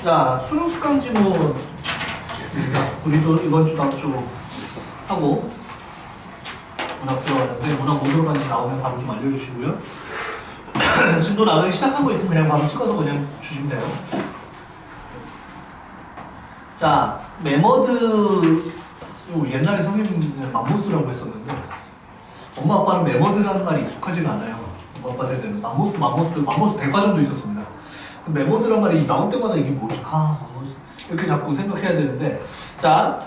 자, 수능 습관 지문 우리도 이번 주 다음 주 하고 문학 들어가는데 문학 뭐 들어가는지 나오면 바로 좀 알려주시고요. 지금도 나가기 시작하고 있으면 그냥 바로 찍어서 그냥 주시면 돼요. 자, 메머드 우리 옛날에 선생님은 맘모스라고 했었는데 엄마 아빠는 메머드라는 말이 익숙하지가 않아요. 엄마 아빠 세대는 맘모스 백과점도 있었습니다. 메머드란 말이 나올 때마다 이게 뭐지? 맘모스 이렇게 자꾸 생각해야 되는데 자,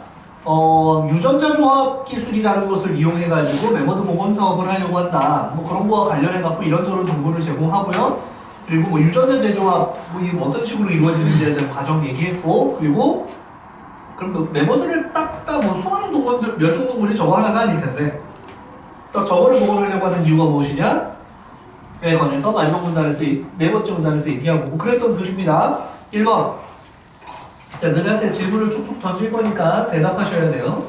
유전자 조합 기술이라는 것을 이용해가지고 메머드 복원 사업을 하려고 한다. 뭐 그런 거와 관련해갖고 이런저런 정보를 제공하고요. 그리고 뭐 유전자 재조합 뭐 어떤 식으로 이루어지는지에 대한 과정 얘기했고, 그리고 그럼 메머드를 뭐 수많은 동물들, 멸종동물이 저거 하나가 아닐 텐데 딱 저거를 복원하려고 하는 이유가 무엇이냐? 에 관해서 마지막 문단에서 네 번째 문단에서 얘기하고 뭐 그랬던 글입니다. 1번. 자, 너네한테 질문을 툭툭 던질 거니까 대답하셔야 돼요.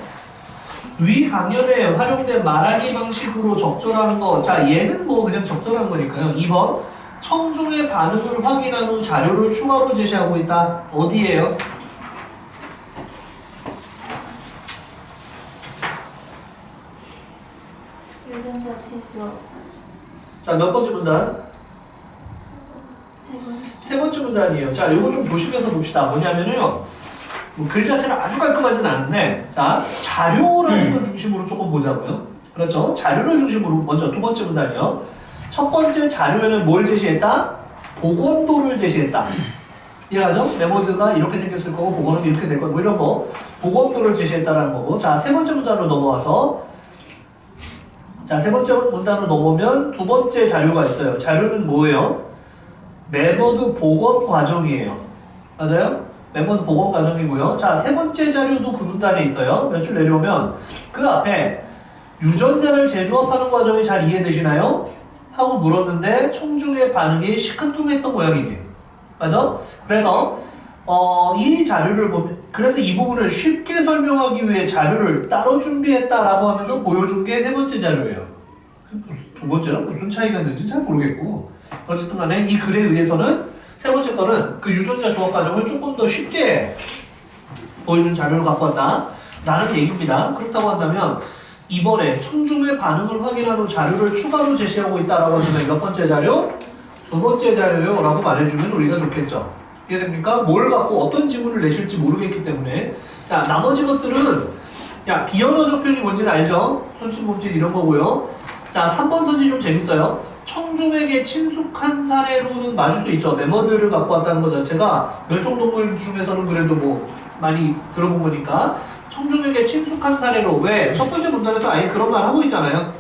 위 강연에 활용된 말하기 방식으로 적절한 거. 자, 얘는 뭐 그냥 적절한 거니까요. 2번. 청중의 반응을 확인한 후 자료를 추가로 제시하고 있다. 어디예요? 유전자 제조. 자, 몇 번째 문단? 세 번째 문단이에요. 자, 요거 좀 조심해서 봅시다. 뭐냐면요. 뭐 글 자체는 아주 깔끔하진 않은데, 자, 자료라는 걸 중심으로 조금 보자고요. 그렇죠? 자료를 중심으로 먼저 두 번째 문단이요. 첫 번째 자료에는 뭘 제시했다? 복원도를 제시했다. 이해가죠? 메모드가 이렇게 생겼을 거고, 복원은 이렇게 될 거고, 뭐 이런 거. 복원도를 제시했다라는 거고. 자, 세 번째 문단으로 넘어와서, 자, 세 번째 문단으로 넘어오면 두 번째 자료가 있어요. 자료는 뭐예요? 메모드 복원 과정이에요. 맞아요? 메모드 복원 과정이고요. 자, 세 번째 자료도 그 문단에 있어요. 몇 줄 내려오면 그 앞에 유전자를 재조합하는 과정이 잘 이해되시나요? 하고 물었는데 청중의 반응이 시큰둥했던 모양이지. 맞아? 그래서 이 자료를 보면 그래서 이 부분을 쉽게 설명하기 위해 자료를 따로 준비했다라고 하면서 보여준 게 세 번째 자료예요. 두 번째랑 무슨 차이가 있는지 잘 모르겠고 어쨌든 간에 이 글에 의해서는 세 번째 거는 그 유전자 조합 과정을 조금 더 쉽게 보여준 자료를 갖고 왔다 라는 얘기입니다. 그렇다고 한다면 이번에 청중의 반응을 확인한 후 자료를 추가로 제시하고 있다라고 하면 몇 번째 자료? 두 번째 자료요 라고 말해주면 우리가 좋겠죠. 이해됩니까? 뭘 갖고 어떤 지문을 내실지 모르겠기 때문에 자, 나머지 것들은 야, 비언어적 표현이 뭔지는 알죠? 손짓, 몸짓 이런 거고요. 자, 3번 선지 좀 재밌어요. 청중에게 친숙한 사례로는 맞을 수 있죠. 메머드를 갖고 왔다는 것 자체가 멸종동물 중에서는 그래도 뭐 많이 들어본 거니까 청중에게 친숙한 사례로. 왜? 첫 번째 문단에서 아예 그런 말 하고 있잖아요.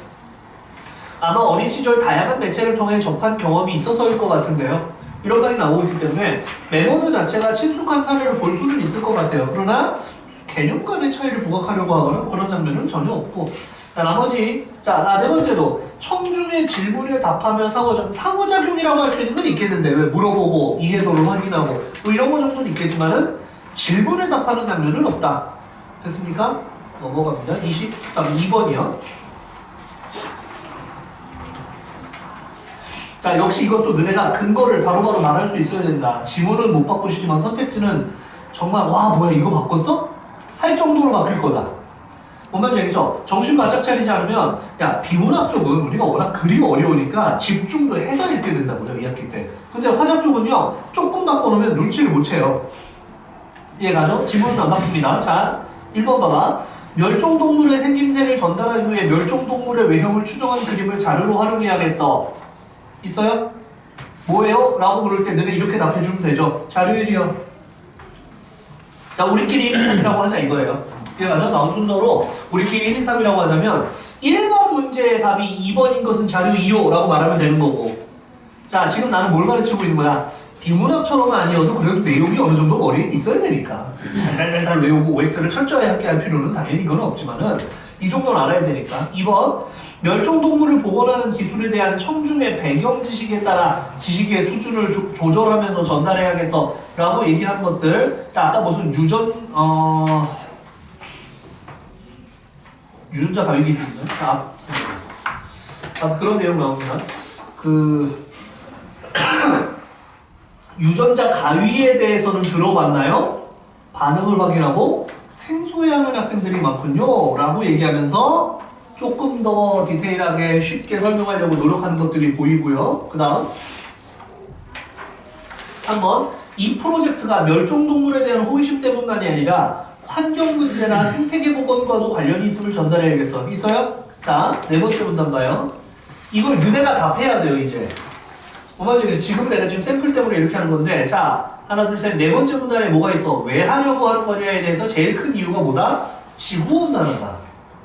아마 어린 시절 다양한 매체를 통해 접한 경험이 있어서일 것 같은데요. 이런 말이 나오고 있기 때문에 메모드 자체가 친숙한 사례를 볼 수는 있을 것 같아요. 그러나 개념 간의 차이를 부각하려고 하거나 그런 장면은 전혀 없고. 자, 나머지 네 번째도 청중의 질문에 답하며 상호작용이라고 할 수 있는 건 있겠는데 왜 물어보고 이해도를 확인하고 뭐 이런 거 정도는 있겠지만은 질문에 답하는 장면은 없다. 됐습니까? 넘어갑니다. 2번이요. 자, 역시 이것도 너네가 근거를 바로바로 말할 수 있어야 된다. 지문은 못 바꾸시지만 선택지는 정말 와 뭐야 이거 바꿨어? 할 정도로 바뀔 거다. 뭔 말인지 알겠죠? 정신 바짝 차리지 않으면 야, 비문학 쪽은 우리가 워낙 글이 어려우니까 집중도 해서 읽게 된다고요. 2학기 때. 근데 화작 쪽은요 조금 바꿔놓으면 눈치를 못 채요. 이해가죠? 지문은 안 바뀝니다. 자, 1번 봐봐. 멸종동물의 생김새를 전달하기 위해 멸종동물의 외형을 추정한 그림을 자료로 활용해야겠어. 있어요? 뭐예요? 라고 물을 때 너네 이렇게 답해주면 되죠. 자료 1이요. 자, 우리끼리 1, 2, 3이라고 하자 이거예요. 그래서 나온 순서로 우리끼리 1, 2, 3이라고 하자면 1번 문제의 답이 2번인 것은 자료 2호 라고 말하면 되는 거고. 자, 지금 나는 뭘 가르치고 있는 거야? 비문학처럼은 아니어도 그래도 내용이 어느 정도 머리에 있어야 되니까 달달달 외우고 OX를 철저히 함께 할 필요는 당연히 이건 없지만은 이 정도는 알아야 되니까. 2번 멸종동물을 복원하는 기술에 대한 청중의 배경 지식에 따라 지식의 수준을 조절하면서 전달해야겠어 라고 얘기한 것들. 자, 아까 무슨 유전자 가위 기술인가요? 그런 내용 나옵니다. 유전자 가위에 대해서는 들어봤나요? 반응을 확인하고 생소해하는 학생들이 많군요 라고 얘기하면서 조금 더 디테일하게 쉽게 설명하려고 노력하는 것들이 보이고요. 그 다음 3번 이 프로젝트가 멸종동물에 대한 호기심 때문만이 아니라 환경 문제나 생태계 복원과도 관련이 있음을 전달해야겠어. 있어요? 자, 네 번째 문단 봐요. 이걸 너네가 답해야 돼요, 이제. 뭐지? 지금 내가 지금 샘플 때문에 이렇게 하는 건데, 자, 하나, 둘, 셋, 네 번째 문단에 뭐가 있어? 왜 하려고 하는 거냐에 대해서 제일 큰 이유가 뭐다? 지구온난화다.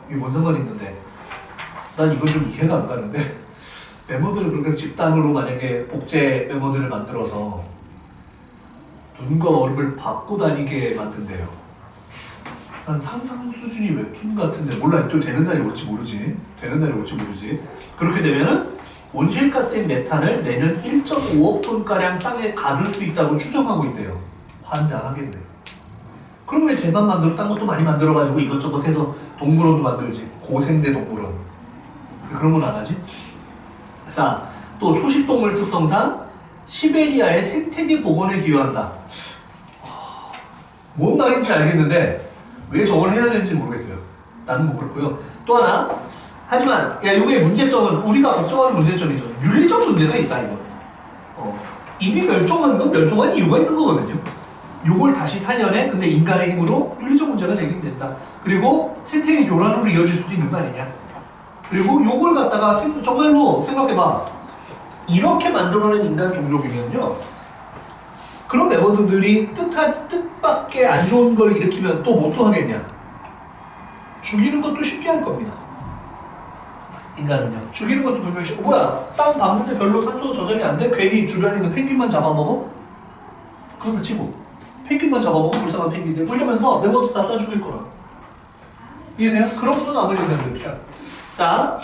이게 뭔 상관이 있는데? 난 이걸 좀 이해가 안 가는데. 멤버들을 그렇게 집단으로 만약에 복제 멤버들을 만들어서 눈과 얼음을 받고 다니게 만든대요. 난 상상 수준이 웹툰 같은데 몰라. 또 되는 날이 올지 모르지. 되는 날이 올지 모르지. 그렇게 되면은 온실가스인 메탄을 매년 1.5억 톤가량 땅에 가둘 수 있다고 추정하고 있대요. 환장하겠네. 그럼 왜 쟤만 만들어? 딴 것도 많이 만들어가지고 이것저것 해서 동물원도 만들지. 고생대 동물원. 왜 그런 건 안 하지? 자, 또 초식동물 특성상 시베리아의 생태계 복원에 기여한다. 뭔 말인지 알겠는데 왜 저걸 해야 되는지 모르겠어요. 나는 뭐 그렇고요. 또 하나, 하지만 이게 문제점은 우리가 걱정하는 문제점이죠. 윤리적 문제가 있다 이거. 이미 멸종한 건 멸종한 이유가 있는 거거든요. 요걸 다시 살려내. 근데 인간의 힘으로 윤리적 문제가 제기됐다. 그리고 생태계 교란으로 이어질 수도 있는 거 아니냐. 그리고 요걸 갖다가 정말로 생각해봐. 이렇게 만들어낸 인간 종족이면요. 그런 멤버들이 뜻밖의 안 좋은 걸 일으키면 또 뭐또 하겠냐? 죽이는 것도 쉽게 할 겁니다. 인간은요. 죽이는 것도 분명히 쉽고 뭐야? 땅 밟는데 별로 탄소 저장이 안 돼? 괜히 주변에 있는 펭귄만 잡아먹어? 그렇다 치고 펭귄만 잡아먹어? 불쌍한 펭귄들 뭐 이러면서 멤버들 다 쏴 죽일 거라. 이해돼요? 그러고도 남을 일은 이렇게. 자,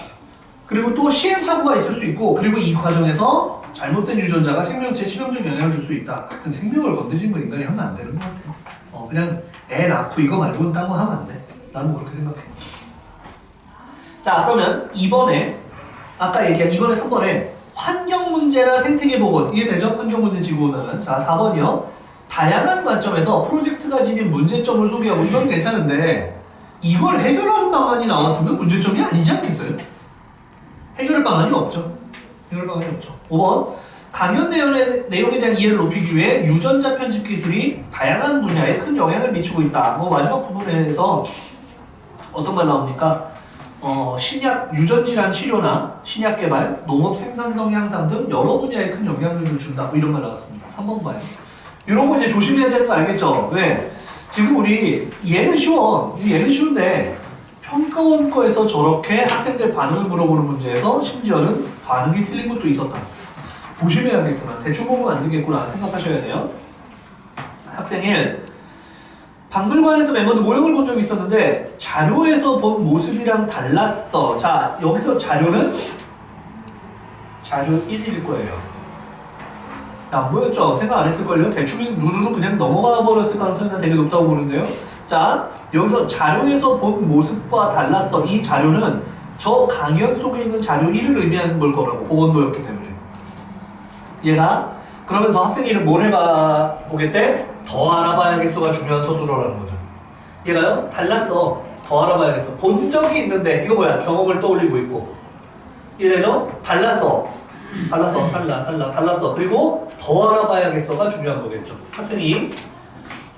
그리고 또 시행착오가 있을 수 있고 그리고 이 과정에서 잘못된 유전자가 생명체에 치명적 영향을 줄 수 있다. 하여튼 생명을 건드리는 거 인간이 하면 안 되는 것 같아요. 그냥 애 낳고 이거 말고는 딴 거 하면 안 돼. 나는 뭐 그렇게 생각해. 자, 그러면 이번에 아까 얘기한 이번에 3번에 환경 문제나 생태계 복원 이해되죠? 환경 문제 지구온난화. 자, 4번이요. 다양한 관점에서 프로젝트가 지닌 문제점을 소개하고 이건 괜찮은데 이걸 해결하는 방안이 나왔으면 문제점이 아니지 않겠어요? 해결할 방안이 없죠. 해결할 방안이 없죠. 5번. 강연 내용에 대한 이해를 높이기 위해 유전자 편집 기술이 다양한 분야에 큰 영향을 미치고 있다. 마지막 부분에서 어떤 말 나옵니까? 신약, 유전질환 치료나 신약 개발, 농업 생산성 향상 등 여러 분야에 큰 영향을 준다. 이런 말 나왔습니다. 3번 봐요. 이런 거 이제 조심해야 되는 거 알겠죠? 왜? 지금 우리 얘는 쉬워. 얘는 쉬운데 평가원 거에서 저렇게 학생들 반응을 물어보는 문제에서 심지어는 반응이 틀린 것도 있었다. 조심해야겠구나. 대충 보면 안 되겠구나 생각하셔야 돼요. 학생 1. 박물관에서 멤버들 모형을 본 적이 있었는데 자료에서 본 모습이랑 달랐어. 자, 여기서 자료는 자료 1일 거예요. 안 보였죠? 생각 안 했을걸요? 대충 눈으로 그냥 넘어가 버렸을 가능성이 되게 높다고 보는데요. 자, 여기서 자료에서 본 모습과 달랐어. 이 자료는 저 강연 속에 있는 자료 1을 의미하는 걸 거라고. 보건도였기 때문에. 얘가 그러면서 학생 이름 뭘 해보겠대? 더 알아봐야겠어가 중요한 서술어라는 거죠. 얘가요? 달랐어. 더 알아봐야겠어. 본 적이 있는데 이거 뭐야? 경험을 떠올리고 있고. 이래서 달랐어. 달랐어. 그리고 더 알아봐야겠어가 중요한 거겠죠. 학생이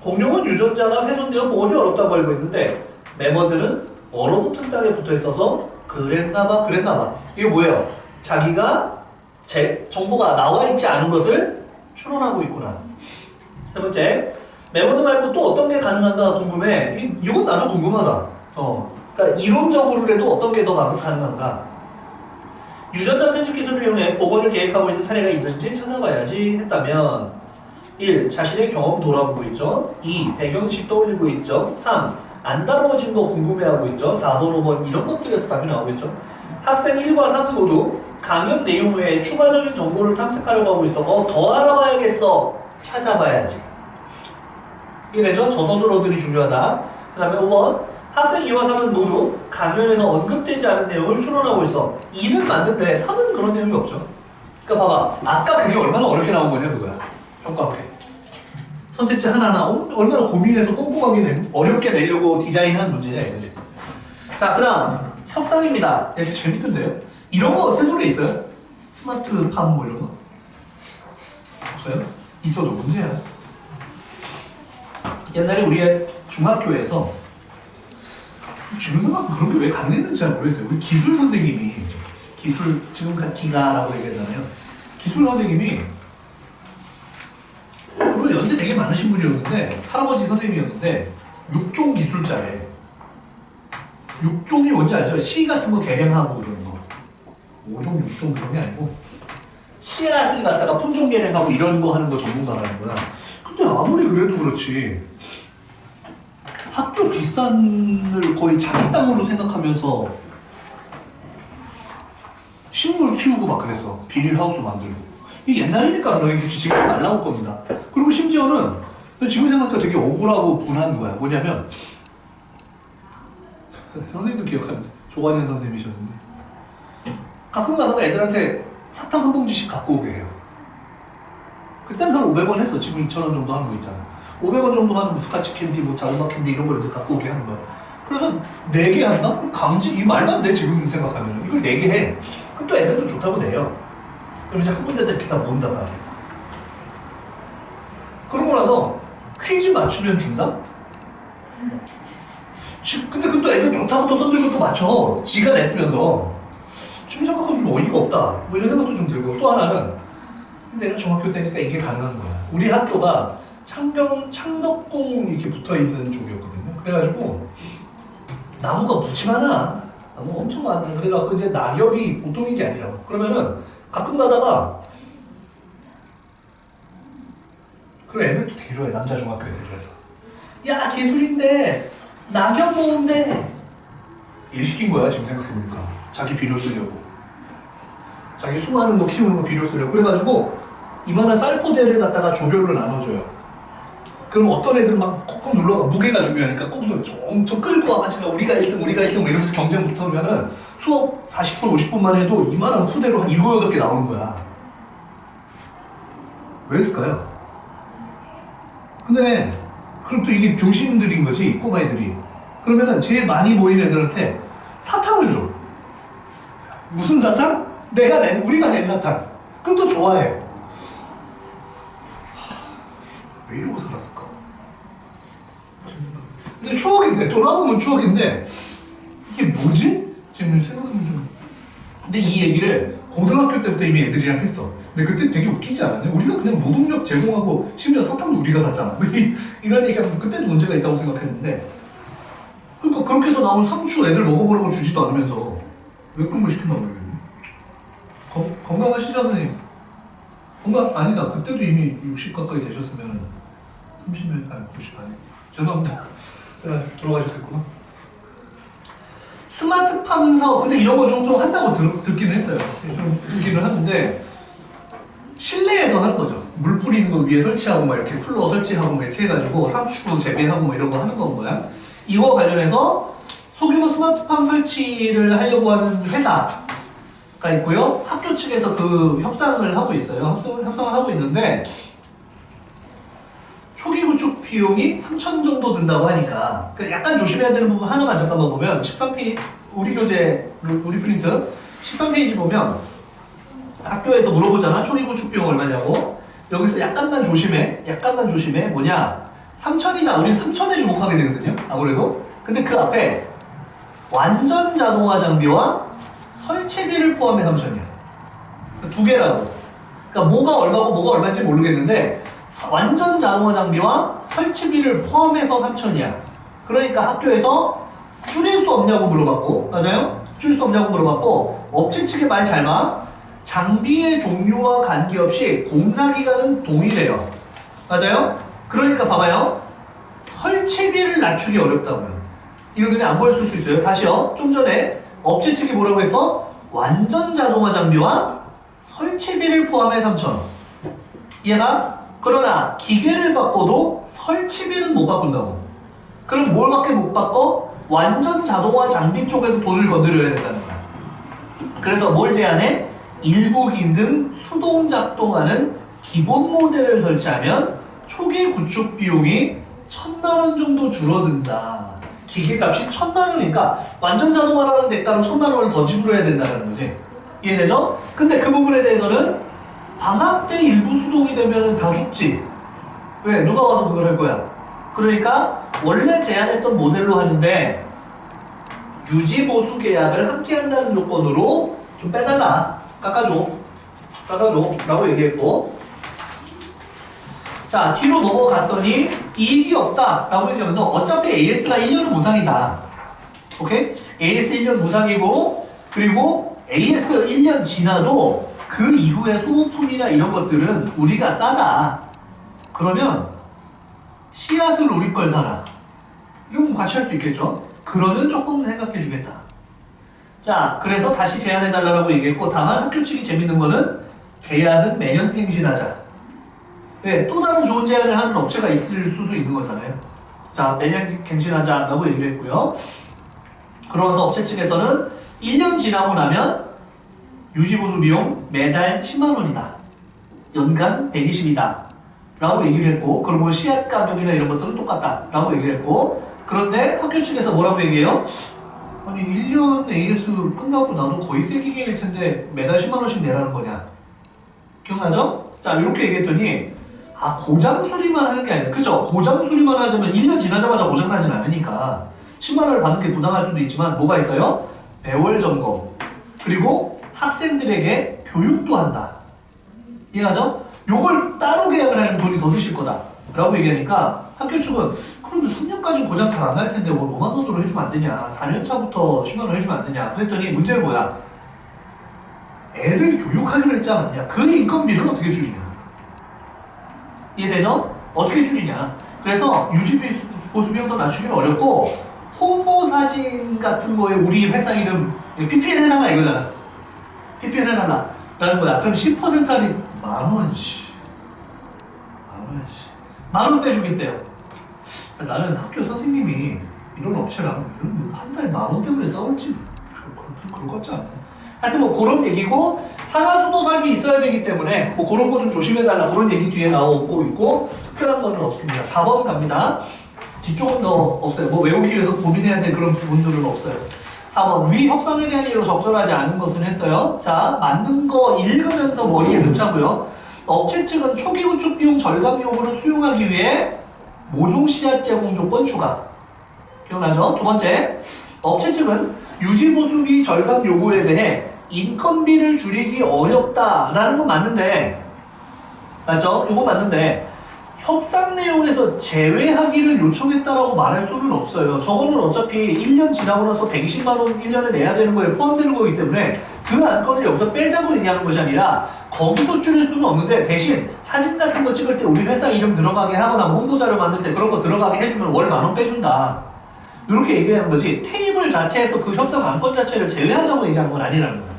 공룡은 유전자가 훼손되어 복원이 어렵다고 알고 있는데 멤버들은 얼어붙은 땅에 붙어 있어서 그랬나봐. 이거 뭐예요? 자기가 정보가 나와 있지 않은 것을 추론하고 있구나. 세 번째, 멤버들 말고 또 어떤 게 가능한가 궁금해. 이건 나도 궁금하다. 그러니까 이론적으로라도 어떤 게 더 가능한가. 유전자 편집 기술을 이용해 복원을 계획하고 있는 사례가 있는지 찾아봐야지 했다면 1. 자신의 경험 돌아보고 있죠. 2. 배경식 떠올리고 있죠. 3. 안 다뤄진 거 궁금해하고 있죠. 4번, 5번 이런 것들에서 답이 나오겠죠. 학생 1과 3은 모두 강연 내용 외에 추가적인 정보를 탐색하려고 하고 있어. 더 알아봐야겠어. 찾아봐야지. 이해되죠? 저 서술어들이 중요하다. 그 다음에 5번. 학생 2와 3은 모두 강연에서 언급되지 않은 내용을 추론하고 있어. 2는 맞는데 3은 그런 내용이 없죠. 그러니까 봐봐. 아까 그게 얼마나 어렵게 나온 거냐 그거야. 효과 앞에 선택지 하나하나 얼마나 고민해서 꼼꼼하게 어렵게 내려고 디자인한 문제냐 이거지. 자, 그 다음 협상입니다. 되게 재밌던데요? 이런 거 새소리에 있어요? 스마트팜 뭐 이런 거? 없어요? 있어도 문제야. 옛날에 우리 중학교에서 지금 생각하면 그런 게 왜 가능했는지 잘 모르겠어요. 우리 기술 선생님이 지금 기가라고 얘기하잖아요. 기술 선생님이 우리 연세 되게 많으신 분이었는데 할아버지 선생님이었는데 육종 기술자래. 육종이 뭔지 알죠? 씨 같은 거 개량하고 그러는 거. 5종, 6종 그런 게 아니고 씨앗을 갖다가 품종 개량하고 이런 거 하는 거 전문가라는 거야. 근데 아무리 그래도 그렇지 학교 뒷산을 거의 자기 땅으로 생각하면서 식물 키우고 막 그랬어. 비닐하우스 만들고. 이게 옛날이니까 그러겠지. 지금 안 나올 겁니다. 그리고 심지어는 지금 생각해도 되게 억울하고 분한 거야. 뭐냐면 선생님도 기억하는데 조관현 선생님이셨는데 가끔 가다가 애들한테 사탕 한 봉지씩 갖고 오게 해요. 그때는 한 500원 했어. 지금 2,000원 정도 하는 거 있잖아. 500원 정도 하는 스카치 캔디, 뭐 자그마 캔디 이런 걸 이제 갖고 오게 하는 거야. 그래서 4개 한다? 이 말도 안 돼, 지금 생각하면. 이걸 4개 해. 그럼 또 애들도 좋다고 돼요. 그럼 이제 한 군데다 이렇게 다 모은단 말이야. 그러고 나서 퀴즈 맞추면 준다? 근데 그것도 애들 좋다고 또 손들고 또 맞춰. 지가 냈으면서. 지금 생각하면 좀 어이가 없다. 뭐 이런 생각도 좀 들고. 또 하나는 내가 중학교 때니까 이게 가능한 거야. 우리 학교가 창덕궁 이렇게 붙어 있는 쪽이었거든요. 그래가지고 나무가 무지 많아. 나무가 엄청 많아. 그래갖고 이제 낙엽이 보통인 게 아니라고. 그러면은 가끔 가다가 그 애들도 되게 좋아해. 남자 중학교 애들이라서. 야, 기술인데 낙엽 모은대. 일 시킨 거야, 지금 생각해보니까. 자기 비료 쓰려고. 자기 수많은 거 키우는 거 비료 쓰려고. 그래가지고 이만한 쌀포대를 갖다가 조별로 나눠줘요. 그럼 어떤 애들은 막 꾹꾹 눌러가 무게가 중요하니까 꾹꾹 엄청 끌고 와가지고 우리가 1등 뭐 이러면서 경쟁 붙으면은 수업 40분 50분만 해도 이만한 푸대로 한 7, 8개 나오는 거야. 왜 했을까요? 근데 그럼 또 이게 병신들인 거지, 꼬마애들이. 그러면은 제일 많이 모인 애들한테 사탕을 줘. 무슨 사탕? 우리가 낸 사탕. 그럼 또 좋아해. 왜 이러고 살았을까? 근데 추억인데, 돌아보면 추억인데 이게 뭐지? 지금 생각하면 좀. 근데 이 얘기를 고등학교 때부터 이미 애들이랑 했어. 근데 그때 되게 웃기지 않았냐? 우리가 그냥 노동력 제공하고 심지어 사탕도 우리가 샀잖아. 뭐 이런 얘기하면서 그때도 문제가 있다고 생각했는데, 그러니까 그렇게 해서 나온 상추 애들 먹어보라고 주지도 않으면서 왜 그런 걸 시켰나 모르겠네. 건강하시죠, 선생님? 아니다. 그때도 이미 60 가까이 되셨으면 30년, 90 아니. 죄송합니다. 돌아가셨겠구나. 스마트팜 사업, 근데 이런 거 종종 한다고 듣기는 했어요. 좀 듣기는 하는데, 실내에서 하는 거죠. 물 뿌리는 거 위에 설치하고, 막 이렇게 쿨러 설치하고, 막 이렇게 해가지고, 상추 재배하고, 뭐 이런 거 하는 건 거야. 이거 관련해서 소규모 스마트팜 설치를 하려고 하는 회사가 있고요. 학교 측에서 그 협상을 하고 있어요. 협상을 하고 있는데, 초기 구축 비용이 3천 정도 든다고 하니까 약간 조심해야 되는 부분 하나만 잠깐만 보면 13페이지 우리 교재 우리 프린트 13페이지 보면 학교에서 물어보잖아. 초기 구축 비용 얼마냐고. 여기서 약간만 조심해. 뭐냐, 3천이다. 우린 3천에 주목하게 되거든요, 아무래도. 근데 그 앞에 완전 자동화 장비와 설치비를 포함해 3천이야. 두 개라고. 그러니까 뭐가 얼마고 뭐가 얼마인지 모르겠는데 완전 자동화 장비와 설치비를 포함해서 3천이야. 그러니까 학교에서 줄일 수 없냐고 물어봤고, 맞아요? 줄일 수 없냐고 물어봤고, 업체 측의 말 잘 봐. 장비의 종류와 관계없이 공사기간은 동일해요. 맞아요? 그러니까 봐봐요. 설치비를 낮추기 어렵다고요. 이거 눈에 안 보였을 수 있어요. 다시요. 좀 전에 업체 측이 뭐라고 했어? 완전 자동화 장비와 설치비를 포함해 3천. 이해가? 그러나 기계를 바꿔도 설치비는 못 바꾼다고. 그럼 뭘밖에 못 바꿔? 완전 자동화 장비 쪽에서 돈을 건드려야 된다는 거야. 그래서 뭘 제안해? 일부 기능 수동 작동하는 기본 모델을 설치하면 초기 구축 비용이 1,000만원 정도 줄어든다. 기계값이 1,000만원이니까 완전 자동화라는 대가로 1,000만원을 더 지불해야 된다는 거지. 이해되죠? 근데 그 부분에 대해서는 방학 때 일부 수동이 되면 다 죽지. 왜? 누가 와서 그걸 할 거야? 그러니까 원래 제안했던 모델로 하는데 유지 보수 계약을 함께 한다는 조건으로 좀 빼달라. 깎아줘 라고 얘기했고, 자 뒤로 넘어갔더니 이익이 없다 라고 얘기하면서 어차피 AS가 1년은 무상이다. 오케이? AS 1년 무상이고, 그리고 AS 1년 지나도 그 이후에 소모품이나 이런 것들은 우리가 싸다. 그러면 씨앗을 우리 걸 사라. 이런 거 같이 할 수 있겠죠? 그러면 조금 생각해 주겠다. 자, 그래서 다시 제안해달라고 얘기했고, 다만 학교 측이 재밌는 거는 계약은 매년 갱신하자. 네, 또 다른 좋은 제안을 하는 업체가 있을 수도 있는 거잖아요. 자, 매년 갱신하자라고 얘기를 했고요. 그러면서 업체 측에서는 1년 지나고 나면 유지보수 비용 매달 10만 원이다. 연간 120이다. 라고 얘기를 했고, 그리고 씨앗 가격이나 이런 것들은 똑같다. 라고 얘기를 했고, 그런데 학교 측에서 뭐라고 얘기해요? 아니 1년 AS 끝나고 나도 거의 셀기계일 텐데 매달 10만 원씩 내라는 거냐? 기억나죠? 자, 이렇게 얘기했더니 고장 수리만 하는 게 아니라, 그죠? 고장 수리만 하자면 1년 지나자마자 고장 나진 않으니까 10만 원을 받는 게 부당할 수도 있지만 뭐가 있어요? 매월 점검, 그리고 학생들에게 교육도 한다. 이해하죠? 요걸 따로 계약을 하면 돈이 더 드실 거다 라고 얘기하니까 학교 측은 그럼 3년까지는 고장 잘 안 날 텐데 5만 원으로 해주면 안 되냐, 4년 차부터 10만 원 해주면 안 되냐. 그랬더니 문제는 뭐야? 애들 교육하기로 했지 않았냐? 그 인건비를 어떻게 줄이냐? 이해되죠? 어떻게 줄이냐? 그래서 유지보수 비용도 낮추기는 어렵고, 홍보 사진 같은 거에 우리 회사 이름 PPL 해달라 이거잖아. PPL 해달라 라는 거야. 그럼 10% 할인 만원, 만원 빼주겠대요. 나는 학교 선생님이 이런 업체랑 한 달 만원 때문에 싸울지 그럴 것 같지 않아. 하여튼 뭐 그런 얘기고, 상하수도 설비 있어야 되기 때문에 뭐 그런 거 좀 조심해달라, 그런 얘기 뒤에 나오고 있고, 특별한 거는 없습니다. 4번 갑니다. 뒤쪽은 더 없어요. 뭐 외우기 위해서 고민해야 될 그런 부분들은 없어요. 4번, 위 협상에 대한 이유로 적절하지 않은 것은 했어요. 자, 만든 거 읽으면서 머리에 넣자고요. 업체 측은 초기 구축 비용 절감 요구를 수용하기 위해 모종 씨앗 제공 조건 추가. 기억나죠? 두 번째, 업체 측은 유지보수비 절감 요구에 대해 인건비를 줄이기 어렵다라는 건 맞는데, 맞죠? 이거 맞는데 협상 내용에서 제외하기를 요청했다라고 말할 수는 없어요. 저거는 어차피 1년 지나고 나서 120만 원 1년에 내야 되는 거에 포함되는 거기 때문에 그 안건을 여기서 빼자고 얘기하는 것이 아니라 거기서 줄일 수는 없는데, 대신 사진 같은 거 찍을 때 우리 회사 이름 들어가게 하거나 뭐 홍보자료 만들 때 그런 거 들어가게 해주면 월 10,000원 빼준다. 이렇게 얘기하는 거지, 테이블 자체에서 그 협상 안건 자체를 제외하자고 얘기하는 건 아니라는 거야.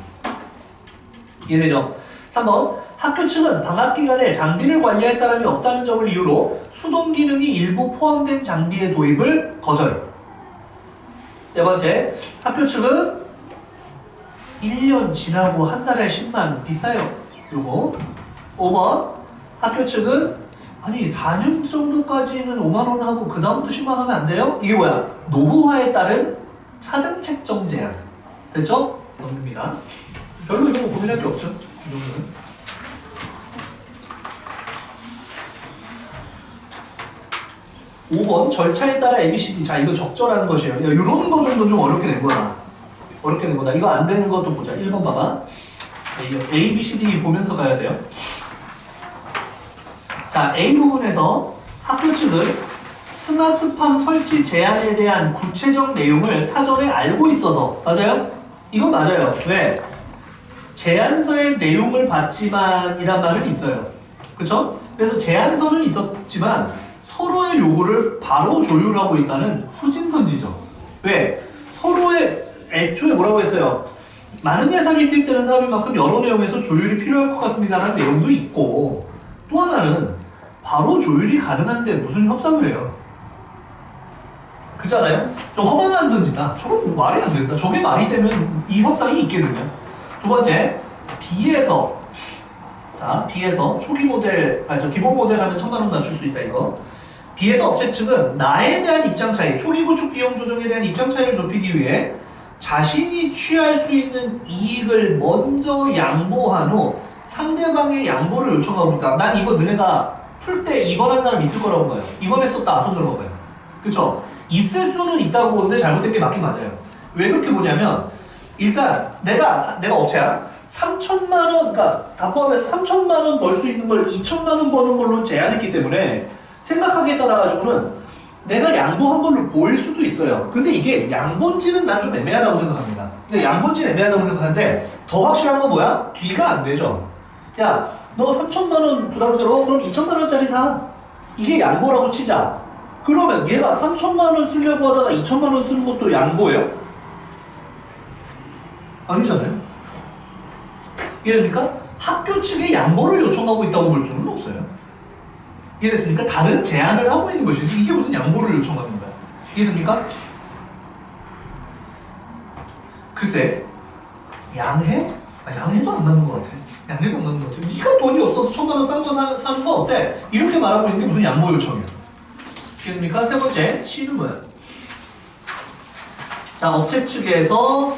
이해되죠? 3번, 학교 측은 방학 기간에 장비를 관리할 사람이 없다는 점을 이유로 수동 기능이 일부 포함된 장비의 도입을 거절. 네 번째, 학교 측은 1년 지나고 한 달에 10만 비싸요. 요거. 5번, 학교 측은 아니 4년 정도까지는 5만 원 하고 그 다음부터 10만 원 하면 안 돼요? 이게 뭐야? 노후화에 따른 차등 책정 제한. 됐죠? 넘깁니다. 별로 이거 뭐 고민할 게 없죠? 이 정도는. 5번, 절차에 따라 ABCD. 자, 이거 적절한 것이에요. 이런 거 정도 좀 어렵게 된 거다. 어렵게 된 거다. 이거 안 되는 것도 보자. 1번 봐봐. ABCD 보면서 가야 돼요. 자, A 부분에서 학교 측은 스마트팜 설치 제한에 대한 구체적 내용을 사전에 알고 있어서, 맞아요? 이건 맞아요. 왜? 제안서의 내용을 봤지만 이란 말은 있어요. 그쵸? 그래서 제안서는 있었지만 서로의 요구를 바로 조율하고 있다는 후진선지죠. 왜? 서로의, 애초에 뭐라고 했어요? 많은 예산이 투입되는 사업인 만큼 여러 내용에서 조율이 필요할 것 같습니다라는 내용도 있고, 또 하나는 바로 조율이 가능한데 무슨 협상을 해요? 그렇잖아요? 좀 허망한 선지다. 저건 말이 안 된다. 저게 말이 되면 이 협상이 있겠느냐? 두 번째, B에서 자, B에서 초기 모델, 기본 모델 하면 1000만원 낮출 수 있다, 이거. B에서 업체 측은 나에 대한 입장 차이, 초기 구축 비용 조정에 대한 입장 차이를 좁히기 위해 자신이 취할 수 있는 이익을 먼저 양보한 후 상대방의 양보를 요청하고 있다. 난 이거 너네가 풀 때 입원한 사람 있을 거라고 봐요. 입원했었다, 손 들어봐봐요. 그쵸? 있을 수는 있다고 보는데 잘못된 게 맞긴 맞아요. 왜 그렇게 보냐면, 일단 내가 업체야. 3천만 원, 그러니까 다 포함해서 3천만 원 벌 수 있는 걸 2천만 원 버는 걸로 제한했기 때문에 생각하기에 따라 가지고는 내가 양보한 걸로 보일 수도 있어요. 근데 이게 양본지는 난 좀 애매하다고 생각합니다. 근데 양본지는 애매하다고 생각하는데 더 확실한 건 뭐야? 뒤가 안 되죠. 야, 너 3천만 원 부담스러워? 그럼 2천만 원짜리 사. 이게 양보라고 치자. 그러면 얘가 3천만 원 쓰려고 하다가 2천만 원 쓰는 것도 양보예요? 아니잖아요. 이해됩니까? 학교 측에 양보를 요청하고 있다고 볼 수는 없어요. 이해됐습니까? 다른 제안을 하고 있는 것이지 이게 무슨 양보를 요청하는 거야. 이해됩니까? 글쎄, 양해? 양해도 안 맞는 것 같아. 양해도 안 맞는 것 같아. 네가 돈이 없어서 1000만 원 싼 거 사는 거 어때? 이렇게 말하고 있는 게 무슨 양보 요청이야. 이해됩니까? 세 번째, C는 뭐야? 자, 업체 측에서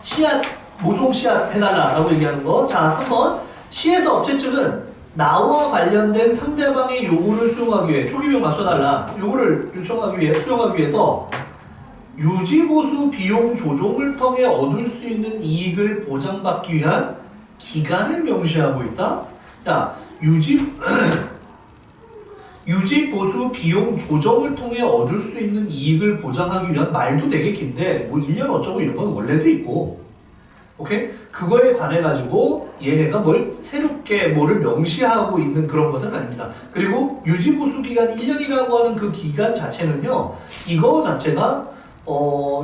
씨앗, 모종 씨앗 해달라라고 얘기하는 거. 자, 3번. C에서 업체 측은 나와 관련된 상대방의 요구를 수용하기 위해 초기 비용 맞춰달라. 요구를 요청하기 위해 수용하기 위해서 유지보수 비용 조정을 통해 얻을 수 있는 이익을 보장받기 위한 기간을 명시하고 있다. 야, 유지보수 비용 조정을 통해 얻을 수 있는 이익을 보장하기 위한 말도 되게 긴데 뭐 1년 어쩌고 이런 건 원래도 있고, 오케이? 그거에 관해 가지고 얘네가 뭘 새롭게 뭐를 명시하고 있는 그런 것은 아닙니다. 그리고 유지보수 기간 1년이라고 하는 그 기간 자체는요, 이거 자체가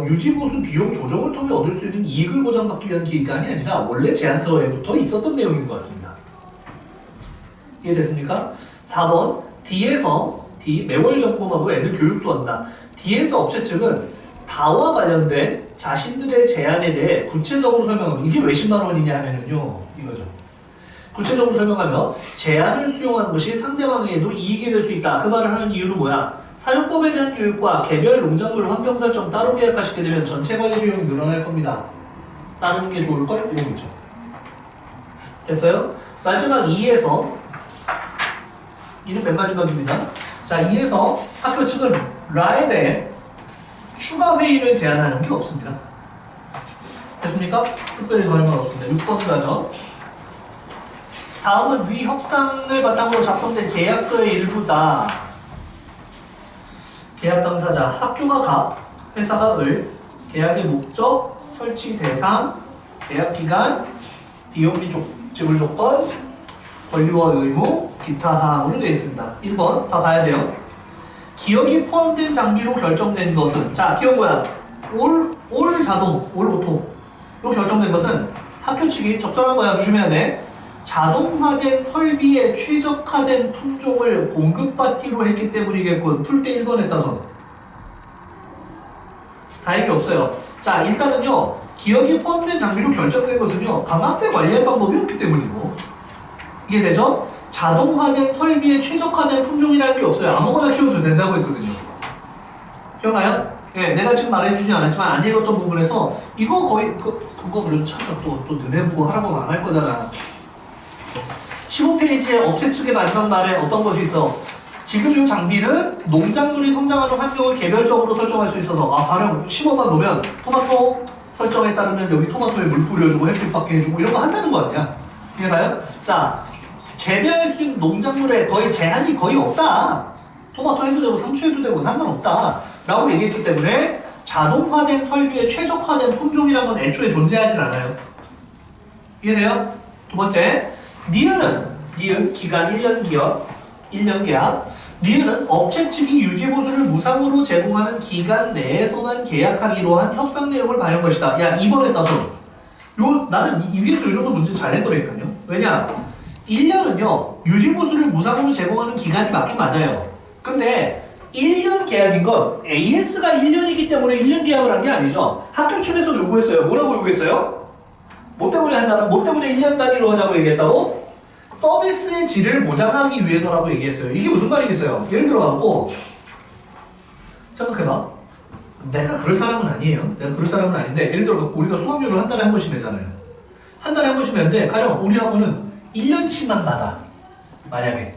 유지보수 비용 조정을 통해 얻을 수 있는 이익을 보장받기 위한 기간이 아니라 원래 제안서에부터 있었던 내용인 것 같습니다. 이해됐습니까? 4번 D에서 매월 점검하고 애들 교육도 한다. D에서 업체 측은 다와 관련된 자신들의 제안에 대해 구체적으로 설명하면 이게 왜 10만 원이냐 하면은요, 이거죠. 구체적으로 설명하면 제안을 수용하는 것이 상대방에게도 이익이 될 수 있다. 그 말을 하는 이유는 뭐야? 사용법에 대한 교육과 개별 농작물 환경 설정 따로 계약하시게 되면 전체 관리 비용이 늘어날 겁니다. 따르는 게 좋을걸? 이런 거죠. 됐어요? 마지막 2에서 이는 맨 마지막입니다. 자, 2에서 학교 측은 라에 대해 추가 회의를 제안하는 게 없습니다. 됐습니까? 특별히 더할 건 없습니다. 6번 가죠. 다음은 위 협상을 바탕으로 작성된 계약서의 일부다. 계약 당사자, 학교가 가, 회사가 을, 계약의 목적, 설치 대상, 계약 기간, 비용 및 지불 조건, 권리와 의무, 기타 사항으로 되어 있습니다. 1번 다 봐야 돼요. 기억이 포함된 장비로 결정된 것은, 자, 기억 뭐야? 올 자동, 올 오토. 로 결정된 것은 학교 측이 적절한 거야. 조심해야 돼. 자동화된 설비에 최적화된 품종을 공급받기로 했기 때문이겠군. 풀 때 1번에 따서. 다행히 없어요. 자, 일단은요, 기억이 포함된 장비로 결정된 것은요, 방학 때 관리할 방법이 없기 때문이고. 이해되죠? 자동화된 설비에 최적화된 품종이라는 게 없어요. 아무거나 키워도 된다고 했거든요. 기억나요? 예, 내가 지금 말해주진 않았지만 안 읽었던 부분에서 이거 거의 그거 그래도 찾아 또 너네 보고 하라고 안 할 거잖아. 15페이지에 업체 측의 마지막 말에 어떤 것이 있어? 지금 이 장비는 농작물이 성장하는 환경을 개별적으로 설정할 수 있어서, 가령 15만 놓으면 토마토 설정에 따르면 여기 토마토에 물 뿌려주고 햇빛 받게 해주고 이런 거 한다는 거 아니야? 이해가요? 자, 재배할 수 있는 농작물에 거의 제한이 거의 없다. 토마토 해도 되고 상추 해도 되고 상관없다 라고 얘기했기 때문에 자동화된 설비에 최적화된 품종이라는 건 애초에 존재하진 않아요. 이해돼요? 두 번째, 니은 기간 1년 계약. 니은은 업체 측이 유지보수를 무상으로 제공하는 기간 내에서만 계약하기로 한 협상 내용을 반영한 것이다. 야, 2번에 따서 나는 이 위에서 이 정도 문제 잘 낸거라니까요. 왜냐? 1년은요, 유지보수를 무상으로 제공하는 기간이 맞긴 맞아요. 근데 1년 계약인 건 AS가 1년이기 때문에 1년 계약을 한 게 아니죠. 학교 측에서도 요구했어요. 뭐라고 요구했어요? 뭐 때문에 하자는? 뭐 때문에 1년 단위로 하자고 얘기했다고? 서비스의 질을 보장하기 위해서라고 얘기했어요. 이게 무슨 말이겠어요? 예를 들어갖고 생각해봐. 내가 그럴 사람은 아니에요. 내가 그럴 사람은 아닌데 예를 들어 우리가 수강료를 한 달에 한 번씩 내잖아요. 한 달에 한 번씩 내는데 가령 우리 학원은 1년치만 받아. 만약에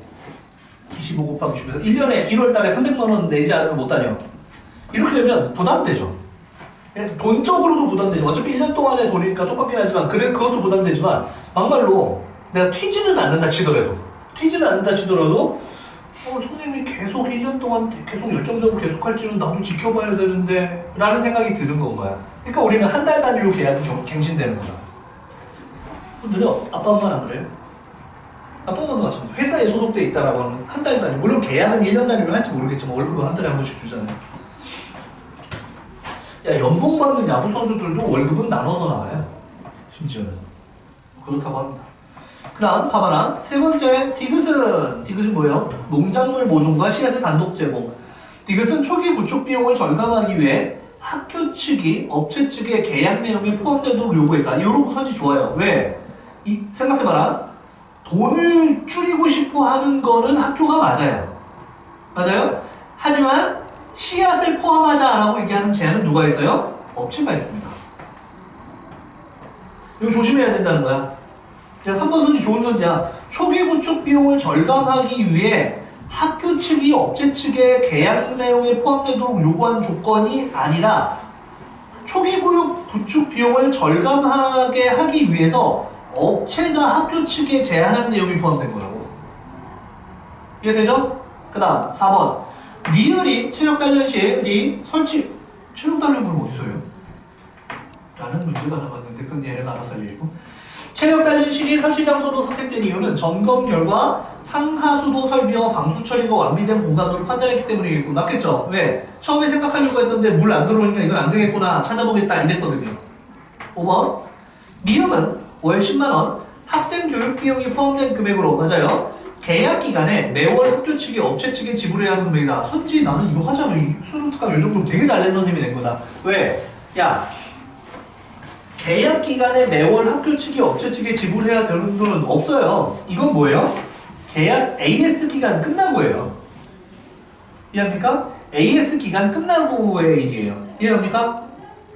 25 곱하기 10에서 1년에 1월 달에 300만 원 내지 않으면 못 다녀. 이렇게 되면 부담되죠. 돈적으로도 부담되죠. 어차피 1년 동안의 돈이니까 똑같긴 하지만 그래 그것도 부담되지만 막말로 내가 튀지는 않는다 치더라도 선생님이 계속 1년 동안 계속 열정적으로 계속 할지는 나도 지켜봐야 되는데 라는 생각이 드는 건 거야. 그러니까 우리는 한 달 단위로 계약이 갱신되는 거야. 근데요 아빠 엄마는 안 그래요? 아빠 엄마도 마찬가지. 회사에 소속돼 있다라고 하면 한 달 단위, 물론 계약은 1년 단위로 할지 모르겠지만 월급은 한 달에 한 번씩 주잖아요. 야, 연봉 받는 야구 선수들도 월급은 나눠서 나와요. 심지어는 그렇다고 합니다. 그 다음 봐봐라. 세 번째 디귿은 뭐예요? 농작물 모종과 씨앗의 단독 제공. 디귿은 초기 구축 비용을 절감하기 위해 학교 측이 업체 측의 계약 내용에 포함되도록 요구했다. 이런 선지 좋아요. 왜? 생각해봐라. 돈을 줄이고 싶어 하는 거는 학교가 맞아요. 하지만 씨앗을 포함하자라고 얘기하는 제한은 누가 있어요? 업체가 있습니다. 이거 조심해야 된다는 거야. 야, 3번 선지 좋은 선지야. 초기 구축 비용을 절감하기 위해 학교 측이 업체 측의 계약 내용에 포함되도록 요구한 조건이 아니라 초기 구축 비용을 절감하게 하기 위해서 업체가 학교 측에 제한한 내용이 포함된 거라고. 이해되죠? 그 다음 4번 리을이 체력 단련실이 설치 체력 단련은 어디서 해요? 라는 문제가 나왔는데 그건 얘네가 알아서 알리고 체력 단련실이 설치 장소로 선택된 이유는 점검 결과 상하수도 설비와 방수 처리가 완비된 공간으로 판단했기 때문이겠고 맞겠죠? 왜? 처음에 생각하려고 했는데 물 안 들어오니까 이건 안 되겠구나 찾아보겠다 이랬거든요. 5번 미음은 월 10만원 학생 교육 비용이 포함된 금액으로 맞아요. 계약 기간에 매월 학교 측이 업체 측에 지불해야 하는 금액이다. 선지 나는 이거 하자면 수능 특강 이 정도 되게 잘 낸 선생님이 된 거다. 왜? 야 계약 기간에 매월 학교 측이 업체 측에 지불해야 되는 돈은 없어요. 이건 뭐예요? 계약 AS 기간 끝나고예요. 이해합니까? AS 기간 끝나고의 일이에요. 이해합니까?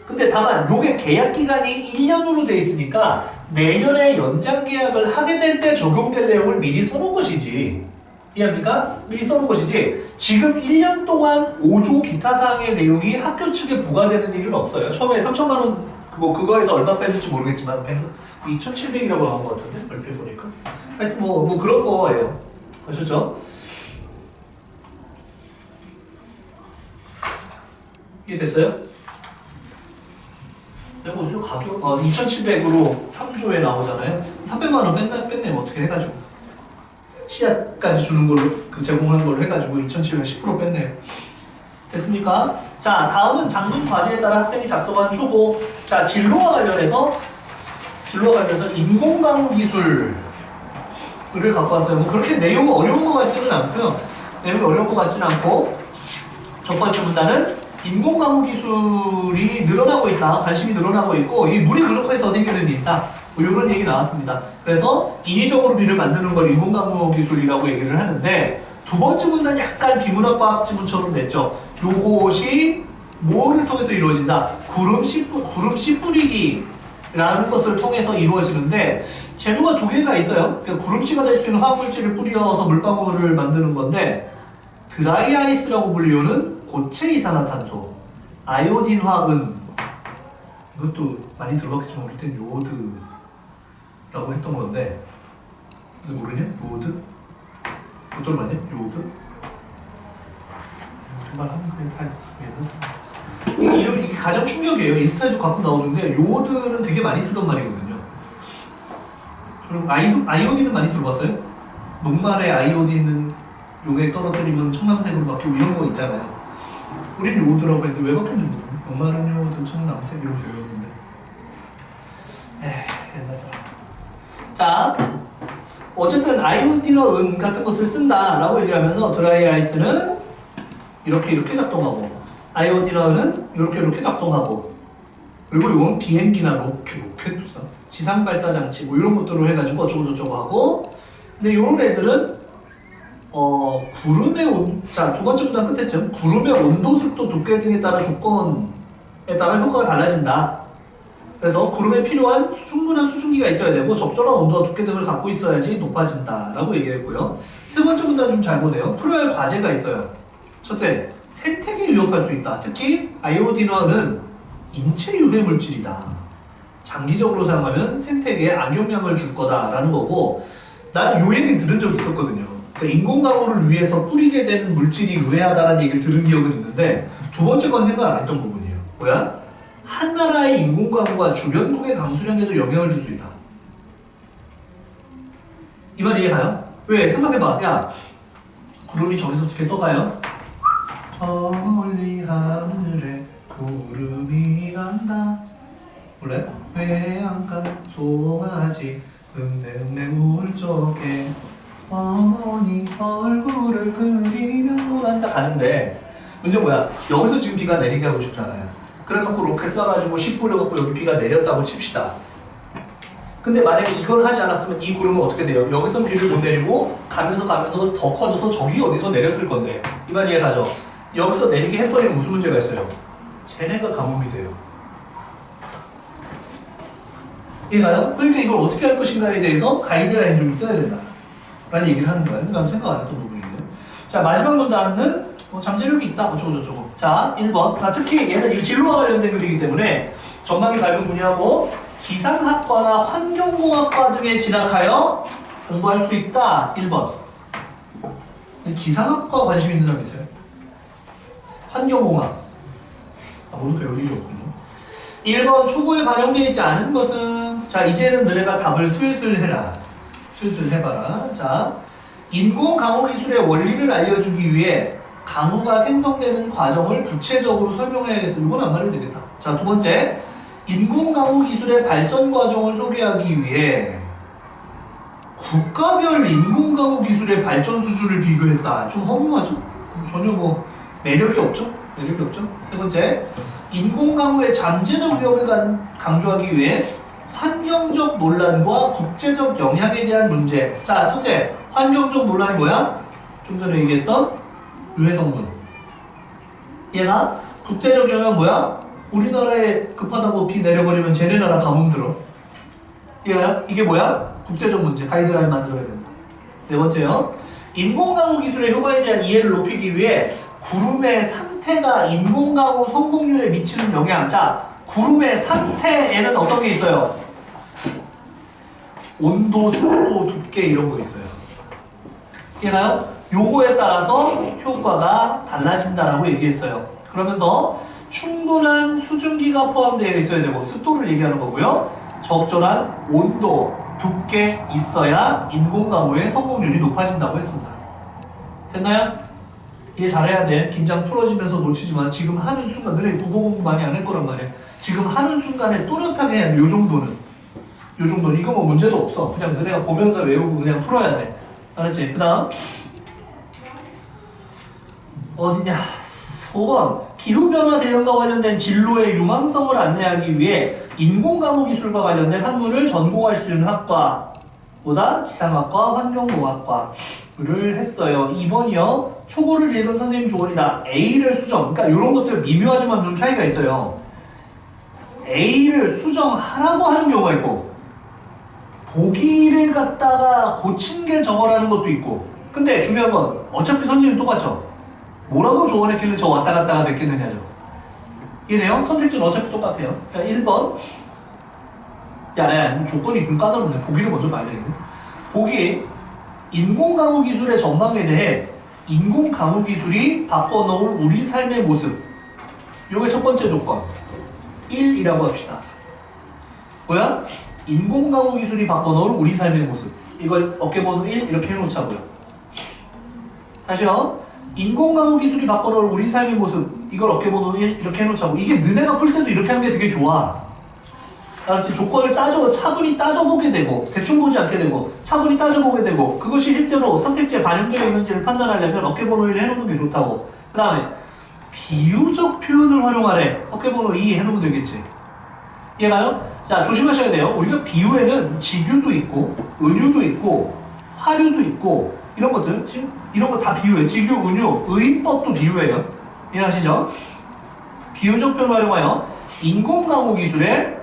근데 다만 요게 계약 기간이 1년으로 돼 있으니까 내년에 연장 계약을 하게 될 때 적용될 내용을 미리 써놓은 것이지. 이해합니까? 미리 써놓은 것이지 지금 1년 동안 5조 기타 사항의 내용이 학교 측에 부과되는 일은 없어요. 처음에 3천만 원 그거에서 얼마 빼줄지 모르겠지만 2,700이라고 나온 것 같은데 얼핏 보니까 하여튼 뭐 그런 거예요. 아셨죠? 이해됐어요? 내가 어디서 가격 2,700으로 3조에 나오잖아요. 300만 원 뺐네면 어떻게 해가지고 씨앗까지 주는 걸로 제공하는 걸로 해가지고 2,700 10% 뺐네요. 됐습니까? 자, 다음은 장문 과제에 따라 학생이 작성한 초보. 자, 진로와 관련해서 인공강우 기술을 갖고 왔어요. 뭐 그렇게 내용이 어려운 것 같지는 않고요. 첫 번째 문단은 인공강우 기술이 늘어나고 있다. 관심이 늘어나고 있고 이 물이 부족해서 생기는 일이 있다. 뭐 이런 얘기 나왔습니다. 그래서 인위적으로 비를 만드는 걸 인공강우 기술이라고 얘기를 하는데 두 번째 문단이 약간 비문학과학 지문처럼 냈죠. 요것이 뭐를 통해서 이루어진다? 구름 씨 뿌리기라는 것을 통해서 이루어지는데 재료가 두 개가 있어요. 그러니까 구름씨가 될 수 있는 화학물질을 뿌려서 물방울을 만드는 건데 드라이 아이스라고 불리우는 고체 이산화탄소, 아이오딘화 은 이것도 많이 들어봤겠지만 우리 땐 요오드라고 했던 건데 모르냐? 요오드? 못 들어봤냐? 요오드? 정말 하면 그냥 다 이게 가장 충격이에요. 인스타에도 가끔 나오는데 요오드는 되게 많이 쓰던 말이거든요. 저는 아이오딘은 많이 들어봤어요? 녹말에 아이오딘은 요게 떨어뜨리면 청량색으로 바뀌고 이런 거 있잖아요. 우린 요오드라고 했는데 왜 바뀌는지 모르겠네. 녹말은 요오드, 청량색 이런 거 배웠는데 옛날 사람. 자, 어쨌든 아이오딘과 은 같은 것을 쓴다라고 얘기를 하면서 드라이 아이스는 이렇게 작동하고 아이오딘은 이렇게 작동하고 그리고 이건 비행기나 로켓 투사 지상 발사 장치 뭐 이런 것들로 해가지고 어쩌고 저쩌고 하고 근데 요런 애들은 구름의 자, 두 번째 문단 끝에쯤 구름의 온도, 습도, 두께 등에 따라 조건에 따라 효과가 달라진다. 그래서 구름에 필요한 충분한 수증기가 있어야 되고 적절한 온도와 두께 등을 갖고 있어야지 높아진다 라고 얘기했고요. 세 번째 문단 좀 잘 보세요. 풀어야 할 과제가 있어요. 첫째, 생태계에 위협할 수 있다. 특히 아이오딘화는 인체 유해 물질이다. 장기적으로 사용하면 생태계에 악영향을 줄 거다라는 거고, 난 요 얘기 들은 적이 있었거든요. 그러니까 인공강우를 위해서 뿌리게 되는 물질이 유해하다는 얘기를 들은 기억은 있는데, 두 번째 건 생각 안 했던 부분이에요. 뭐야? 한 나라의 인공강우가 주변국의 강수량에도 영향을 줄 수 있다. 이 말 이해가요? 왜? 생각해봐. 야, 구름이 저기서 어떻게 떠가요? 저 멀리 하늘에 구름이 간다. 원래 해안가 송아지 읍내 물적에 어머니 얼굴을 그리며 간다 가는데, 문제 뭐야? 여기서 지금 비가 내리게 하고 싶잖아요. 그래갖고 로켓 쏴가지고 씨 뿌려갖고 여기 비가 내렸다고 칩시다. 근데 만약에 이걸 하지 않았으면 이 구름은 어떻게 돼요? 여기서 비를 못 내리고 가면서 더 커져서 저기 어디서 내렸을 건데, 이 말 이해가죠? 여기서 내리게 해버리면 무슨 문제가 있어요? 쟤네가 가뭄이 돼요. 이해가요? 그러니까 이걸 어떻게 할 것인가에 대해서 가이드라인 좀 있어야 된다 라는 얘기를 하는 거예요. 난 생각 안 했던 부분인데. 자, 마지막 문단은 잠재력이 있다 어쩌고저쩌고. 자, 1번. 특히 얘는 이 진로와 관련된 글이기 때문에 전망이 밝은 분야고 기상학과나 환경공학과 등에 진학하여 공부할 수 있다. 1번. 기상학과 관심 있는 사람 있어요? 환경공학. 오늘 배울 일이 없군요. 1번. 초고에 반영되어 있지 않은 것은, 자, 이제는 너네가 답을 슬슬 해라. 슬슬 해봐라. 자, 인공강우 기술의 원리를 알려주기 위해 강우가 생성되는 과정을 구체적으로 설명해야겠어. 이건 안 말해도 되겠다. 자, 두 번째. 인공강우 기술의 발전 과정을 소개하기 위해 국가별 인공강우 기술의 발전 수준을 비교했다. 좀 허무하죠? 전혀 매력이 없죠? 매력이 없죠? 세 번째. 인공강우의 잠재적 위험을 강조하기 위해 환경적 논란과 국제적 영향에 대한 문제. 자, 첫째. 환경적 논란이 뭐야? 좀 전에 얘기했던 유해성분. 얘가 국제적 영향 뭐야? 우리나라에 급하다고 비 내려버리면 쟤네 나라 가뭄 들어. 얘가 이게 뭐야? 국제적 문제. 가이드라인 만들어야 된다. 네 번째요. 인공강우 기술의 효과에 대한 이해를 높이기 위해 구름의 상태가 인공강우 성공률에 미치는 영향. 자, 구름의 상태에는 어떤 게 있어요? 온도, 습도, 두께 이런 거 있어요. 이해가요? 요거에 따라서 효과가 달라진다라고 얘기했어요. 그러면서 충분한 수증기가 포함되어 있어야 되고, 습도를 얘기하는 거고요. 적절한 온도, 두께 있어야 인공강우의 성공률이 높아진다고 했습니다. 됐나요? 이해 잘해야 돼. 긴장 풀어지면서 놓치지 마. 지금 하는 순간, 너네 국어 공부 많이 안 할 거란 말이야. 지금 하는 순간에 또렷하게 해야 돼. 요 정도는. 요 정도는. 이거 문제도 없어. 그냥 너네가 보면서 외우고 그냥 풀어야 돼. 알았지? 그 다음 어디냐? 5번. 기후변화 대응과 관련된 진로의 유망성을 안내하기 위해 인공강우 기술과 관련된 학문을 전공할 수 있는 학과보다 기상학과, 환경공학과를 했어요. 2번이요. 초고를 읽은 선생님 조언이다. A를 수정. 그러니까 이런 것들 미묘하지만 좀 차이가 있어요. A를 수정하라고 하는 경우가 있고, 보기를 갖다가 고친 게 저거라는 것도 있고. 근데 중요한 건 어차피 선지는 똑같죠. 뭐라고 조언했길래 저 왔다 갔다가 됐겠느냐죠. 이해돼요? 선택지는 어차피 똑같아요. 자, 1번. 야, 조건이 좀 까다롭네. 보기를 먼저 봐야 되겠네. 보기. 인공강우 기술의 전망에 대해 인공강우 기술이 바꿔놓을 우리 삶의 모습. 요게 첫 번째 조건. 1이라고 합시다. 뭐야? 인공강우 기술이 바꿔놓을 우리 삶의 모습. 이걸 어깨번호 1 이렇게 해놓자고요. 다시요. 인공강우 기술이 바꿔놓을 우리 삶의 모습. 이걸 어깨번호 1 이렇게 해놓자고. 이게 너네가 풀 때도 이렇게 하는 게 되게 좋아. 알았지? 조건을 차분히 따져보게 되고, 대충 보지 않게 되고, 차분히 따져보게 되고, 그것이 실제로 선택지에 반영되어 있는지를 판단하려면 어깨번호 1 해놓는 게 좋다고. 그 다음에 비유적 표현을 활용하래. 어깨번호 2 해놓으면 되겠지. 이해가요? 자, 조심하셔야 돼요. 우리가 비유에는 직유도 있고 은유도 있고 화류도 있고 이런 것들 지금 이런 거 다 비유해. 직유, 은유, 의법도 비유해요. 이해하시죠? 비유적 표현을 활용하여 인공강우 기술의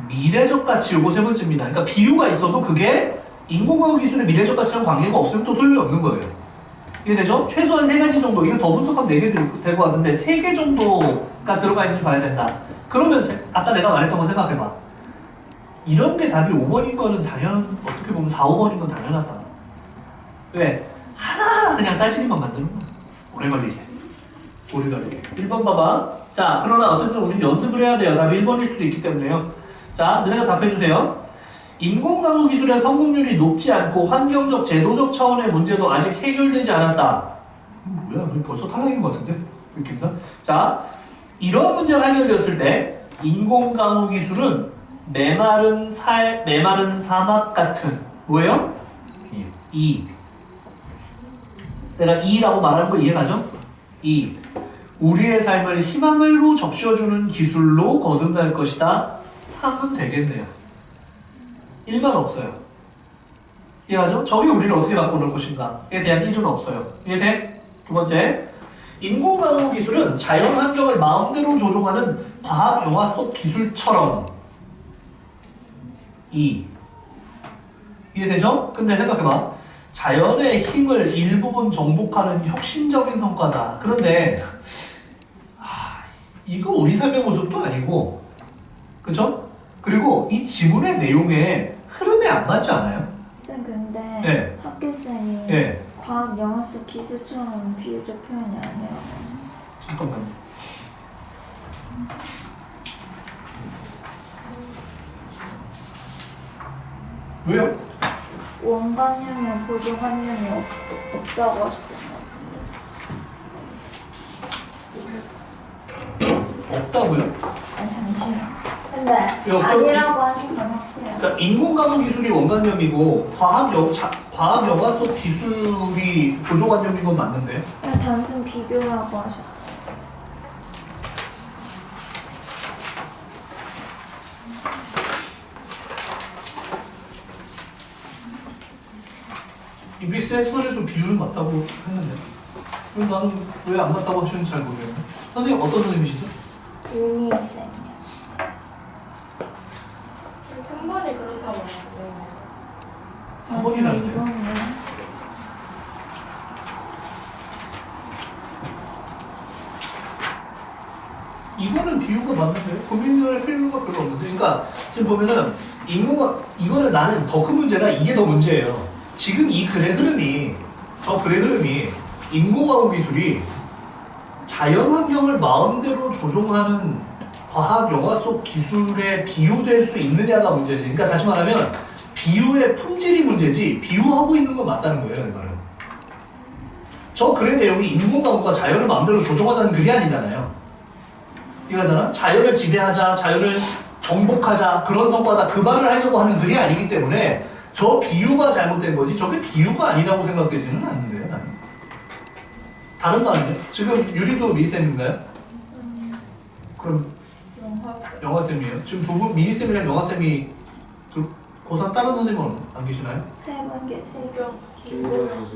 미래적 가치, 요거 세 번째입니다. 그러니까 비유가 있어도 그게 인공강우 기술의 미래적 가치랑 관계가 없으면 또 소용이 없는 거예요. 이해되죠? 최소한 3가지 정도, 이거 더 분석하면 4개 될 것 같은데 3개 정도가 들어가 있는지 봐야 된다. 그러면 아까 내가 말했던 거 생각해봐. 이런 게 답이 5번인 거는 어떻게 보면 4, 5번인 건 당연하다. 왜? 하나하나 그냥 따지기만 만드는 거야. 오래 걸리게. 1번 봐봐. 자, 그러나 어쨌든 우리 연습을 해야 돼요. 답이 1번일 수도 있기 때문에요. 자, 너네가 답해주세요. 인공강우 기술의 성공률이 높지 않고 환경적, 제도적 차원의 문제도 아직 해결되지 않았다. 뭐야, 벌써 탈락인 것 같은데? 느낌상? 자, 이런 문제가 해결되었을 때 인공강우 기술은 메마른 사막 같은 뭐예요? 이. 내가 이라고 말하는 거 이해가죠? 이. 우리의 삶을 희망으로 적셔주는 기술로 거듭날 것이다. 3은 되겠네요. 1만 없어요. 이해하죠? 저게 우리를 어떻게 바꿔놓을 것인가에 대한 1은 없어요. 이해돼? 두 번째, 인공강우 기술은 자연 환경을 마음대로 조종하는 과학 영화 속 기술처럼 이해되죠? 근데 생각해봐. 자연의 힘을 일부분 정복하는 혁신적인 성과다. 그런데 이거 우리 삶의 모습도 아니고, 그쵸? 그리고 이 지문의 내용에 흐름에 안 맞지 않아요? 쌤 근데 네. 학교쌤이 네. 과학 영화 속 기술처럼 비유적 표현이 아니에요. 잠깐만요. 왜요? 원관념이랑 보조관념이 없다고 하셨던 것 같은데. 없다고요? 아니 잠시만. 근데 역적- 아니라고 하신 건 확실해요. 그러니까 인공강우 기술이 원관념이고 과학 영화 속 기술이 보조관념인 건 맞는데. 그냥 단순 비교라고 하셨던. 이비스의 손에도 비율은 맞다고 했는데. 그럼 나는 왜 안 맞다고 하시는지 잘 모르겠네. 선생님 어떤 선생님이시죠? 의미 쌤. 3번이 그렇다고 했어요. 3번이라는데. 이거는 이거는 비유가 맞는데 고민할 필요가 별로 없는데. 그러니까 지금 보면은 이거는 나는 더 큰 문제가 이게 더 문제예요. 지금 이 글의 흐름이 인공강우 기술이 자연 환경을 마음대로 조종하는 과학 영화 속 기술에 비유될 수 있느냐가 문제지. 그러니까 다시 말하면 비유의 품질이 문제지 비유하고 있는 건 맞다는 거예요, 이 말은. 저 글의 내용이 인공강우가 자연을 마음대로 조종하자는 글이 아니잖아요. 이거잖아. 자연을 지배하자, 자연을 정복하자 그런 성과다 그 말을 하려고 하는 글이 아니기 때문에 저 비유가 잘못된 거지 저게 비유가 아니라고 생각되지는 않는데요, 나는. 다른 말은요? 지금 유리도 미희쌤인가요? 그럼 영화쌤이에요? 지금 두 분 미희쌤이랑 영화쌤이 고3 다른 선생님은 안 계시나요? 세 번 계세요. 김보경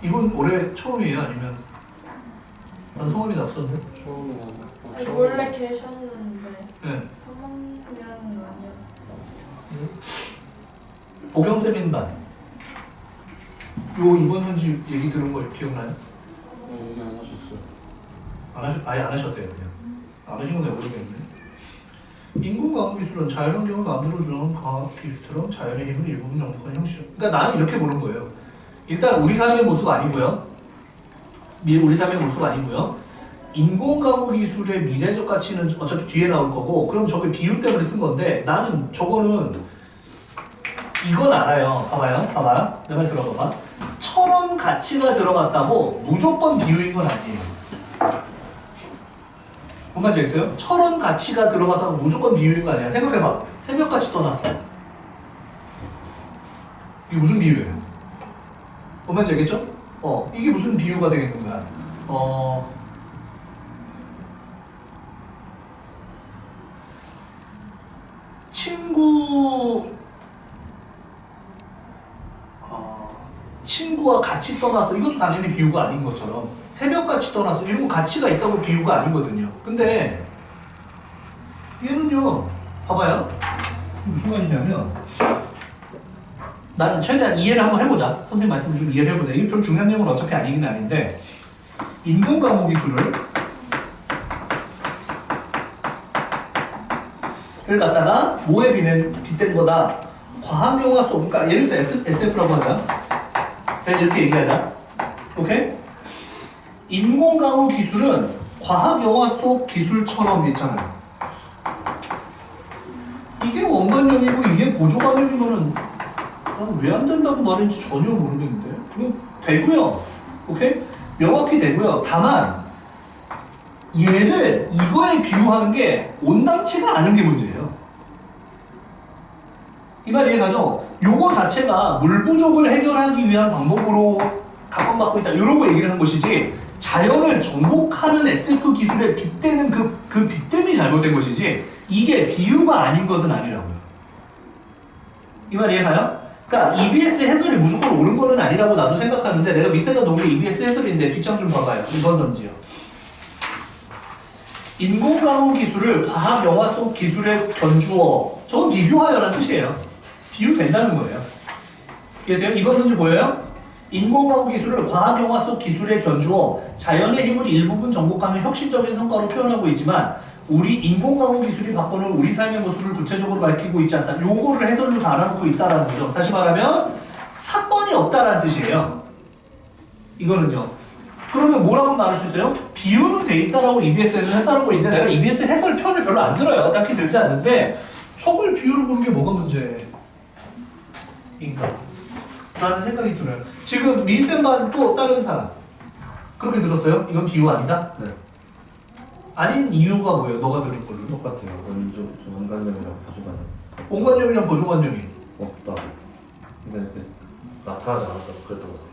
이분 올해 처음이에요? 아니면 난 소문이 났었는데? 원래 계셨는데 네. 3학년은 아니었어요. 보경쌤인 반. 요 이번 현지 얘기 들은 거 기억나요? 얘기 안 하셨어요. 아예 안 하셨대요, 그냥. 안 하신 건 내가 모르겠는데. 인공강우 기술은 자연환경을 마음대로 조정하는 과학 기술처럼 자연의 힘을 일부분 정복하는 형식. 그러니까 나는 이렇게 보는 거예요. 일단 우리 삶의 모습 아니고요. 우리 삶의 모습 아니고요. 인공강우 기술의 미래적 가치는 어차피 뒤에 나올 거고, 그럼 저게 비유 때문에 쓴 건데, 나는 저거는 이건 알아요. 봐봐요. 내 말 들어봐봐. 처럼 가치가 들어갔다고 무조건 비유인 건 아니에요. 뭔 말인지 알겠어요? 처럼 가치가 들어갔다고 무조건 비유인 거 아니야. 생각해봐. 새벽같이 떠났어. 이게 무슨 비유예요? 뭔 말인지 알겠죠? 이게 무슨 비유가 되겠는 거야? 친구 친구와 같이 떠났어. 이것도 당연히 비유가 아닌 것처럼 새벽같이 떠났어. 이런 거 가치가 있다고 비유가 아니거든요. 근데 얘는요. 봐봐요. 무슨 말이냐면 나는 최대한 이해를 한번 해보자. 선생님 말씀을 좀 이해를 해보자. 이게 별 중요한 내용은 어차피 아니긴 아닌데 인공강우 기술을 갖다가 뭐에 빗댄 거다. 과학영화 속, 그러니까 예를 들어서 SF라고 하자. 그냥 이렇게 얘기하자. 오케이? 인공강우 기술은 과학영화 속 기술처럼 있잖아요. 이게 원관념이고 이게 보조관념이면은 왜 안 된다고 말했는지 전혀 모르겠는데. 그건 되고요. 오케이? 명확히 되고요. 다만 얘를 이거에 비유하는 게 온당치가 않은 게 문제예요. 이 말 이해가죠? 요거 자체가 물 부족을 해결하기 위한 방법으로 각광받고 있다. 이런 거 얘기를 한 것이지 자연을 정복하는 SF 기술에 빗대는 그 빗댐이 잘못된 것이지 이게 비유가 아닌 것은 아니라고요. 이 말 이해가요? 그러니까 EBS 해설이 무조건 옳은 거는 아니라고 나도 생각하는데 내가 밑에다 놓은 게 EBS 해설인데 뒷장 좀 봐봐요. 이번 선지요. 인공강우 기술을 과학 영화 속 기술에 견주어. 저건 비교하여라는 뜻이에요. 비유된다는 거예요. 이해돼요? 이번 선지 보여요? 인공강우 기술을 과학 영화 속 기술에 견주어 자연의 힘을 일부분 정복하는 혁신적인 성과로 표현하고 있지만 우리 인공강우 기술이 바꾸는 우리 삶의 모습을 구체적으로 밝히고 있지 않다. 요거를 해설로 다 알아놓고 있다라는 거죠. 다시 말하면 3번이 없다라는 뜻이에요. 이거는요. 그러면 뭐라고 말할 수 있어요? 비유는 돼 있다라고 EBS에서 해설하고 있는데 내가 EBS 해설 편을 별로 안 들어요. 딱히 들지 않는데 저걸 비유로 보는 게 뭐가 문제인가? 라는 생각이 들어요. 지금 미쌤만 또 다른 사람 그렇게 들었어요? 이건 비유 아니다? 네. 아닌 이유가 뭐예요? 너가 들은 걸로? 똑같아요. 원관념이랑 보조관념. 온관념이랑 보조관념이 없다. 근데 나타나지 않았다고 그랬던 것 같아요.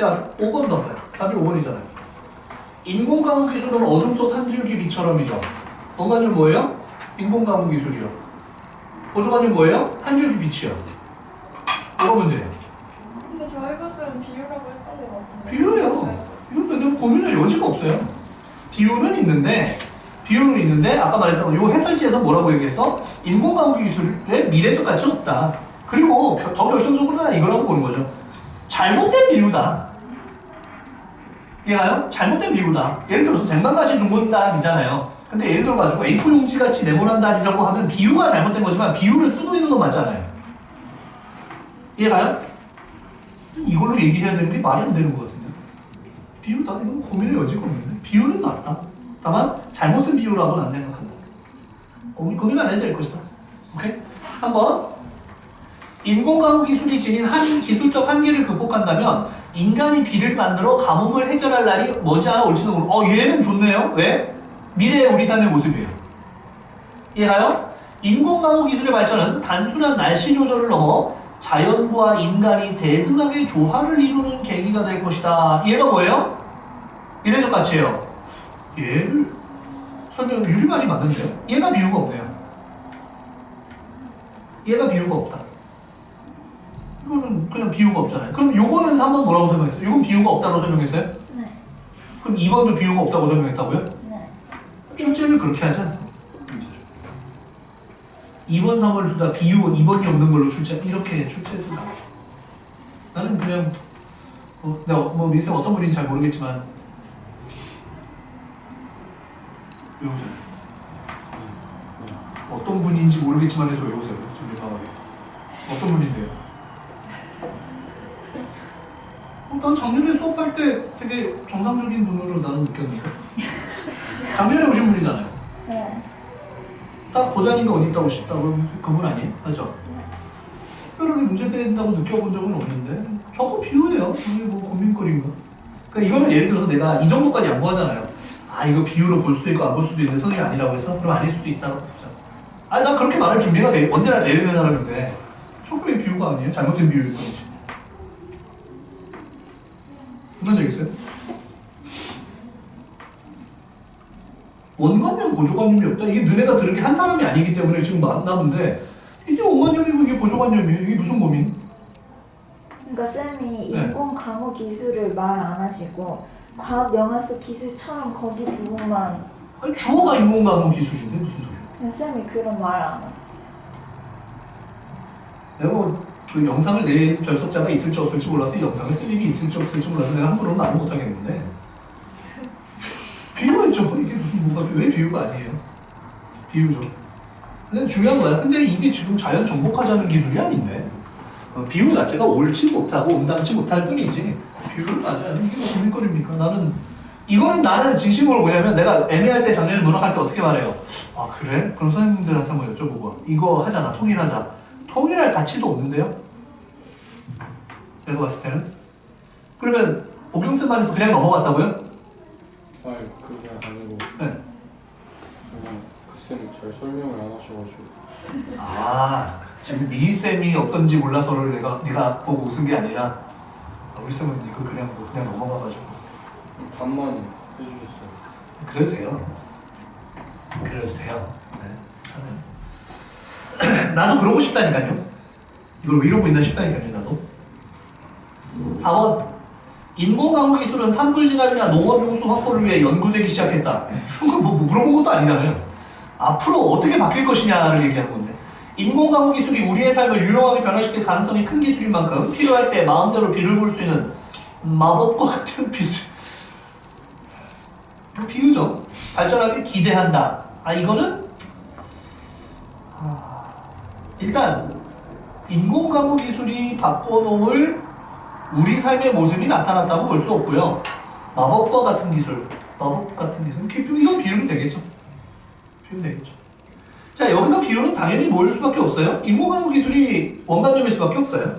야, 5번 넘어요. 답이 5번이잖아요. 인공강우 기술은 어둠 속 한 줄기 빛처럼이죠. 원관념 뭐예요? 인공강우 기술이요. 보조관념 뭐예요? 한 줄기 빛이요. 뭐가 문제예요? 근데 저희 봤을 비유라고 했던 것 같은데. 비유예요. 이건 내가 고민할 여지가 없어요. 비유는 있는데 아까 말했던 요 해설지에서 뭐라고 얘기했어? 인공강우 기술의 미래적 가치는 없다. 그리고 더 결정적으로 난 이거라고 보는 거죠. 잘못된 비유다. 이해가요? 잘못된 비유다. 예를 들어서 쟁반같이 둥근 달이잖아요. 근데 예를 들어가지고 A4 용지같이 네모난 달이라고 하면 비유가 잘못된 거지만 비유를 쓰고 있는 건 맞잖아요. 이해가요? 이걸로 얘기해야 되는 게 말이 안 되는 것 같은데. 비유다. 이건 고민의 여지가 없는데. 비유는 맞다. 다만 잘못 쓴 비유라고 난 생각한다. 고민 안 해도 될 것이다. 오케이? 3번. 인공강우 기술이 지닌 한 기술적 한계를 극복한다면 인간이 비를 만들어 가뭄을 해결할 날이 머지않아 올지도 모르고 얘는 좋네요. 왜? 미래의 우리 삶의 모습이에요. 이해가요? 인공강우 기술의 발전은 단순한 날씨 조절을 넘어 자연과 인간이 대등하게 조화를 이루는 계기가 될 것이다. 얘가 뭐예요? 미래적 가치예요. 얘를 설명 유리말이 맞는데요? 얘가 비유가 없네요. 얘가 비유가 없다. 이거는 그냥 비유가 없잖아요. 그럼 요거는 3번 뭐라고 설명했어요? 이건 비유가 없다고 설명했어요? 네. 그럼 2번도 비유가 없다고 설명했다고요? 네. 출제를 그렇게 하지 않습니다. 2번, 3번을 둘 다 비유 2번이 없는 걸로 이렇게 출제해서 나는 그냥 내가 미쌤 어떤 분인지 잘 모르겠지만 외우세요. 어떤 분인지 모르겠지만 해서 외우세요. 좀 민망하게. 어떤 분인데요? 난 작년에 수업할 때 되게 정상적인 분으로 나는 느꼈는데 작년에 오신 분이잖아요. 네. 딱 보자니까 어디 있다고 싶다고 그분 아니에요? 맞죠? 특별하게 문제 된다고 느껴본 적은 없는데 저거 비유예요. 이게 뭐 고민거리인가? 그러니까 이거는 예를 들어서 내가 이 정도까지 양보하잖아요. 아 이거 비유로 볼 수도 있고 안 볼 수도 있는데 선생님이 아니라고 해서 그럼 아닐 수도 있다고 보자. 아니 난 그렇게 말할 준비가 언제나 되어 있는 사람인데 저거 왜 비유가 아니에요? 잘못된 비유일 뿐이지. 그만 되겠어요? 원관념, 보조관념이 없다. 이게 너네가 들은 게 한 사람이 아니기 때문에 지금 남은데 이게 원관념이고 이게 보조관념이에요. 이게 무슨 고민? 그러니까 쌤이 네. 인공 강우 기술을 말 안 하시고 과학 영화 속 기술처럼 거기 부분만 아니, 주어가 인공가공 기술인데 무슨 소리야? 그냥 쌤이 그런 말 안 하셨어요. 내가 뭐그 영상을 낸 결석자가 있을지 없을지 몰라서 이 영상을 쓸 일이 있을지 없을지 몰라서 내가 함부로 말은 못하겠는데 비유가 있죠. 이게 무슨 뭐가 왜 비유가 아니에요? 비유죠. 근데 중요한 거야. 근데 이게 지금 자연 정복하자는 기술이 아닌데 비유 자체가 옳지 못하고 온당치 못할 뿐이지 비유를 맞아요. 이게 뭐 고민거리입니까? 나는 진심으로 뭐냐면 내가 애매할 때 작년에 문학할 때 어떻게 말해요? 아 그래? 그럼 선생님들한테 한번 여쭤보고 이거 하잖아. 통일하자. 통일할 가치도 없는데요? 내가 봤을 때는? 그러면 복용쌤만 해서 그냥 넘어갔다고요? 아니 그게 아니고 네. 그냥 그 쌤이 잘 설명을 안 하셔가지고 아 지금 미희쌤이 어떤지 몰라서를 네가 보고 웃은 게 아니라 우리 쌤은 이거 그냥 넘어가가지고 반만 해주셨어요. 그래도 돼요. 그래도 돼요. 네. 나도 그러고 싶다니까요. 이걸 왜 이러고 있나 싶다니까요. 나도. 4번 인공강우 기술은 산불 진압이나 농업 용수 확보를 위해 연구되기 시작했다. 이거 뭐 물어본 것도 아니잖아요. 앞으로 어떻게 바뀔 것이냐를 얘기하는 건데 인공강우 기술이 우리의 삶을 유용하게 변화시킬 가능성이 큰 기술인 만큼 필요할 때 마음대로 비를 볼 수 있는 마법과 같은 기술. 비유죠. 발전하길 기대한다. 이거는 일단 인공강우 기술이 바꿔놓을 우리 삶의 모습이 나타났다고 볼 수 없고요. 마법 같은 기술. 이건 비유는 되겠죠. 자, 여기서 비유는 당연히 뭐일 수밖에 없어요? 인공강우 기술이 원관념일 수밖에 없어요.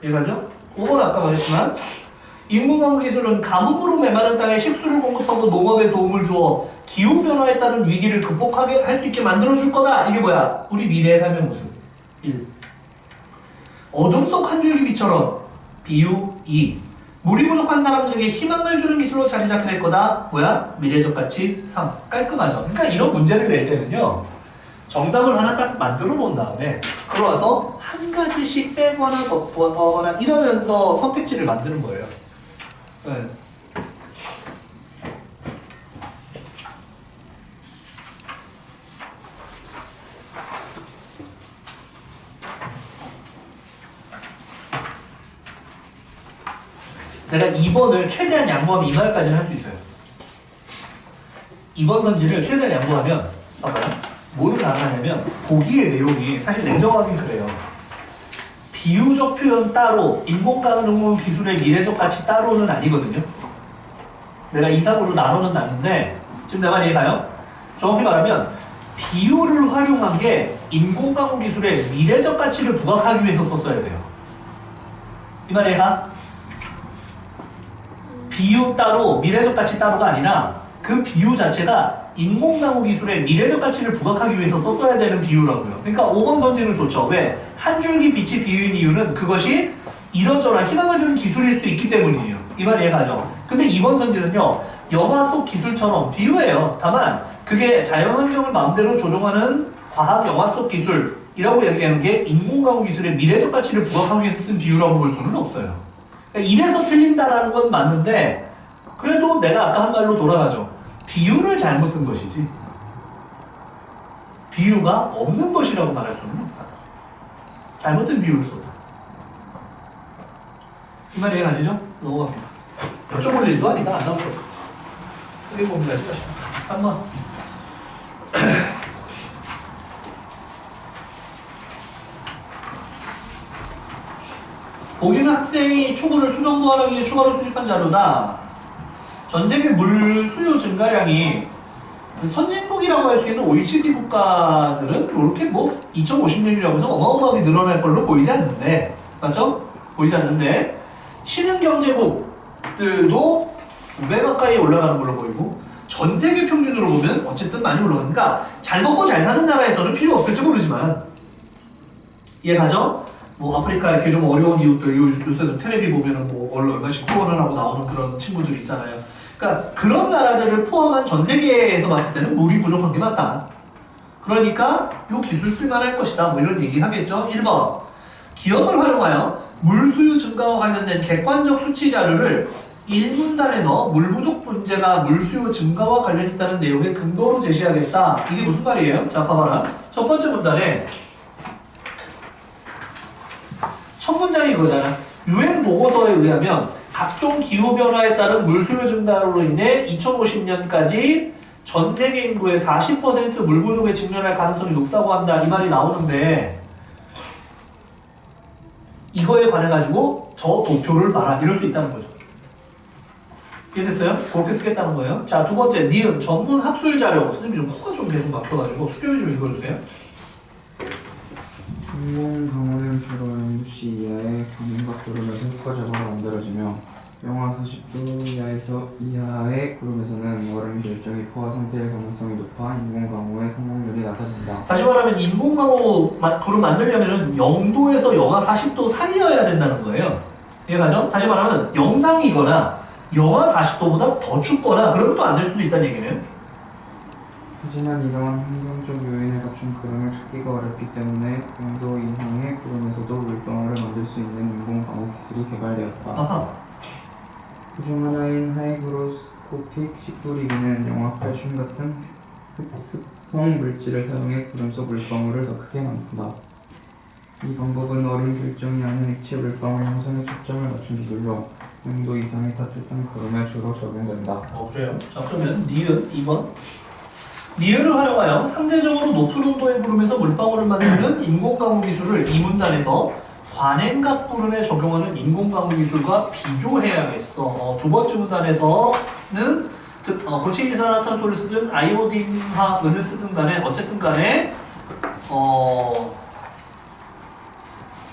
이해가죠? 5번 아까 말했지만 인공강우 기술은 가뭄으로 메마른 땅에 식수를 공급하고 농업에 도움을 주어 기후변화에 따른 위기를 극복하게 할 수 있게 만들어줄 거다. 이게 뭐야? 우리 미래의 삶의 모습. 1. 어둠 속 한 줄기 빛처럼 비유 2. 물이 부족한 사람들에게 희망을 주는 기술로 자리 잡게 될 거다. 뭐야? 미래적 가치 3. 깔끔하죠. 그러니까 이런 문제를 낼 때는요. 정답을 하나 딱 만들어 놓은 다음에 그러와서 한 가지씩 빼거나 더거나 이러면서 선택지를 만드는 거예요. 네. 내가 2번을 최대한 양보하면 이 말까지는 할 수 있어요. 2번 선지를 최대한 양보하면 봐봐요. 뭐를 나가냐면 보기의 내용이 사실 냉정하긴 그래요. 비유적 표현 따로 인공가능 기술의 미래적 가치 따로는 아니거든요. 내가 2, 3으로 나눠는 놨는데 지금 내 말 이해가요? 정확히 말하면 비유를 활용한 게 인공가능 기술의 미래적 가치를 부각하기 위해서 썼어야 돼요. 이 말 이해가? 비유 따로 미래적 가치 따로가 아니라 그 비유 자체가 인공강우 기술의 미래적 가치를 부각하기 위해서 썼어야 되는 비유라고요. 그러니까 5번 선지는 좋죠. 왜? 한 줄기 빛이 비유인 이유는 그것이 이런저런 희망을 주는 기술일 수 있기 때문이에요. 이 말 이해가죠? 근데 2번 선지는요. 영화 속 기술처럼 비유예요. 다만 그게 자연환경을 마음대로 조종하는 과학 영화 속 기술이라고 얘기하는 게 인공강우 기술의 미래적 가치를 부각하기 위해서 쓴 비유라고 볼 수는 없어요. 이래서 틀린다라는 건 맞는데 그래도 내가 아까 한 말로 돌아가죠. 비유를 잘못 쓴 것이지 비유가 없는 것이라고 말할 수는 없다. 잘못된 비유를 썼다. 이 말 이해가시죠? 넘어갑니다. 여쭤볼 일도 아니다. 안 나오거든. 크게 봅니다. 3번 보기는 학생이 초보를 수정 보완하기 위해 추가로 수집한 자료다. 전 세계 물 수요 증가량이 선진국이라고 할 수 있는 OECD 국가들은 이렇게 뭐 2050년이라고 해서 어마어마하게 늘어날 걸로 보이지 않는데, 맞죠? 보이지 않는데 신흥경제국들도 2배 가까이 올라가는 걸로 보이고 전 세계 평균으로 보면 어쨌든 많이 올라가니까 잘 먹고 잘 사는 나라에서는 필요 없을지 모르지만 이해가죠? 뭐 아프리카 이렇게 좀 어려운 이웃들 요새 텔레비 보면은 뭐 얼마씩 후원을 하고 나오는 그런 친구들 있잖아요. 그러니까 그런 나라들을 포함한 전 세계에서 봤을 때는 물이 부족한 게 맞다. 그러니까 이 기술 쓸만할 것이다. 뭐 이런 얘기 하겠죠. 1번. 기업을 활용하여 물 수요 증가와 관련된 객관적 수치 자료를 1문단에서 물 부족 문제가 물 수요 증가와 관련 있다는 내용의 근거로 제시하겠다. 이게 무슨 말이에요? 자, 봐봐라. 첫 번째 문단에 첫 문장이 이거잖아. 유엔 보고서에 의하면 각종 기후 변화에 따른 물 수요 증가로 인해 2050년까지 전 세계 인구의 40% 물 부족에 직면할 가능성이 높다고 한다. 이 말이 나오는데 이거에 관해 가지고 저 도표를 봐라. 이럴 수 있다는 거죠. 이해됐어요? 그렇게 쓰겠다는 거예요. 자, 두 번째, 니은 전문 학술 자료. 선생님이 좀 코가 좀 계속 막혀가지고 수렴이 좀 읽어주세요. 인공 강우는 주로 MBC 이하의 강인각 구름에서 효과적으로 만들어지며 영하 40도 이하의 구름에서는 얼음 결정이 포화 상태일 가능성이 높아 인공 강우의 성공률이 낮아진다. 다시 말하면 인공 강우 구름 만들려면은 0도에서 영하 40도 사이여야 된다는 거예요. 이해가죠? 다시 말하면 영상이거나 영하 40도보다 더 춥거나 그러면 또 안 될 수도 있다는 얘기네요. 하지만 이러한 환경적 요인을 갖춘 구름을 찾기가 어렵기 때문에 0도 이상의 구름에서도 물방울을 만들 수 있는 인공 강우 기술이 개발되었다. 아하. 그중 하나인 하이그로스코픽 식도리기는 영화칼슘 같은 흡습성 물질을 사용해 구름 속 물방울을 더 크게 만든다. 이 방법은 얼음 결정이 아닌 액체 물방울 형성에 초점을 맞춘 기술로 0도 이상의 따뜻한 구름에 주로 적용된다. 그래요? 자, 그러면 니은 2번. 니은을 활용하여 상대적으로 높은 온도의 구름에서 물방울을 만드는 인공강우 기술을 이 문단에서 관행각 구름에 적용하는 인공강우 기술과 비교해야겠어. 두 번째 문단에서는 고체이산화탄소를 쓰든 아이오딘화 은을 쓰든 간에 어쨌든 간에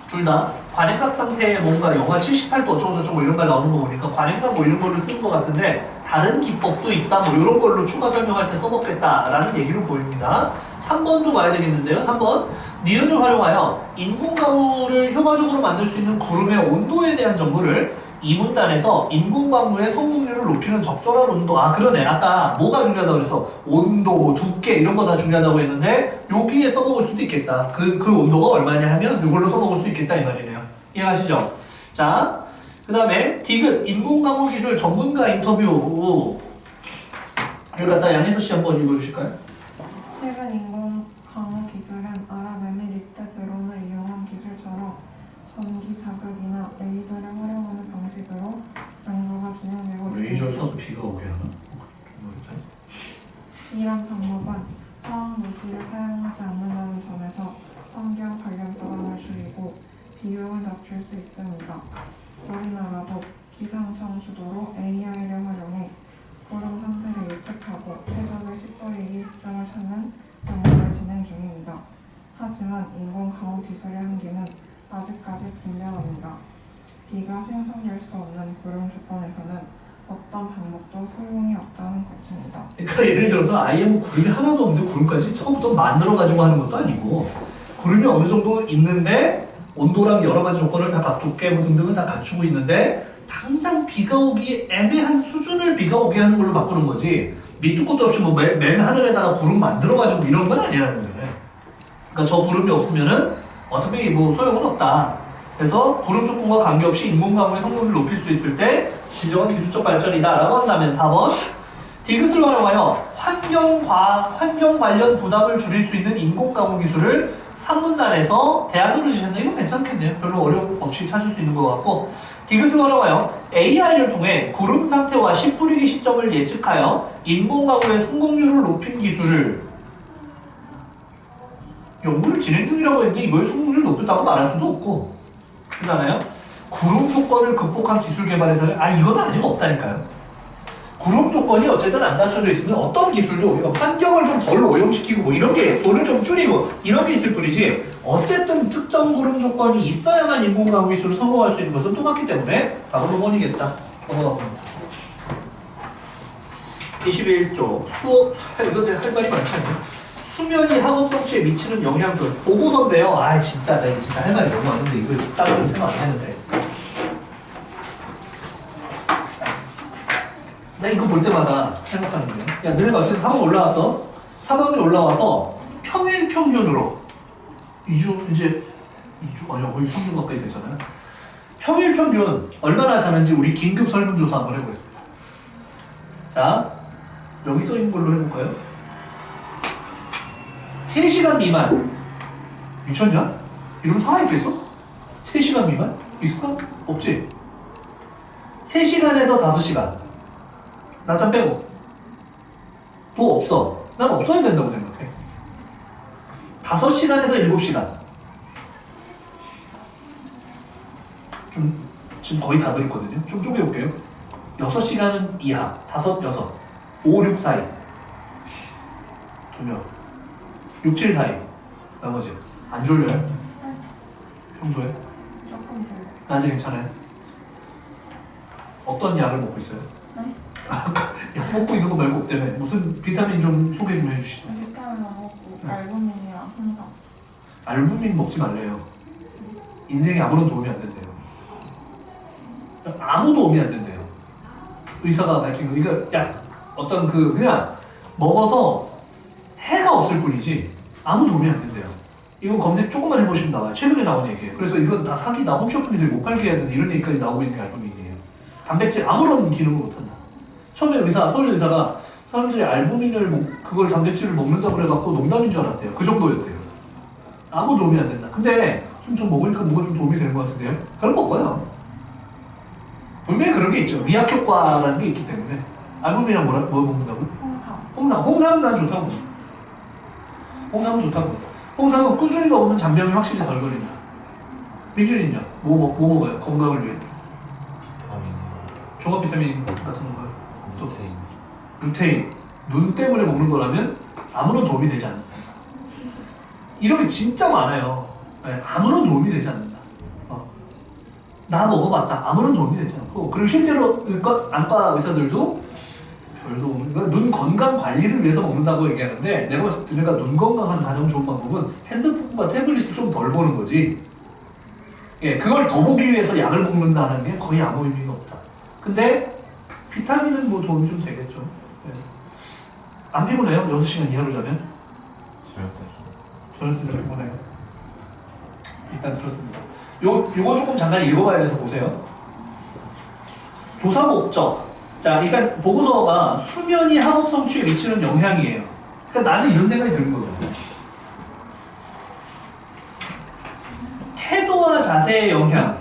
둘 다 관행각 상태에 뭔가 영하 78도 어쩌고저쩌고 이런 말 나오는 거 보니까 관행각 뭐 이런 거를 쓰는 것 같은데 다른 기법도 있다 뭐 이런 걸로 추가 설명할 때 써먹겠다라는 얘기로 보입니다. 3번도 봐야 되겠는데요. 3번 니은을 활용하여 인공강우를 효과적으로 만들 수 있는 구름의 온도에 대한 정보를 이 문단에서 인공강우의 성공률을 높이는 적절한 온도. 그러네. 아까 뭐가 중요하다고 그래서 온도, 뭐 두께 이런 거 다 중요하다고 했는데 여기에 써먹을 수도 있겠다. 그 온도가 얼마냐 하면 이걸로 써먹을 수 있겠다 이 말이네요. 이해하시죠? 자, 그 다음에 디귿 인공강우 기술 전문가 인터뷰를 갖다 양혜서 씨 한번 읽어주실까요? 최근 인공 강우 기술은 아랍에미 리트 드론을 이용한 기술처럼 전기 자극이나 레이저를 활용하는 방식으로 연구가 진행되고 레이저 있습니다. 써서 비가 오게 하나? 이런 방법은 화학 물질을 사용하지 않는다는 점에서 환경 관련 부담을 줄이고 비용을 낮출 수 있습니다. 우리나라도 기상청 주도로 AI를 활용해 구름 상태를 예측하고 최적의 식도리기 시점을 찾는 연구를 진행 중입니다. 하지만 인공 강우 기술의 한계는 아직까지 분명합니다. 비가 생성될 수 없는 구름 조건에서는 어떤 방법도 소용이 없다는 것입니다. 그러니까 예를 들어서 아예 뭐 구름이 하나도 없는데 구름까지 처음부터 만들어가지고 하는 것도 아니고 구름이 어느 정도 있는데 온도랑 여러 가지 조건을 다 갖추게 뭐 등등을 다 갖추고 있는데 당장 비가 오기 애매한 수준을 비가 오게 하는 걸로 바꾸는 거지 밑도 끝도 없이 뭐 맨 하늘에다가 구름 만들어가지고 이런 건 아니라는 거잖아요. 그러니까 저 구름이 없으면은 어차피 뭐 소용은 없다. 그래서 구름 조건과 관계없이 인공강우의 성능을 높일 수 있을 때 진정한 기술적 발전이다 라고 한다면 4번 디귿을 활용하여 환경 관련 부담을 줄일 수 있는 인공강우 기술을 3문단에서 대안으로 주셨는데 이거 괜찮겠네요. 별로 어려움 없이 찾을 수 있는 것 같고 디귿을 활용하여 AI를 통해 구름 상태와 씨 뿌리기 시점을 예측하여 인공강우의 성공률을 높인 기술을 연구를 진행 중이라고 했는데 이거의 성공률을 높였다고 말할 수도 없고 그렇잖아요. 구름 조건을 극복한 기술 개발에서는 이거는 아직 없다니까요. 구름 조건이 어쨌든 안 갖춰져 있으면 어떤 기술도 우리가 환경을 좀 덜 오염시키고 뭐 이런 게 돈을 좀 줄이고 이런 게 있을 뿐이지 어쨌든 특정 구름 조건이 있어야만 인공강우 기술을 성공할 수 있는 것은 똑같기 때문에 답은 5번이겠다. 넘어가봅니다. 21조 수업 이거 할 말이 많지 않나요? 수면이 학업 성취에 미치는 영향들 보고서인데요. 진짜 나 진짜 할 말이 너무 많은데 이걸 따로 생각 안 했는데 나 이거 볼 때마다 생각하는 거예요. 야, 너네가 어쨌든 3학 올라왔어. 3학년 올라와서 평일 평균으로 2주 이제 2주 아니요 거의 3주 가까이 되잖아요. 평일 평균 얼마나 자는지 우리 긴급 설문조사 한번 해보겠습니다. 자, 여기 써 있는 걸로 해볼까요? 3시간 미만. 미쳤냐? 이러면 살아있겠어? 3시간 미만? 있을까? 없지? 3시간에서 5시간. 낮잠 빼고. 또 없어. 난 없어야 된다고 생각해. 5시간에서 7시간. 지금 거의 다 들었거든요. 좀 쪼개볼게요. 6시간은 이하. 5, 6. 5, 6 사이. 2명. 6, 7 사이. 나머지. 안 졸려요? 평소에? 조금 더. 낮에 괜찮아요? 어떤 약을 먹고 있어요? 네? 약 먹고 있는 거 말고 때문에 무슨 비타민 좀 소개 좀 해주시죠. 비타민 안 먹고 알부민이랑 항상. 알부민 먹지 말래요. 인생에 아무런 도움이 안 된대요. 아무 도움이 안 된대요. 의사가 밝힌 거. 이거 약 어떤 그냥 먹어서 해가 없을 뿐이지 아무 도움이 안 된대요. 이건 검색 조금만 해보시면 나와요. 최근에 나온 얘기예요. 그래서 이건 다 사기다. 홈쇼핑들이 못 팔게 해야 된다. 이런 얘기까지 나오고 있는 게 알부민이에요. 단백질 아무런 기능을 못한다. 처음에 서울 의사가 사람들이 알부민을 그걸 단백질을 먹는다고 그래갖고 농담인 줄 알았대요. 그 정도였대요. 아무 도움이 안 된다. 근데 좀 먹으니까 뭔가 좀 도움이 되는 것 같은데요? 그럼 먹어요. 분명히 그런 게 있죠. 미약 효과라는 게 있기 때문에. 알부민이랑 뭐 먹는다고? 홍삼. 홍삼은 난 좋다고. 홍삼은 좋다고. 홍삼은 꾸준히 먹으면 잔병이 확실히 덜 걸린다. 민준이는요? 뭐 먹어요? 건강을 위해. 비타민, 종합 비타민 같은 건가요? 또 루테인. 루테인. 눈 때문에 먹는 거라면 아무런 도움이 되지 않습니다. 이런 게 진짜 많아요. 네, 아무런 도움이 되지 않는다. 나 먹어봤다. 아무런 도움이 되지 않고. 그리고 실제로 안과 의사들도 별 도움. 그러니까 눈 건강 관리를 위해서 먹는다고 얘기하는데 내가 봤을 때 내가 눈 건강하는 가장 좋은 방법은 핸드폰과 태블릿을 좀 덜 보는 거지. 예, 그걸 더 보기 위해서 약을 먹는다는 게 거의 아무 의미가 없다. 근데 비타민은 뭐 도움이 좀 되겠죠. 예. 안 피곤해요? 6시간 이하로 자면? 저는 좀 피곤해요. 일단 그렇습니다. 요거 조금 잠깐 읽어봐야 돼서 보세요. 조사 목적. 자, 일단 보고서가 수면이 학업 성취에 미치는 영향이에요. 그러니까 나는 이런 생각이 드는 거거든요. 태도와 자세의 영향,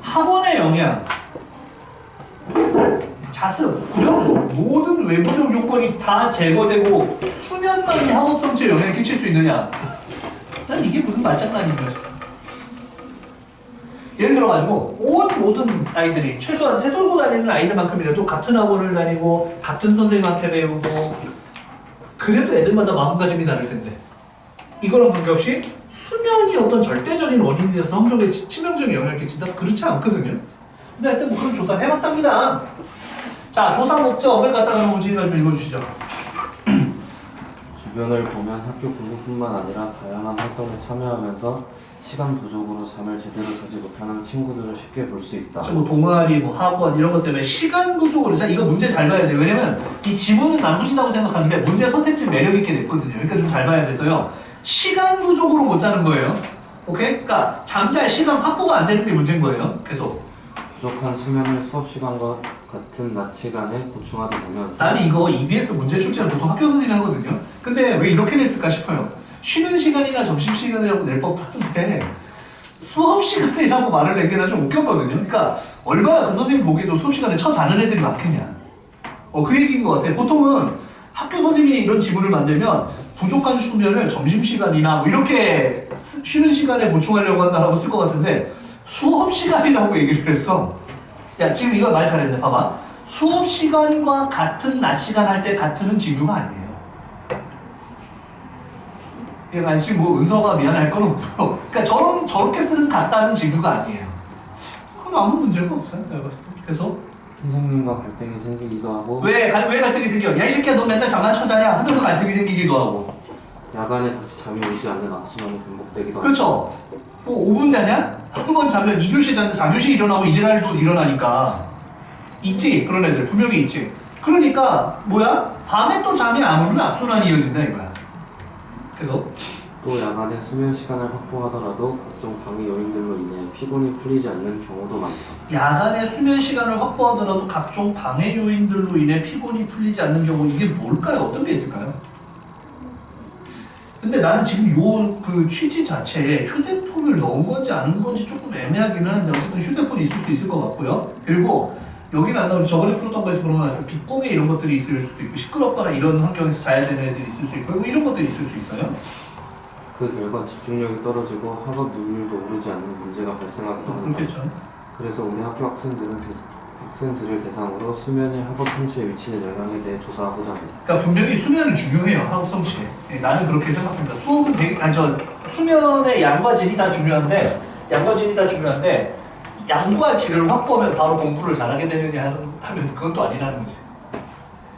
학원의 영향, 자습, 그죠? 모든 외부적 요건이 다 제거되고 수면만이 학업 성취에 영향을 끼칠 수 있느냐? 난 이게 무슨 말장난인 거죠. 예를 들어가지고 모든 아이들이 최소한 세솔고 다니는 아이들만큼이라도 같은 학원을 다니고 같은 선생님한테 배우고 그래도 애들마다 마음가짐이 다를 텐데 이거랑 관계없이 수면이 어떤 절대적인 원인이 돼서 성적에 치명적인 영향을 끼친다? 그렇지 않거든요. 근데 하여튼 뭐 그런 조사를 해봤답니다. 자, 조사 목적을 갖다가 우진이가 좀 읽어주시죠. 주변을 보면 학교 공부뿐만 아니라 다양한 활동에 참여하면서 시간 부족으로 잠을 제대로 자지 못하는 친구들을 쉽게 볼 수 있다. 뭐 동아리, 뭐 학원 이런 것 때문에 시간 부족으로 자 이거 문제 잘 봐야 돼요. 왜냐면 이 지문은 남부시다고 생각하는데 문제 선택지 매력 있게 냈거든요. 그러니까 좀 잘 봐야 돼서요. 시간 부족으로 못 자는 거예요. 오케이? 그러니까 잠잘 시간 확보가 안 되는 게 문제인 거예요. 계속. 부족한 수면을 수업 시간과 같은 낮 시간에 보충하다 보면 나는 이거 EBS 문제 출제는 보통 학교 선생님이 하거든요. 근데 왜 이렇게 냈을까 싶어요. 쉬는 시간이나 점심 시간이라고 낼 법도 한데 수업 시간이라고 말을 낸 게 난 좀 웃겼거든요. 그러니까 얼마나 그 선생님 보기에도 수업 시간에 자는 애들이 많겠냐. 그 얘기인 것 같아. 보통은 학교 선생님이 이런 지문을 만들면 부족한 수면을 점심 시간이나 뭐 이렇게 쉬는 시간에 보충하려고 한다라고 쓸 것 같은데 수업 시간이라고 얘기를 했어. 야, 지금 이거 말 잘했네. 봐봐. 수업 시간과 같은 낮 시간 할 때 같은은 징유가 아니에요. 얘가 지금 뭐 은서가 미안할 건 없고요. 그러니까 저렇게 쓰는 같다는 징유가 아니에요. 그럼 아무 문제가 없어요. 내가 봤을 때. 계속. 선생님과 갈등이 생기기도 하고 왜 갈등이 생겨? 야, 이 새끼야, 너 맨날 장난쳐자냐? 하면서 갈등이 생기기도 하고. 야간에 다시 잠이 오지 않는 악순환이 반복되기도 하고 그렇죠. 뭐 5분 자냐? 한 번 자면 2교시 잤는데 4교시 일어나고 이지랄도 일어나니까. 있지. 그런 애들 분명히 있지. 그러니까 뭐야? 밤에 또 잠이 안 오면 악순환이 이어진다 이거야. 그래서 또 야간에 수면 시간을 확보하더라도 각종 방해 요인들로 인해 피곤이 풀리지 않는 경우도 많다. 야간에 수면 시간을 확보하더라도 각종 방해 요인들로 인해 피곤이 풀리지 않는 경우 이게 뭘까요? 어떤 게 있을까요? 근데 나는 지금 요 그 취지 자체에 휴대폰을 넣은 건지 안 넣은 건지 조금 애매하긴 하는데 어쨌든 휴대폰이 있을 수 있을 것 같고요. 그리고 여기는 안 나오고 저번에 풀었던 거에서 그러면 빛공해 이런 것들이 있을 수도 있고 시끄럽거나 이런 환경에서 자야 되는 애들이 있을 수 있고 뭐 이런 것들이 있을 수 있어요. 그 결과 집중력이 떨어지고 학업 능률도 오르지 않는 문제가 발생하기도 한다. 그렇겠죠. 그래서 우리 학교 학생들을 대상으로 수면이 학업 성취에 미치는 영향에 대해 조사하고자 합니다. 그러니까 분명히 수면은 중요해요. 학업 성취에. 예, 나는 그렇게 생각합니다. 수업은 되게 수면의 양과 질이 다 중요한데 양과 질을 확보하면 바로 공부를 잘하게 되느냐 하면 그건 또 아니라는 거지.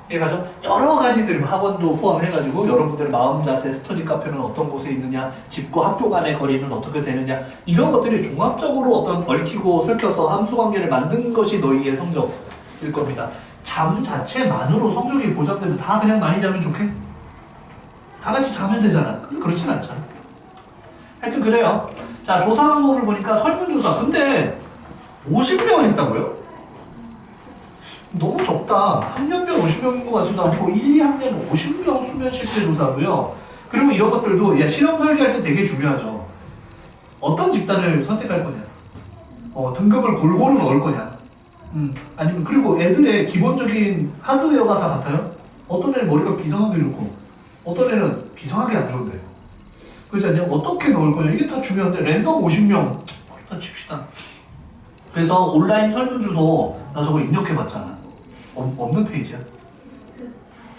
그래서 여러 가지들 학원도 포함해가지고 여러분들의 마음 자세, 스터디 카페는 어떤 곳에 있느냐, 집과 학교 간의 거리는 어떻게 되느냐 이런 것들이 종합적으로 어떤 얽히고 설켜서 함수 관계를 만든 것이 너희의 성적일 겁니다. 잠 자체만으로 성적이 보장되면 다 그냥 많이 자면 좋게? 다 같이 자면 되잖아. 근데 그렇진 않잖아. 하여튼 그래요. 자, 조사 방법을 보니까 설문조사. 근데 50명 했다고요? 너무 적다. 학년별 50명인 것 같지도 않고 1, 2학년 50명 수면 실태 조사고요. 그리고 이런 것들도 실험 설계할 때 되게 중요하죠. 어떤 집단을 선택할 거냐, 등급을 골고루 넣을 거냐, 아니면 그리고 애들의 기본적인 하드웨어가 다 같아요. 어떤 애는 머리가 비상하게 좋고 어떤 애는 비상하게 안 좋은데, 그렇지 않냐? 어떻게 넣을 거냐 이게 다 중요한데 랜덤 50명 일단 칩시다. 그래서 온라인 설문주소 나 저거 입력해봤잖아. 없는 페이지야.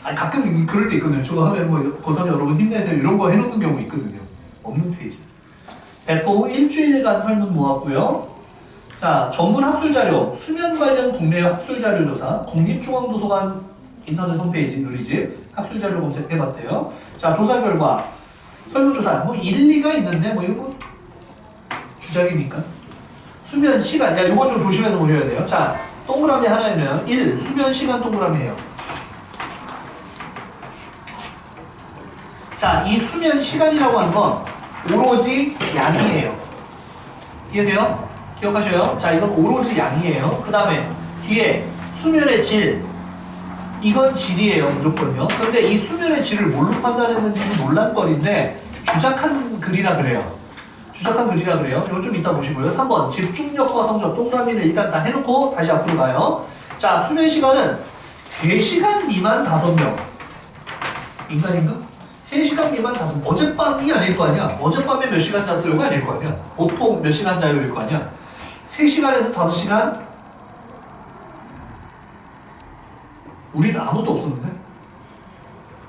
아니 가끔 그럴 때 있거든요. 저거 하면 뭐 고3 여러분 힘내세요 이런 거 해놓는 경우 있거든요. 없는 페이지. 배포 후 일주일간 설문 모았고요. 자, 전문 학술 자료, 수면 관련 국내 학술 자료 조사, 국립중앙도서관 인터넷 홈페이지 누리집 학술 자료 검색해봤대요. 자, 조사 결과 설문조사 뭐 일리가 있는데 뭐 이거 뭐 주작이니까. 수면 시간, 야 이거 좀 조심해서 보셔야 돼요. 자, 동그라미 하나에는 1. 수면 시간 동그라미예요. 자, 이 수면 시간이라고 하는 건 오로지 양이에요. 이해돼요? 기억하셔요? 자, 이건 오로지 양이에요. 그 다음에 뒤에 수면의 질, 이건 질이에요. 무조건요. 근데 이 수면의 질을 뭘로 판단했는지는 논란거리인데 주작한 글이라 그래요. 이건 좀 이따 보시고요. 3번 집중력과 성적 동그라미는 일단 다 해놓고 다시 앞으로 가요. 자, 수면 시간은 3시간 미만 5명. 인간인가? 3시간 미만 5명. 어젯밤이 아닐 거 아니야. 어젯밤에 몇 시간 잤어요가 아닐 거 아니야. 보통 몇 시간 자요일 거 아니야. 3시간에서 5시간? 우리는 아무도 없었는데?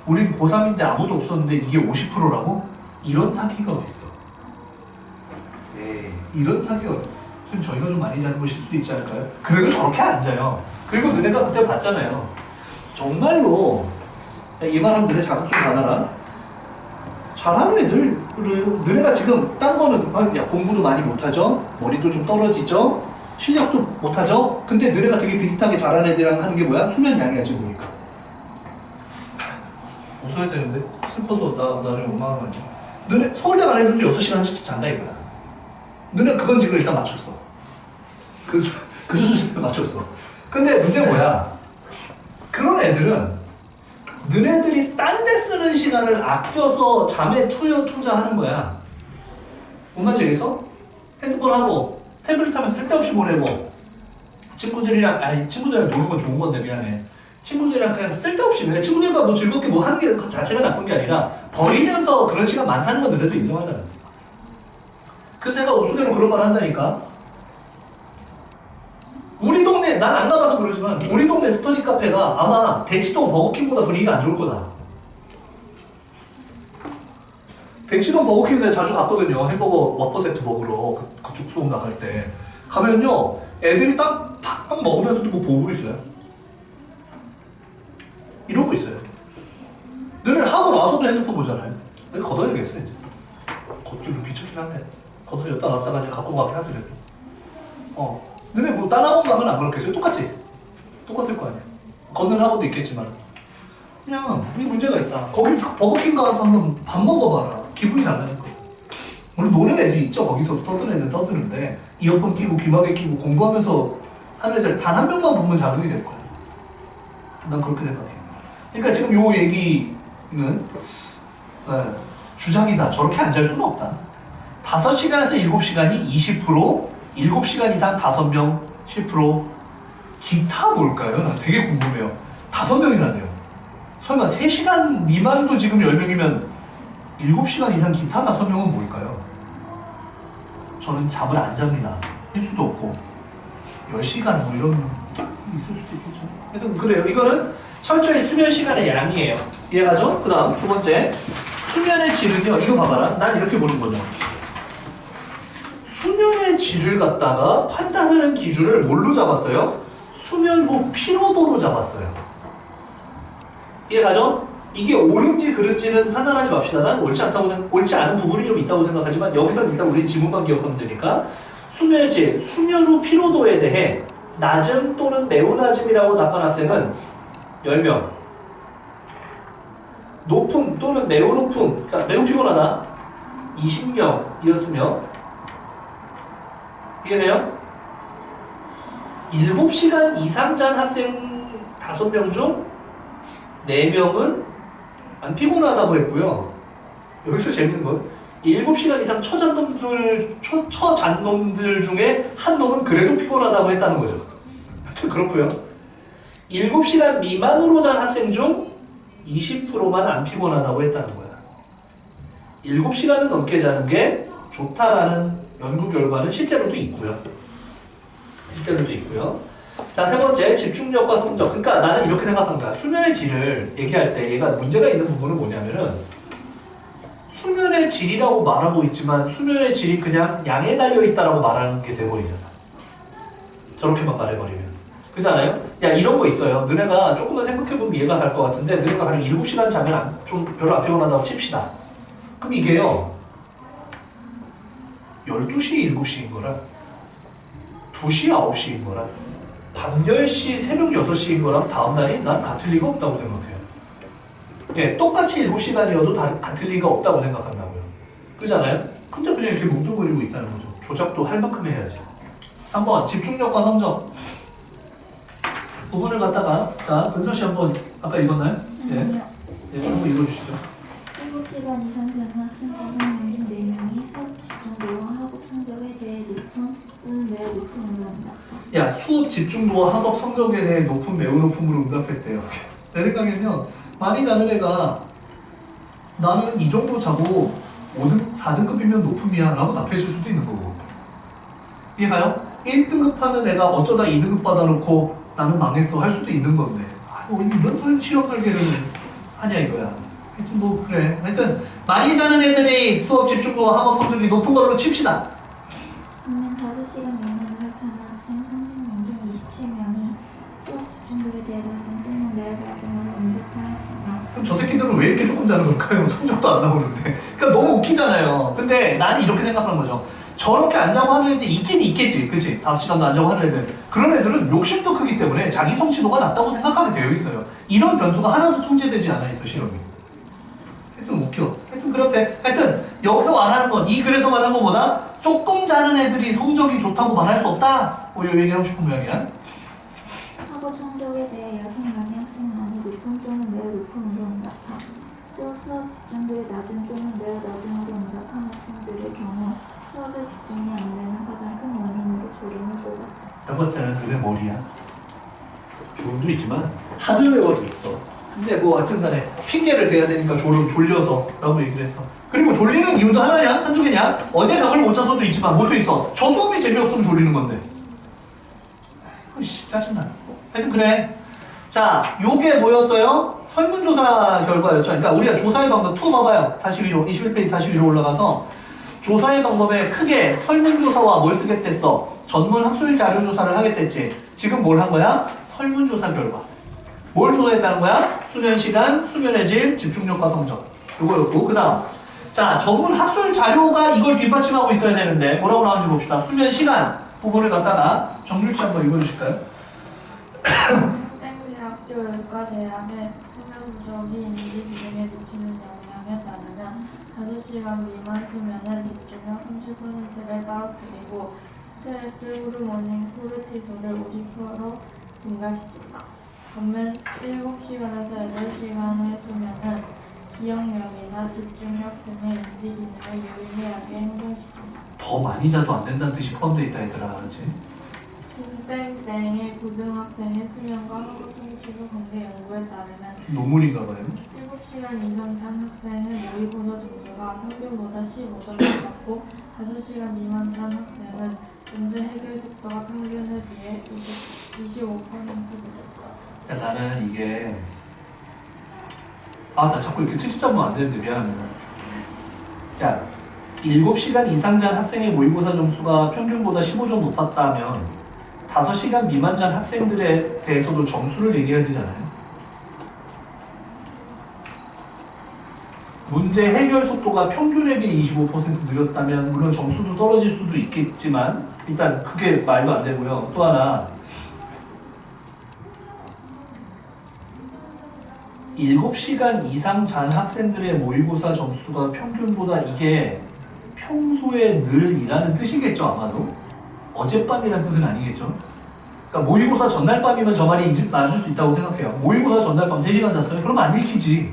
우린 고3인데 아무도 없었는데 이게 50%라고? 이런 사기가 어딨어. 이런 사기가 저희가 좀 많이 자는 것일 수도 있지 않을까요? 그래도 저렇게 안 자요. 그리고 너네가 그때 봤잖아요. 정말로 이 말하면 너네 자각 좀 받아라. 잘하는 애들, 너네가 지금 딴 거는 야 공부도 많이 못하죠? 머리도 좀 떨어지죠? 실력도 못하죠? 근데 너네가 되게 비슷하게 잘하는 애들이랑 하는 게 뭐야? 수면 양이야 지금 보니까. 웃어야 되는데 슬퍼서 나중에 원망하면 안 돼. 너네 서울대 간 애들도 6시간씩 잔다 이거야. 너네 그건 지금 일단 맞췄어. 그 수준에 맞췄어. 근데 문제는 뭐야? 그런 애들은 너네들이 딴 데 쓰는 시간을 아껴서 잠에 투자하는 거야. 뭔 말인지 알겠어? 핸드폰 하고 태블릿 하면 쓸데없이 보내고 친구들이랑 노는 건 좋은 건데 미안해. 친구들이랑 그냥 쓸데없이 왜 친구들과 뭐 즐겁게 뭐 하는 게 그 자체가 나쁜 게 아니라 버리면서 그런 시간 많다는 건 너네도 인정하잖아. 근데 내가 우스개로 그런 말 한다니까. 우리 동네, 난 안 가봐서 모르지만 우리 동네 스터디 카페가 아마 대치동 버거킹보다 분위기가 안 좋을 거다. 대치동 버거킹 내가 자주 갔거든요. 햄버거 와퍼 세트 먹으러 그쪽 수업 나갈 때 가면요 애들이 딱 팍팍 먹으면서도 뭐 보고 있어요. 이런 거 있어요. 너네 하고 나서도 핸드폰 보잖아요. 내가 걷어야겠어 이제. 걷기 좀 귀찮긴 한데 걷어줬다 놨다가 그냥 갖고 가게 하더라도. 너네 뭐 다른 학원 가면 안 그렇겠어요? 똑같지? 똑같을 거 아니야. 걷는 학원도 있겠지만 그냥 이 문제가 있다. 거기 버거킹 가서 한번 밥 먹어봐라. 기분이 달라질 거야. 물론 노는 애들이 있죠. 거기서 떠드는 애들 떠드는데 이어폰 끼고 귀마개 끼고 공부하면서 하는 애들 단 한 명만 보면 자극이 될 거야. 난 그렇게 생각해. 그러니까 지금 요 얘기는 주장이다. 저렇게 안 잘 수는 없다. 5시간에서 7시간이 20%, 7시간 이상 5명 10%. 기타 뭘까요? 나 되게 궁금해요. 5명이라네요. 설마 3시간 미만도 지금 10명이면 7시간 이상 기타 5명은 뭘까요? 저는 잠을 안 잡니다. 일 수도 없고 10시간 뭐 이런 있을 수도 있겠죠. 하여튼 그래요. 이거는 철저히 수면 시간의 양이에요. 이해가죠? 그 다음 두 번째 수면의 질은요. 이거 봐봐라. 난 이렇게 보는 거죠. 수면의 질을 갖다가 판단하는 기준을 뭘로 잡았어요? 수면 후 피로도로 잡았어요. 이해가죠? 이게 옳은지 그른지는 판단하지 맙시다. 난 옳지 않은 부분이 좀 있다고 생각하지만 여기서 일단 우리 지문만 기억하면 되니까 수면의 질, 수면 후 피로도에 대해 낮음 또는 매우 낮음이라고 답한 학생은 10명, 높음 또는 매우 높음, 그러니까 매우 피곤하다 20명이었으며 이해돼요? 7시간 이상 잔 학생 5명 중 4명은 안 피곤하다고 했고요. 여기서 재밌는 건 7시간 이상 처잔 놈들 중에 한 놈은 그래도 피곤하다고 했다는 거죠. 하여튼 그렇고요. 7시간 미만으로 잔 학생 중 20%만 안 피곤하다고 했다는 거야. 7시간은 넘게 자는 게 좋다라는 연구 결과는 실제로도 있고요. 자, 세 번째 집중력과 성적. 그러니까 나는 이렇게 생각한 거야. 수면의 질을 얘기할 때 얘가 문제가 있는 부분은 뭐냐면은 수면의 질이라고 말하고 있지만 수면의 질이 그냥 양에 달려있다라고 말하는 게 돼버리잖아. 저렇게만 말해버리면. 그렇지 않아요? 야, 이런 거 있어요. 너네가 조금만 생각해보면 이해가 갈 것 같은데 너네가 가령 7시간 자면 좀 별로 안 피곤하다고 칩시다. 그럼 이게요 12시 7시인 거랑 2시 9시인 거랑 밤 10시 새벽 6시인 거랑 다음날이 난 같을 리가 없다고 생각해요. 예, 똑같이 7시간이어도 같을 리가 없다고 생각한다고요. 그렇잖아요? 근데 그냥 이렇게 뭉뚱그리고 있다는 거죠. 조작도 할 만큼 해야지. 3번 집중력과 성적 부분을 갖다가 자, 은서씨 한번 아까 읽었나요? 예, 한번 읽어주시죠. 7시간 이상 자는 학생 5명 중 4명이 수업 집중도와 학업 성적에 대해 높은 또는 매우 높음으로 응답했다. 야, 수업 집중도와 학업 성적에 대해 높은 매우 높음으로 응답했대요. 내 생각에는요, 많이 자는 애가 나는 이 정도 자고 4등급이면 높음이야 라고 답해줄 수도 있는 거고. 이해가요? 1등급 하는 애가 어쩌다 2등급 받아놓고 나는 망했어 할 수도 있는 건데 이런 실험 설계를 하냐 이거야. 하여튼 뭐 그래. 하여튼 많이 자는 애들이 수업 집중도와 학업 성적이 높은 걸로 칩시다. 반면 5시간 미만을 자는 학생 30명 중 27명이 수업 집중도에 대해 낮은 또는 매우 낮음으로 응답하였으며 그럼 저 새끼들은 왜 이렇게 조금 자는 걸까요? 성적도 안 나오는데. 그러니까 너무 웃기잖아요. 근데 나는 이렇게 생각하는 거죠. 저렇게 안 자고 하는 애들이 있긴 있겠지. 그치? 5시간도 안 자고 하는 애들. 그런 애들은 욕심도 크기 때문에 자기 성취도가 낮다고 생각하면 되어 있어요. 이런 변수가 하나도 통제되지 않아 있어, 실험이. 하여튼 웃겨. 하여튼 그렇대. 하여튼 여기서 말하는 건 이 글에서 말하는 것보다 조금 자는 애들이 성적이 좋다고 말할 수 없다. 뭐 이 얘기하고 싶은 모양이야. 학업 성적에 대해 여성 남의 학생만이 높음 또는 매우 높음으로 응답함. 또 수업 집중도에 낮음 또는 매우 낮음으로 응답한 학생들의 경우 수업에 집중이 안 되는 가장 큰 원인으로 졸음을 뽑았어. 내가 봤을 때는 너네 머리야. 졸음도 있지만 하드웨어도 있어. 근데 뭐 하여튼 간에 핑계를 대야 되니까 졸려서 라고 얘기를 했어. 그리고 졸리는 이유도 하나냐? 한두 개냐? 어제 잠을 못 자서도 있지만 뭐도 있어. 저 수업이 재미없으면 졸리는 건데. 아이고 씨 짜증나. 하여튼 그래. 자, 요게 뭐였어요? 설문조사 결과였죠. 그러니까 우리가 조사의 방법 2 봐봐요. 다시 위로 21페이지 다시 위로 올라가서 조사의 방법에 크게 설문조사와 뭘 쓰겠댔어? 전문 학술 자료 조사를 하겠댔지. 지금 뭘 한 거야? 설문조사 결과. 뭘 조사했다는 거야? 수면 시간, 수면의 질, 집중력과 성적. 요거였고. 그 다음. 자, 전문 학술 자료가 이걸 뒷받침하고 있어야 되는데 뭐라고 나오는지 봅시다. 수면 시간 부분을 갖다가 정준씨 한번 읽어주실까요? 땡대학교 의과 대학의 수면 부족이 인지 기능에 미치는 영향에 따르면 5시간 미만 수면은 집중력 30%를 떨어뜨리고 스트레스 호르몬인 코르티솔을 50% 증가시킨다. 반면 7시간에서 8시간의 수면은 기억력이나 집중력 등의 인지 기능을 유의미하게 향상시킨다. 더 많이 자도 안 된다는 뜻이 포함되어 있다 얘들아, 그렇지? 땡땡의 고등학생의 수면과 학업 성취도 관계 연구에 따르면 논문인가 봐요. 7시간 이상 잔 학생은 모의고사 점수가 평균보다 15점 낮고 5시간 미만 잔 학생은 문제 해결 속도가 평균에 비해 25% 늘었다. 야, 나는 이게 나 자꾸 이렇게 트집 잡으면 안 되는데 미안합니다. 야, 7시간 이상 잔 학생의 모의고사 점수가 평균보다 15점 높았다면 5시간 미만 잔 학생들에 대해서도 점수를 얘기해야 되잖아요. 문제 해결 속도가 평균에 비해 25% 느렸다면 물론 점수도 떨어질 수도 있겠지만 일단 그게 말도 안 되고요. 또 하나 7시간 이상 잔 학생들의 모의고사 점수가 평균보다 이게 평소에 늘이라는 뜻이겠죠, 아마도. 어젯밤이라는 뜻은 아니겠죠. 그러니까 모의고사 전날 밤이면 저 말이 맞을 수 있다고 생각해요. 모의고사 전날 밤 3시간 잤어요? 그러면 안 읽히지.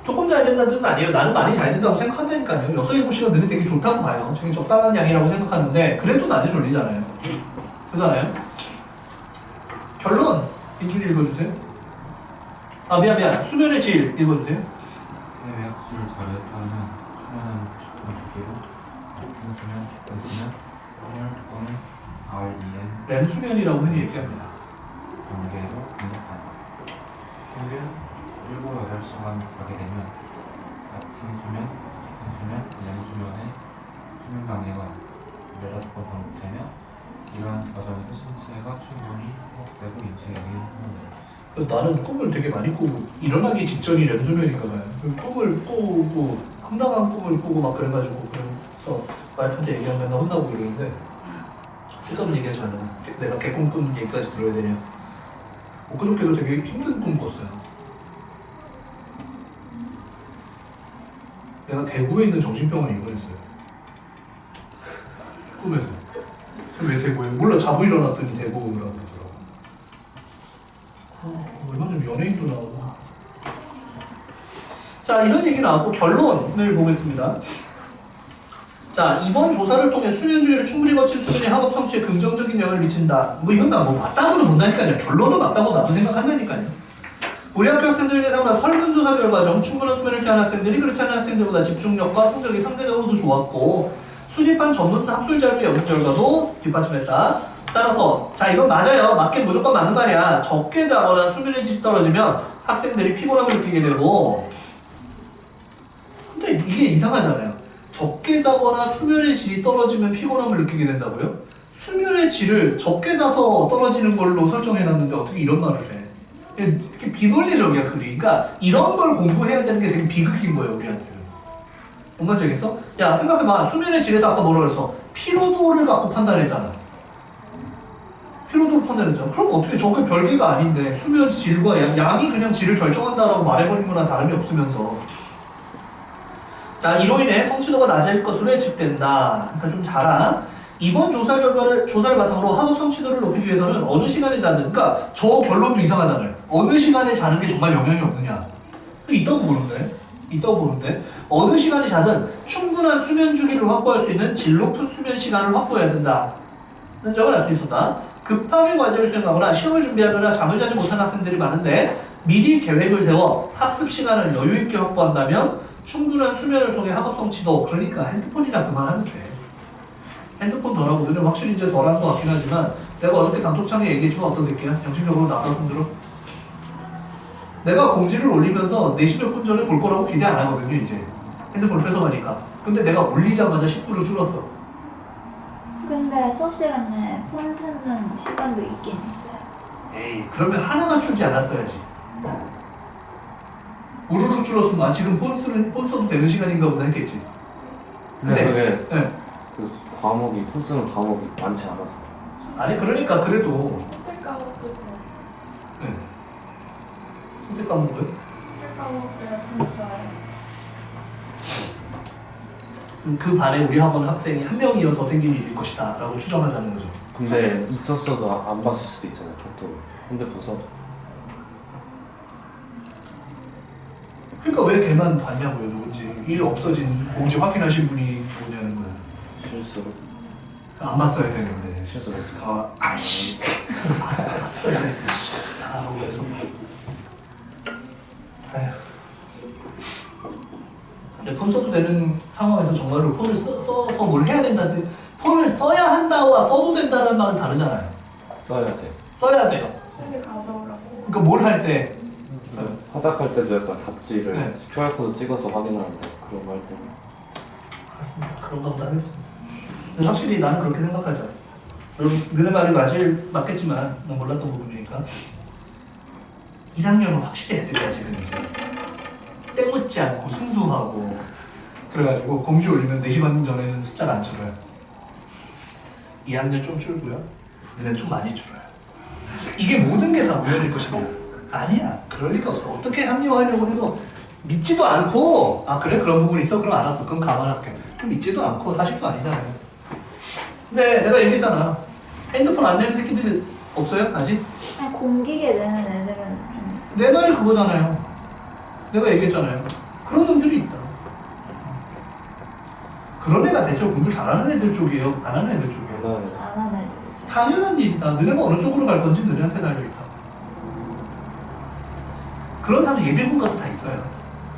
조금 잘 된다는 뜻은 아니에요. 나는 많이 잘 된다고 생각한다니까요. 6, 7시간 늘이 되게 좋다고 봐요. 되게 적당한 양이라고 생각하는데 그래도 낮에 졸리잖아요. 그잖아요. 결론! 인준이 읽어주세요. 미안. 수면의 질 읽어주세요. 해외 학술 자료에 따르면 수면은 90분 주기로 낮은 수면, 깊은 수면, 확률 또는 REM 렘 수면이라고 흔히 얘기합니다. 단계로 분석한다. 평균 7, 8시간 자게 되면 낮은 수면, 깊은 수면, 렘 수면의 수면 단계가 4-5번 반복되며 이러한 과정에서 신체가 충분히 회복되고 인체력이 향상된다. 나는 꿈을 되게 많이 꾸고 일어나기 직전이 렘 수면인가 봐요. 꿈을 꾸고 황당한 꿈을 꾸고 막 그래가지고 그래서 와이프한테 얘기하면 맨날 혼나고 그러는데 쓸데없는 얘기하지 말라고. 내가 개꿈 꾼 얘기까지 들어야 되냐. 엊그저께도 되게 힘든 꿈 꿨어요. 내가 대구에 있는 정신병원에 입원했어요. 꿈에서. 왜 대구에? 몰라. 자고 일어났더니 대구라고 그러더라고. 얼마 전 연예인도 나오고. 자, 이런 얘기 나왔고 결론을 보겠습니다. 자, 이번 조사를 통해 수면 주기를 충분히 거친 수면이 학업 성취에 긍정적인 영향을 미친다. 이건 맞다고는 본다니까요. 결론은 맞다고 나도 생각한다니까요. 우리 학교 학생들 대상으로 설문조사 결과 중 충분한 수면을 취한 학생들이 그렇지 않은 학생들보다 집중력과 성적이 상대적으로 좋았고 수집한 전문 학술 자료 연구 결과도 뒷받침했다. 따라서 자, 이건 맞아요. 맞게 무조건 맞는 말이야. 적게 자거나 수면의 질이 떨어지면 학생들이 피곤함을 느끼게 되고 근데 이게 이상하잖아요. 적게 자거나 수면의 질이 떨어지면 피곤함을 느끼게 된다고요? 수면의 질을 적게 자서 떨어지는 걸로 설정해놨는데 어떻게 이런 말을 해? 이렇게 비논리적이야, 글이. 그러니까 이런 걸 공부해야 되는 게 되게 비극인 거예요, 우리한테는. 뭔 말인지 알겠어? 야, 생각해봐. 수면의 질에서 아까 뭐라 그랬어? 피로도를 갖고 판단했잖아. 피로도를 판단했잖아. 그럼 어떻게 저게 별개가 아닌데 수면 질과 양이 그냥 질을 결정한다라고 말해버린 거나 다름이 없으면서 자, 이로 인해 성취도가 낮을 것으로 예측된다. 그러니까 좀 잘 알아. 이번 조사를 바탕으로 학업 성취도를 높이기 위해서는 어느 시간에 자든, 그러니까 저 결론도 이상하잖아요. 어느 시간에 자는 게 정말 영향이 없느냐. 있다고 보는데 어느 시간에 자든 충분한 수면 주기를 확보할 수 있는 질 높은 수면 시간을 확보해야 된다는 점을 알 수 있었다. 급하게 과제를 수행하거나 시험을 준비하느라 잠을 자지 못하는 학생들이 많은데 미리 계획을 세워 학습 시간을 여유 있게 확보한다면 충분한 수면을 통해 학업 성취도, 그러니까 핸드폰이나 그만하면 돼. 핸드폰 덜하고 너는 확실히 이제 덜한 것 같긴 하지만 내가 어저께 단톡창에 얘기했지만 어떤 새끼야? 정신적으로 나가 손들어. 내가 공지를 올리면서 4시 몇 분 전에 볼 거라고 기대 안 하거든요, 이제. 핸드폰을 뺏어가니까. 근데 내가 올리자마자 10% 줄었어. 근데 수업 시간에 폰 쓰는 시간도 있긴 있어요. 에이, 그러면 하나가 줄지 않았어야지. 우르르 줄었으면 지금 폰 써도 되는 시간인가 보다 했겠지. 근데 그게 네. 그 과목이 폰 쓰는 과목이 많지 않았어. 아니 그러니까 그래도 선택 과목했어요. 네. 선택 과목은 선택 과목에 있어요. 그 반에 우리 학원 학생이 한 명이어서 생긴 일일 것이다 라고 추정하자는 거죠. 근데 있었어도 안 봤을 수도 있잖아요. 그것도 핸드폰 써도. 그러니까 왜 걔만 봤냐고요. 누군지 일 없어진 공지 확인하신 분이 뭐냐는 거예요. 실수로. 안 봤어야 되는데 실수로. 다 아이씨 안 봤어야 되는데 씨. 다 하고 그래서 아휴. 근데 폰 써도 되는 상황에서 정말로 폰을 써서 뭘 해야 된다든 폰을 써야 한다와 써도 된다는 말은 다르잖아요. 써야 돼. 써야 돼요. 빨리 가져오라고. 그러니까 뭘 할 때 써요. 화작할 때도 약간 답지를 네. QR코드 찍어서 확인하는데 그런 거 할 때는 알았습니다. 그런 것도 하겠습니다. 근데 확실히 나는 그렇게 생각하죠. 여러분 너네 말이 맞겠지만 난 몰랐던 부분이니까 1학년은 확실히 애들이 아직은 이제 때묻지 않고 순수하고 그래가지고 공지 올리면 4시 반 전에는 숫자가 안 줄어요. 2학년 좀 줄고요. 너네는 좀 많이 줄어요. 이게 모든 게 다 우연일 것이냐? 아니야. 그럴 리가 없어. 어떻게 합리화하려고 해도 믿지도 않고 아 그래? 그런 부분이 있어? 그럼 알았어. 그럼 감안할게. 그럼 믿지도 않고 사실도 아니잖아요. 근데 내가 얘기했잖아. 핸드폰 안 내는 새끼들 없어요? 아직? 아니 공기계 내는 애들은 좀 있어. 내 말이 그거잖아요. 내가 얘기했잖아요. 그런 놈들이 있다. 그런 애가 대체 공부를 잘하는 애들 쪽이에요? 안 하는 애들 쪽이에요? 네. 안 하는 애들이죠. 당연한 일이다. 너네가 어느 쪽으로 갈 건지 너네한테 달려있다. 그런 사람 예비군 가도 다 있어요.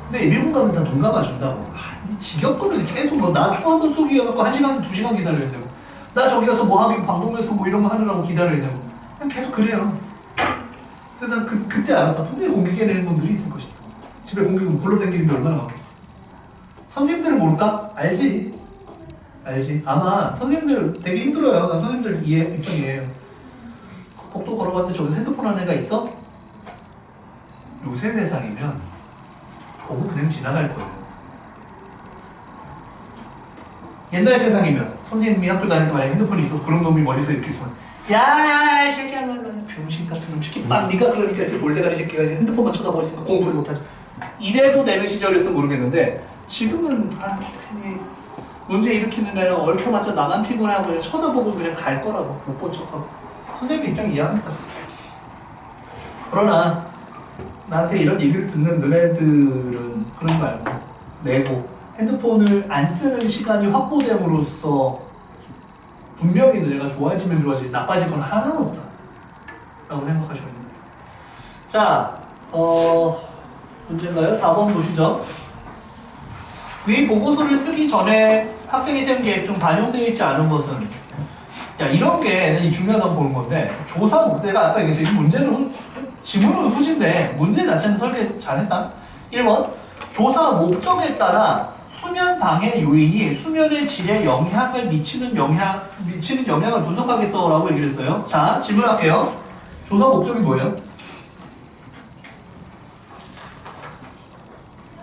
근데 예비군 가면 다 눈 감아준다고. 지겹거든. 계속 뭐 나 총 한 번 쏘기 해갖고 1시간, 2시간 기다려야 되고 나 저기 가서 뭐 하기 방독면서 뭐 이런 거 하느라고 기다려야 되고 그냥 계속 그래요. 그래서 난 그때 알았어. 분명히 공기계 내는 놈들이 있을 것이다. 집에 공기계 불러다니는 게 얼마나 많겠어. 선생님들은 모를까? 알지. 아마 선생님들 되게 힘들어요. 난 선생님들 입장이에요. 복도 걸어갔는데 저기서 핸드폰 하는 애가 있어? 요새 세상이면 보고 그냥 지나갈 거예요. 옛날 세상이면 선생님이 학교 다닐 때 만약에 핸드폰이 있어서 그런 놈이 멀리서 이렇게 있으면 야야야 새끼야 병신 같은 놈 새끼 막 네가 그러니까 이렇게 몰대가리 새끼가 핸드폰만 쳐다보고 있으니까 공부를 못하지. 이래도 되는 시절이어서 모르겠는데 지금은 괜히 문제 일으키는 애가 얽혀봤자 나만 피곤하고 그냥 쳐다보고 그냥 갈 거라고 못 본 척하고 선생님 입장 이해합니다. 그러나 나한테 이런 얘기를 듣는 너네들은 그러지 말고 내고 핸드폰을 안 쓰는 시간이 확보됨으로써 분명히 너네가 좋아지면 좋아지지 나빠질 건 하나는 없다 라고 생각하셔야 됩니다. 자, 문제인가요? 4번 보시죠. 위 보고서를 쓰기 전에 학생이 세운 계획 중 반영되어 있지 않은 것은 야 이런 게 중요하다고 보는 건데 조사 목대가 아까 얘기했어요. 이 문제는 지문은 후진데 문제 자체는 설계 잘했다. 1번 조사 목적에 따라 수면 방해 요인이 수면의 질에 영향을 미치는 영향을 분석하겠어라고 얘기를 했어요. 자 질문할게요. 조사 목적이 뭐예요?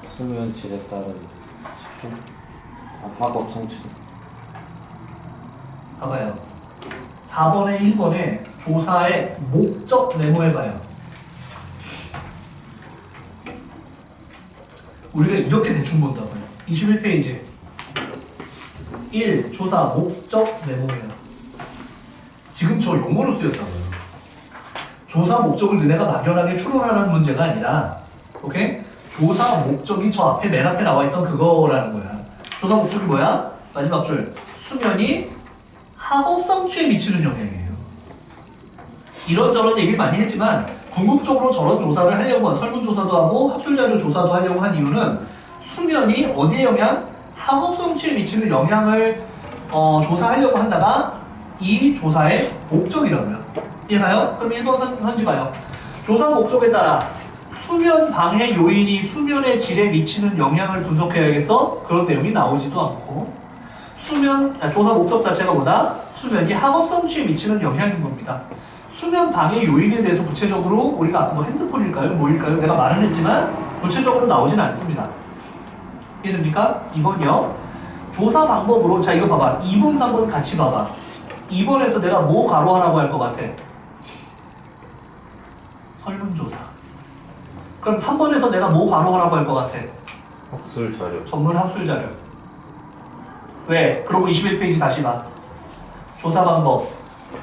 수면 질에 따른 집중, 학업 성취. 봐봐요. 4번에 1번에 조사의 목적 메모해봐요. 우리가 이렇게 대충 본다고요. 21페이지 1. 조사 목적 메모예요. 지금 저 용어로 쓰였다고요. 조사 목적을 너네가 막연하게 추론하는 문제가 아니라 오케이? 조사 목적이 저 앞에 맨 앞에 나와 있던 그거라는 거야. 조사 목적이 뭐야? 마지막 줄. 수면이 학업 성취에 미치는 영향이에요. 이런저런 얘기를 많이 했지만 궁극적으로 저런 조사를 하려고 설문조사도 하고 학술자료 조사도 하려고 한 이유는 수면이 어디에 학업 성취에 미치는 영향을 조사하려고 한다가 이 조사의 목적이라고요. 이해가요? 그럼 1번 선지 봐요. 조사 목적에 따라 수면 방해 요인이 수면의 질에 미치는 영향을 분석해야겠어? 그런 내용이 나오지도 않고 조사 목적 자체가 뭐다? 수면이 학업 성취에 미치는 영향인 겁니다. 수면 방해 요인에 대해서 구체적으로 우리가 아까 뭐 핸드폰일까요? 뭐일까요? 내가 말은 했지만 구체적으로 나오지는 않습니다. 이해됩니까? 2번이요. 조사 방법으로 자 이거 봐봐. 2번, 3번 같이 봐봐. 2번에서 내가 뭐 가로하라고 할 것 같아? 설문조사. 그럼 3번에서 내가 뭐 가로하라고 할 것 같아? 학술 자료. 전문 학술 자료. 왜? 그러고 21페이지 다시 봐. 조사 방법,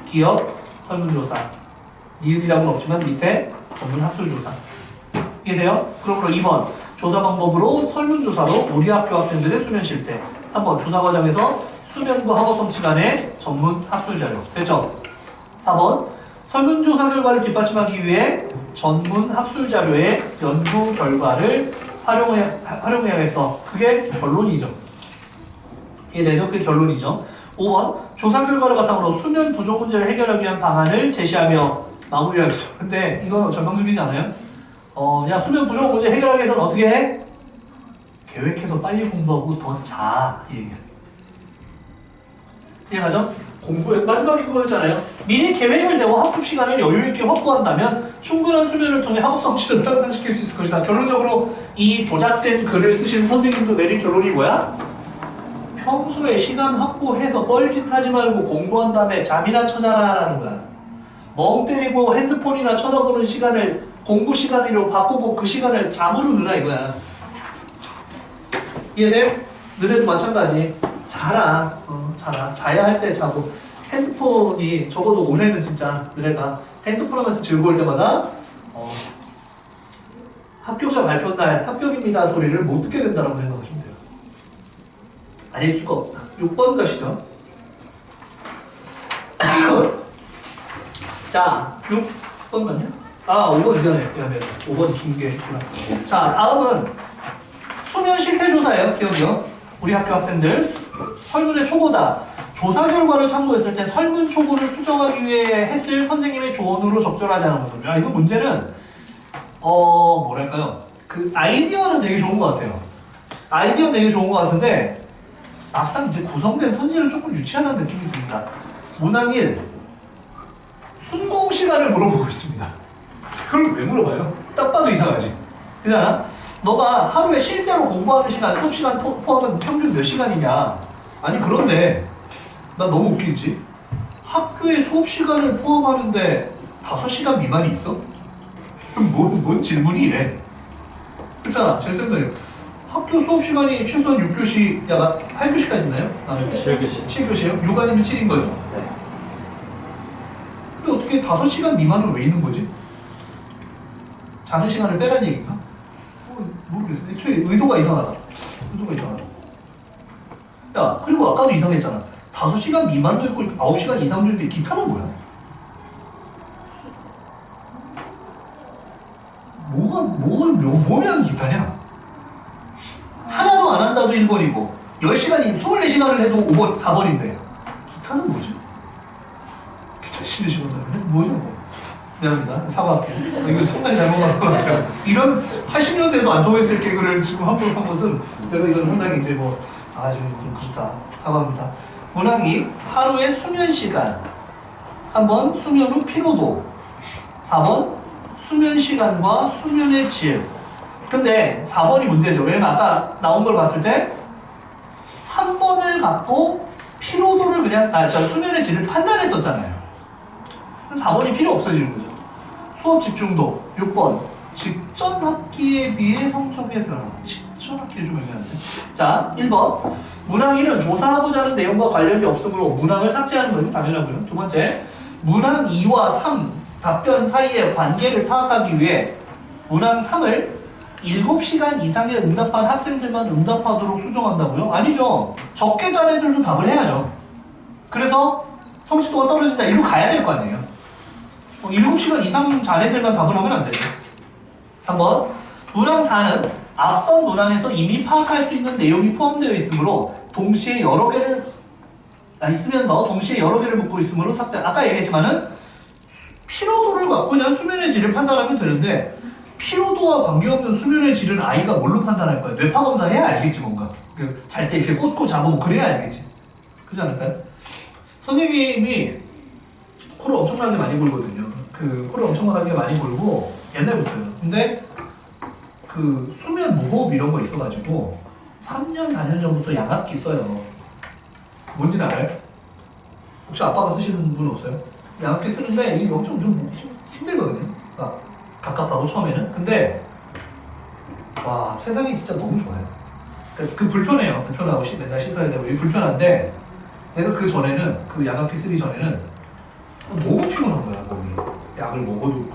기업, 설문조사. 니은이라고는 없지만 밑에 전문 학술 조사. 이해돼요? 그러므로 2번 조사 방법으로 설문조사로 우리 학교 학생들의 수면 실태. 3번 조사 과정에서 수면과 학업 성취 간의 전문 학술 자료. 됐죠? 4번 설문조사 결과를 뒷받침하기 위해 전문 학술 자료의 연구 결과를 활용해야겠어. 그게 결론이죠. 이해되죠? 그게 결론이죠. 5번 조사 결과를 바탕으로 수면 부족 문제를 해결하기 위한 방안을 제시하며 마무리하겠어. 근데 이거 전방적이지 않아요? 야 수면 부족 문제 해결하기 위해서는 어떻게 해? 계획해서 빨리 공부하고 더 자. 이 얘기야. 이해가죠? 공부에 마지막에 그거였잖아요. 미리 계획을 세워 학습 시간을 여유 있게 확보한다면 충분한 수면을 통해 학업 성취를 향상시킬 수 있을 것이다. 결론적으로 이 조작된 글을 쓰신 선생님도 내린 결론이 뭐야? 평소에 시간 확보해서 뻘짓하지 말고 공부한 다음에 잠이나 쳐자라라는 거야. 멍 때리고 핸드폰이나 쳐다보는 시간을 공부 시간으로 바꾸고 그 시간을 잠으로 넣으라 이거야. 이해돼? 너네도 마찬가지. 자라. 자라. 자야 할 때 자고. 핸드폰이 적어도 올해는 진짜 너네가 핸드폰 하면서 즐거울 때마다 합격자 발표 날 합격입니다 소리를 못 듣게 된다고 생각하시면 돼요. 아닐 수가 없다. 6번 가시죠. 자, 6번 맞냐? 5번 미안해. 5번 중계. 자, 다음은 수면 실태 조사예요. 기억이요. 우리 학교 학생들 설문의 초보다. 조사 결과를 참고했을 때 설문 초보를 수정하기 위해 했을 선생님의 조언으로 적절하지 않은 것은. 이거 문제는 뭐랄까요? 그 아이디어는 되게 좋은 것 같아요. 아이디어는 되게 좋은 것 같은데 막상 이제 구성된 선지는 조금 유치하다는 느낌이 듭니다. 문항 1 순공 시간을 물어보고 있습니다. 그걸 왜 물어봐요? 딱 봐도 이상하지. 그잖아? 너가 하루에 실제로 공부하는 시간, 수업 시간 포함은 평균 몇 시간이냐? 아니 그런데 나 너무 웃기지? 학교에 수업 시간을 포함하는데 5시간 미만이 있어? 뭔 질문이 이래? 그렇잖아. 제 생각에 학교 수업 시간이 최소한 6교시, 8교시까지 있나요? 7교시. 7교시요? 6 아니면 7인 거죠? 네. 근데 어떻게 5시간 미만은 왜 있는 거지? 자는 시간을 빼란 얘기인가? 모르겠어. 애초에 의도가 이상하다. 야, 그리고 아까도 이상했잖아. 5시간 미만도 있고 9시간 이상도 있는데 기타는 뭐야? 뭐면 기타냐? 하나도 안 한다도 1번이고 10시간이 24시간을 해도 5번, 4번인데 기타는 뭐지? 기타 치는 시간 다면 뭐죠? 미안합니다. 사과할게요. 이거 상당히 잘못 말한 것 같아요. 이런 80년대도 안 통했을 개그를 지금 한 것은 내가 이건 상당히 이제 지금 좀 그렇다. 사과합니다. 문항이 하루의 수면 시간 3번 수면 후 피로도 4번 수면 시간과 수면의 질. 근데 4번이 문제죠. 왜냐면 아까 나온 걸 봤을 때 3번을 갖고 피로도를 그냥 수면의 질을 판단했었잖아요. 4번이 필요 없어지는 거죠. 수업 집중도 6번 직전 학기에 비해 성적의 변화. 직전 학기에 좀 애매한데. 자, 1번 문항 1은 조사하고자 하는 내용과 관련이 없으므로 문항을 삭제하는 것은 당연하고요. 두 번째, 문항 2와 3 답변 사이의 관계를 파악하기 위해 문항 3을 7시간 이상의 응답한 학생들만 응답하도록 수정한다고요? 아니죠. 적게 잔 애들도 답을 해야죠. 그래서 성취도가 떨어진다. 이리로 가야 될 거 아니에요. 7시간 이상 잔 애들만 답을 하면 안 되죠. 3번 문항 4는 앞선 문항에서 이미 파악할 수 있는 내용이 포함되어 있으므로 동시에 여러 개를 묻고 있으므로 삭제. 아까 얘기했지만은 피로도를 갖고 그냥 수면의 질을 판단하면 되는데 피로도와 관계없는 수면의 질은 아이가 뭘로 판단할 거야? 뇌파 검사해야 알겠지 뭔가. 잘 때 이렇게 꽂고 자고 그래야 알겠지. 그렇지 않을까요? 선생님이 코를 엄청나게 많이 골거든요. 코를 엄청나게 많이 골고 옛날부터요. 근데 수면 무호흡 이런 거 있어가지고 3년 4년 전부터 양압기 써요. 뭔지는 알아요? 혹시 아빠가 쓰시는 분 없어요? 양학기 쓰는데 이게 엄청 좀 힘들거든요. 그러니까 갑갑하고 처음에는. 근데 와 세상이 진짜 너무 좋아요. 그러니까 그 불편해요. 불편하고 맨날 씻어야 되고 이게 불편한데 내가 그 전에는 그 양학기 쓰기 전에는 너무 피곤한 거야 몸이. 약을 먹어도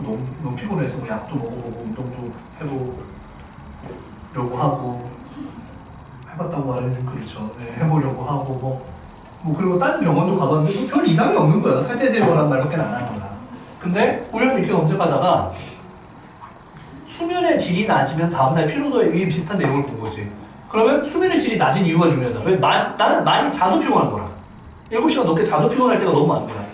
너무 피곤해서 뭐 약도 먹어보고 운동도 해보려고 하고 해봤다고 말하면 좀 그렇죠. 네, 해보려고 하고 뭐 그리고 다른 병원도 가봤는데 별 이상이 없는 거야. 살 빼세요라는 말밖에 안 하는 거야. 근데 우연히 이렇게 검색하다가 수면의 질이 낮으면 다음날 피로도에 비슷한 내용을 본 거지. 그러면 수면의 질이 낮은 이유가 중요하잖아. 왜? 나는 많이 자도 피곤한 거라. 7시간 넘게 자도 피곤할 때가 너무 많은 거야.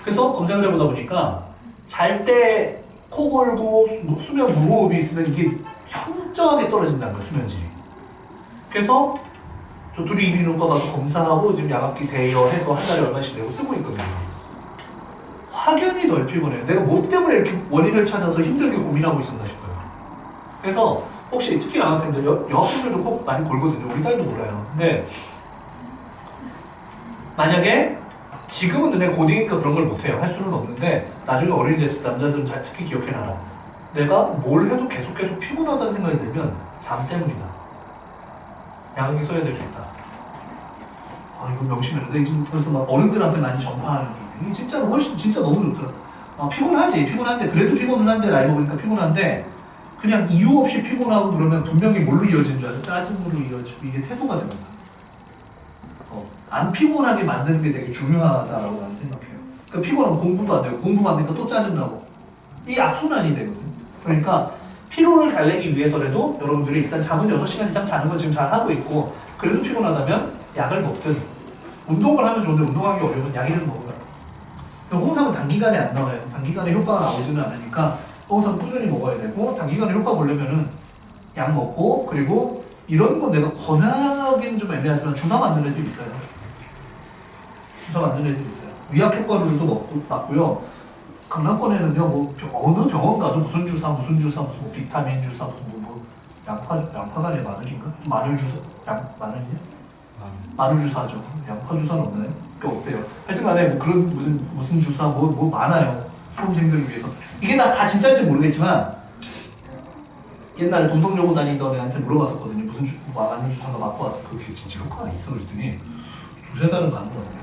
그래서 검색을 해보다 보니까 잘 때 코 골고 수면 무호흡이 있으면 이게 현저하게 떨어진다는 거야, 수면질이. 그래서 저 둘이 이비인후과 가서 검사하고 지금 양압기 대여해서 한 달에 얼마씩 내고 쓰고 있거든요. 확연히 덜 피곤해요. 내가 뭐 때문에 이렇게 원인을 찾아서 힘들게 고민하고 있었나 싶어요. 그래서 혹시 특히 남학생들, 여학생들도 코 많이 골거든요. 우리 딸도 몰라요. 근데 만약에 지금은 너네 고딩이니까 그런 걸 못해요. 할 수는 없는데 나중에 어른이 됐을 때 남자들은 잘 특히 기억해놔라. 내가 뭘 해도 계속 피곤하다는 생각이 들면 잠 때문이다. 양학기 써야 될 수 있다. 아 이거 명심했는데 지금 그래서 막 어른들한테 많이 전파하는 중이에요. 이게 진짜로 훨씬 진짜 너무 좋더라. 피곤하지. 피곤한데 그래도 피곤은 한데 나이 먹으니까 피곤한데 그냥 이유 없이 피곤하고 그러면 분명히 뭘로 이어지는 줄 알아요? 짜증으로 이어지고 이게 태도가 됩니다. 안 피곤하게 만드는 게 되게 중요하다라고 나는 생각해요. 그러니까 피곤하면 공부도 안 되고 공부가 안 되니까 또 짜증나고 이 악순환이 되거든. 그러니까 피로를 달래기 위해서라도 여러분들이 일단 잠은 6시간 이상 자는 건 지금 잘 하고 있고 그래도 피곤하다면 약을 먹든 운동을 하면 좋은데 운동하기 어려우면 약이라도 먹으라. 홍삼은 단기간에 안 나와요. 단기간에 효과가 나오지는 않으니까 홍삼 꾸준히 먹어야 되고 단기간에 효과 보려면은 약 먹고 그리고 이런 건 내가 권하기는 좀 애매하지만 주사 맞는 애들 있어요. 주사 맞는 애들 있어요. 위약 효과를도 맞고요. 강남권에는요, 뭐 어느 병원 가도 무슨 주사, 무슨 뭐 비타민 주사, 무슨 뭐 양파가 아니라 마늘인가? 마늘 주사, 마늘이냐? 마늘 주사죠. 양파 주사는 없나요? 그 없대요. 하여튼간에 뭐 그런 무슨 주사 뭐 많아요. 수험생들을 위해서. 이게 다 진짜인지 모르겠지만 옛날에 동덕여고 다니던 애한테 물어봤었거든요. 무슨 마늘 주사가 맞고 왔어. 그게 진짜 효과가 있어 그랬더니 두세 달은 가는 것 같아요.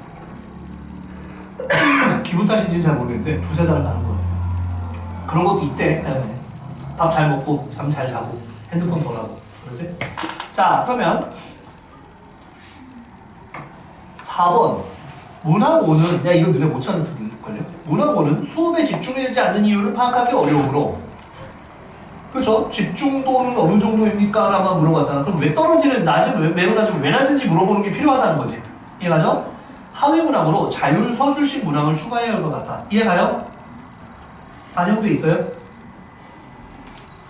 기분 탓인지는 잘 모르겠는데 두세 달은 가는 것 같아요. 그런 것도 있대. 밥 잘 먹고 잠 잘 자고 핸드폰 덜 하고 그러지? 자 그러면 4번 문항 5는 야 이거 너네 못 찾았을걸요? 문항 5는 수업에 집중되지 않는 이유를 파악하기 어려우므로 그렇죠? 집중도는 어느 정도입니까? 라고 물어봤잖아. 그럼 왜 떨어지는 낮은 매우 낮은 왜 낮은지 물어보는 게 필요하다는 거지. 이해가죠? 하위 문항으로 자율 서술식 문항을 추가해야 할 것 같아. 이해가요? 반영돼 있어요?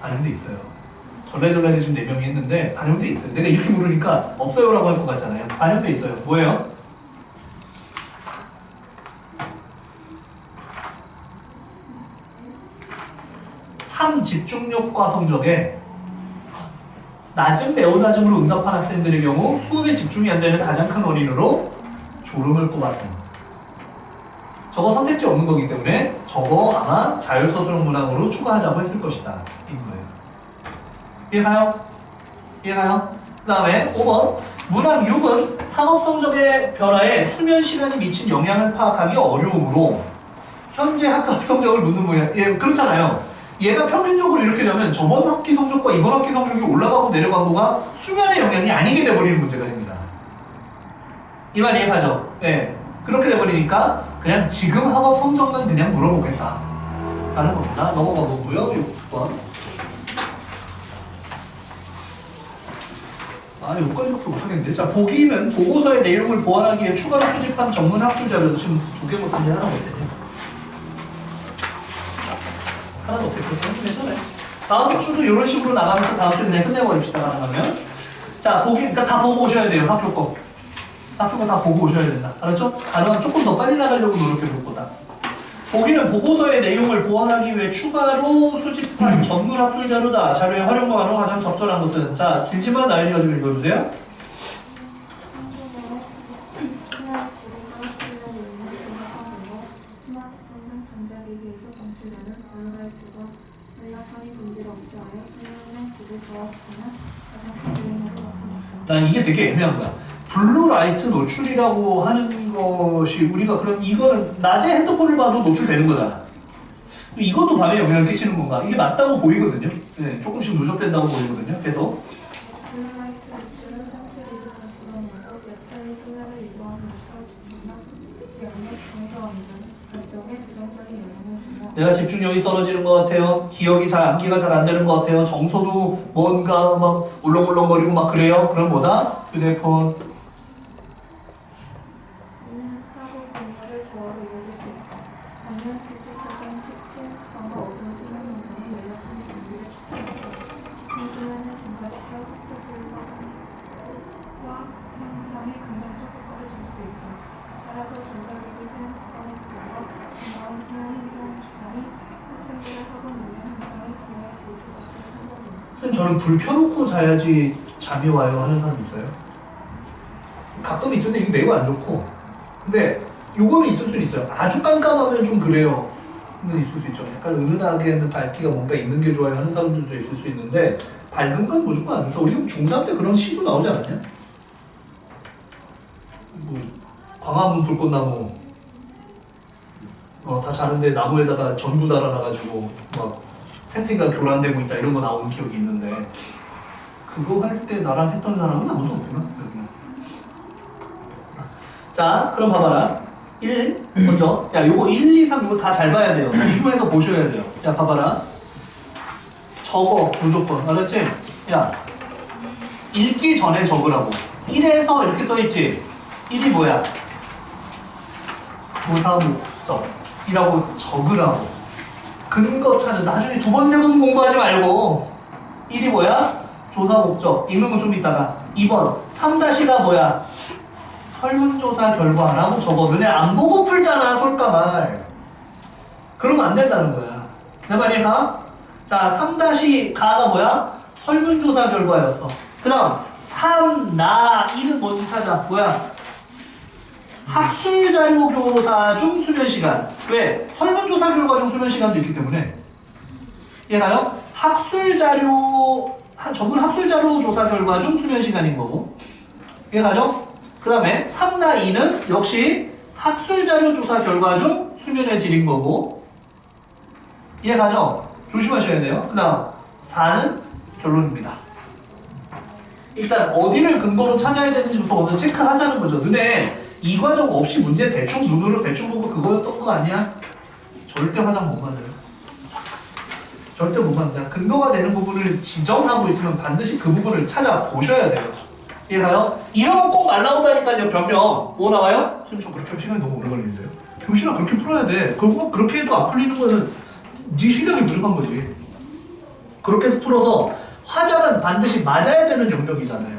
반영돼 있어요. 전래전래를 지금 4명이 했는데 반영돼 있어요. 내가 이렇게 물으니까 없어요라고 할 것 같잖아요. 반영돼 있어요. 뭐예요? 집중력과 성적에 낮은 매우 낮음으로 응답한 학생들의 경우 수업에 집중이 안 되는 가장 큰 원인으로 졸음을 꼽았습니다. 저거 선택지 없는 거기 때문에 저거 아마 자율서술형 문항으로 추가하자고 했을 것이다. 인 거예요. 이해가요? 이해가요? 그 다음에 5번 문항 6은 학업 성적의 변화에 수면 시간이 미친 영향을 파악하기 어려우므로 현재 학업 성적을 묻는 모양. 예, 그렇잖아요. 얘가 평균적으로 이렇게 자면 저번 학기 성적과 이번 학기 성적이 올라가고 내려간 거가 수면의 영향이 아니게 돼버리는 문제가 생기잖아. 이 말 이해가죠? 예. 그렇게 돼버리니까 그냥 지금 학업 성적만 그냥 물어보겠다 라는 겁니다. 넘어가 보고요. 6번. 여기까지밖에 못하겠는데. 자, 보기는 보고서의 내용을 보완하기 위해 추가로 수집한 전문 학술 자료도 지금 2개 못한데 하나 못했네요. 하나도 없어요. 그렇죠? 괜찮아요. 다음 주도 이런 식으로 나가면서 다음 주에 그냥 끝내버립시다. 가능하면. 자, 그러니까 다 보고 오셔야 돼요. 학교 거. 학교 거 다 보고 오셔야 된다. 알았죠? 가능하면 조금 더 빨리 나가려고 노력해볼 거다. 보기는 보고서의 내용을 보완하기 위해 추가로 수집한 전문 학술 자료다. 자료의 활용방안으로 가장 적절한 것은 자, 길지만 나열이어 좀 읽어주세요. 비교해서 방출되는 블루라이트가 멜라토닌 분비를 억제하여 수면의 질을 좋아지키는 가장 큰 요인으로 나타났다. 난 이게 되게 애매한 거야. 블루라이트 노출이라고 하는 것이 우리가 그럼 이거는 낮에 핸드폰을 봐도 노출되는 거잖아. 이것도 밤에 영향을 끼치는 건가? 이게 맞다고 보이거든요. 네, 조금씩 누적된다고 보이거든요. 계속. 블루라이트 노출은 상체 리듬을 불어내고 뇌파의 수면을 유도함으로써 집중력, 기억력, 정서원전 활동에 부정적인 영향을 주며 내가 집중력이 떨어지는 것 같아요. 기억이 잘 암기가 잘 안 되는 것 같아요. 정서도 뭔가 막 울렁울렁거리고 막 그래요. 그럼 뭐다? 휴대폰. 이는 하루 공부를 저하로 이어질 수 있다. 반면 규칙화된 취침 습관과 어두운 수면 환경이 멜라토닌 분비를 촉진한다. 이 수면을 증가시켜 학습 효율과 향상에 긍정적 효과를 줄 수 있다. 따라서 전자기기 사용 습관의 개선과 건강한 수면 환경 조성이 학생들의 학업 능력 향상에 기여할 수 있을 것으로 판단됩니다. 선생님 저는 불 켜놓고 자야지 잠이 와요 하는 사람 있어요? 가끔 있던데 이거 매우 안 좋고 근데 요거는 있을 수는 있어요. 아주 깜깜하면 좀 그래요. 는 있을 수 있죠. 약간 은은하게 밝기가 뭔가 있는 게 좋아요 하는 사람들도 있을 수 있는데 밝은 건 무조건 안 좋다. 우리 중3 때 그런 시도 나오지 않았냐? 뭐 광화문 불꽃나무 다 자는데 나무에다가 전구 달아놔가지고 막 생태가 교란되고 있다 이런 거 나온 기억이 있는데 그거 할 때 나랑 했던 사람은 아무도 없구나. 자 그럼 봐봐라. 1 먼저 야 요거 1, 2, 3 요거 다 잘 봐야 돼요. 비교해서 보셔야 돼요. 야 봐봐라. 적어 무조건 알았지? 야 읽기 전에 적으라고. 1에서 이렇게 써있지? 1이 뭐야? 조사 목적이라고 적으라고. 근거 찾아. 나중에 두 번, 세 번 공부하지 말고 1이 뭐야? 조사 목적. 읽는 거 좀 이따가. 2번 3-가 뭐야? 설문조사 결과라고 적어. 너네 안 보고 풀잖아 솔까말. 그러면 안 된다는 거야. 내 말이 가? 자 3-가가 뭐야? 설문조사 결과였어. 그 다음 3-2는 뭔지 찾아. 뭐야? 학술자료교사 중 수면시간. 왜? 설문조사 결과 중 수면시간도 있기 때문에. 이해가요? 전부 학술자료 조사 결과 중 수면시간인 거고. 이해가죠? 그 다음에 3-2는 역시 학술자료 조사 결과 중 수면의 질인 거고. 이해가죠? 조심하셔야 돼요. 그 다음 4는 결론입니다. 일단 어디를 근거로 찾아야 되는지부터 먼저 체크하자는 거죠. 너네 이 과정 없이 문제 대충 눈으로 대충 보고 그거였던 거 아니야? 절대 화장 못 맞아요. 절대 못 맞는다. 근거가 되는 부분을 지정하고 있으면 반드시 그 부분을 찾아보셔야 돼요. 이해가요? 이러면 꼭 날라오다니까요. 변명. 뭐 나와요? 선생님 저 그렇게 하면 시간이 너무 오래 걸리는데요? 병신아 그렇게 풀어야 돼. 그거 그렇게 해도 안 풀리는 거는 네 실력이 부족한 거지. 그렇게 해서 풀어서 화장은 반드시 맞아야 되는 영역이잖아요.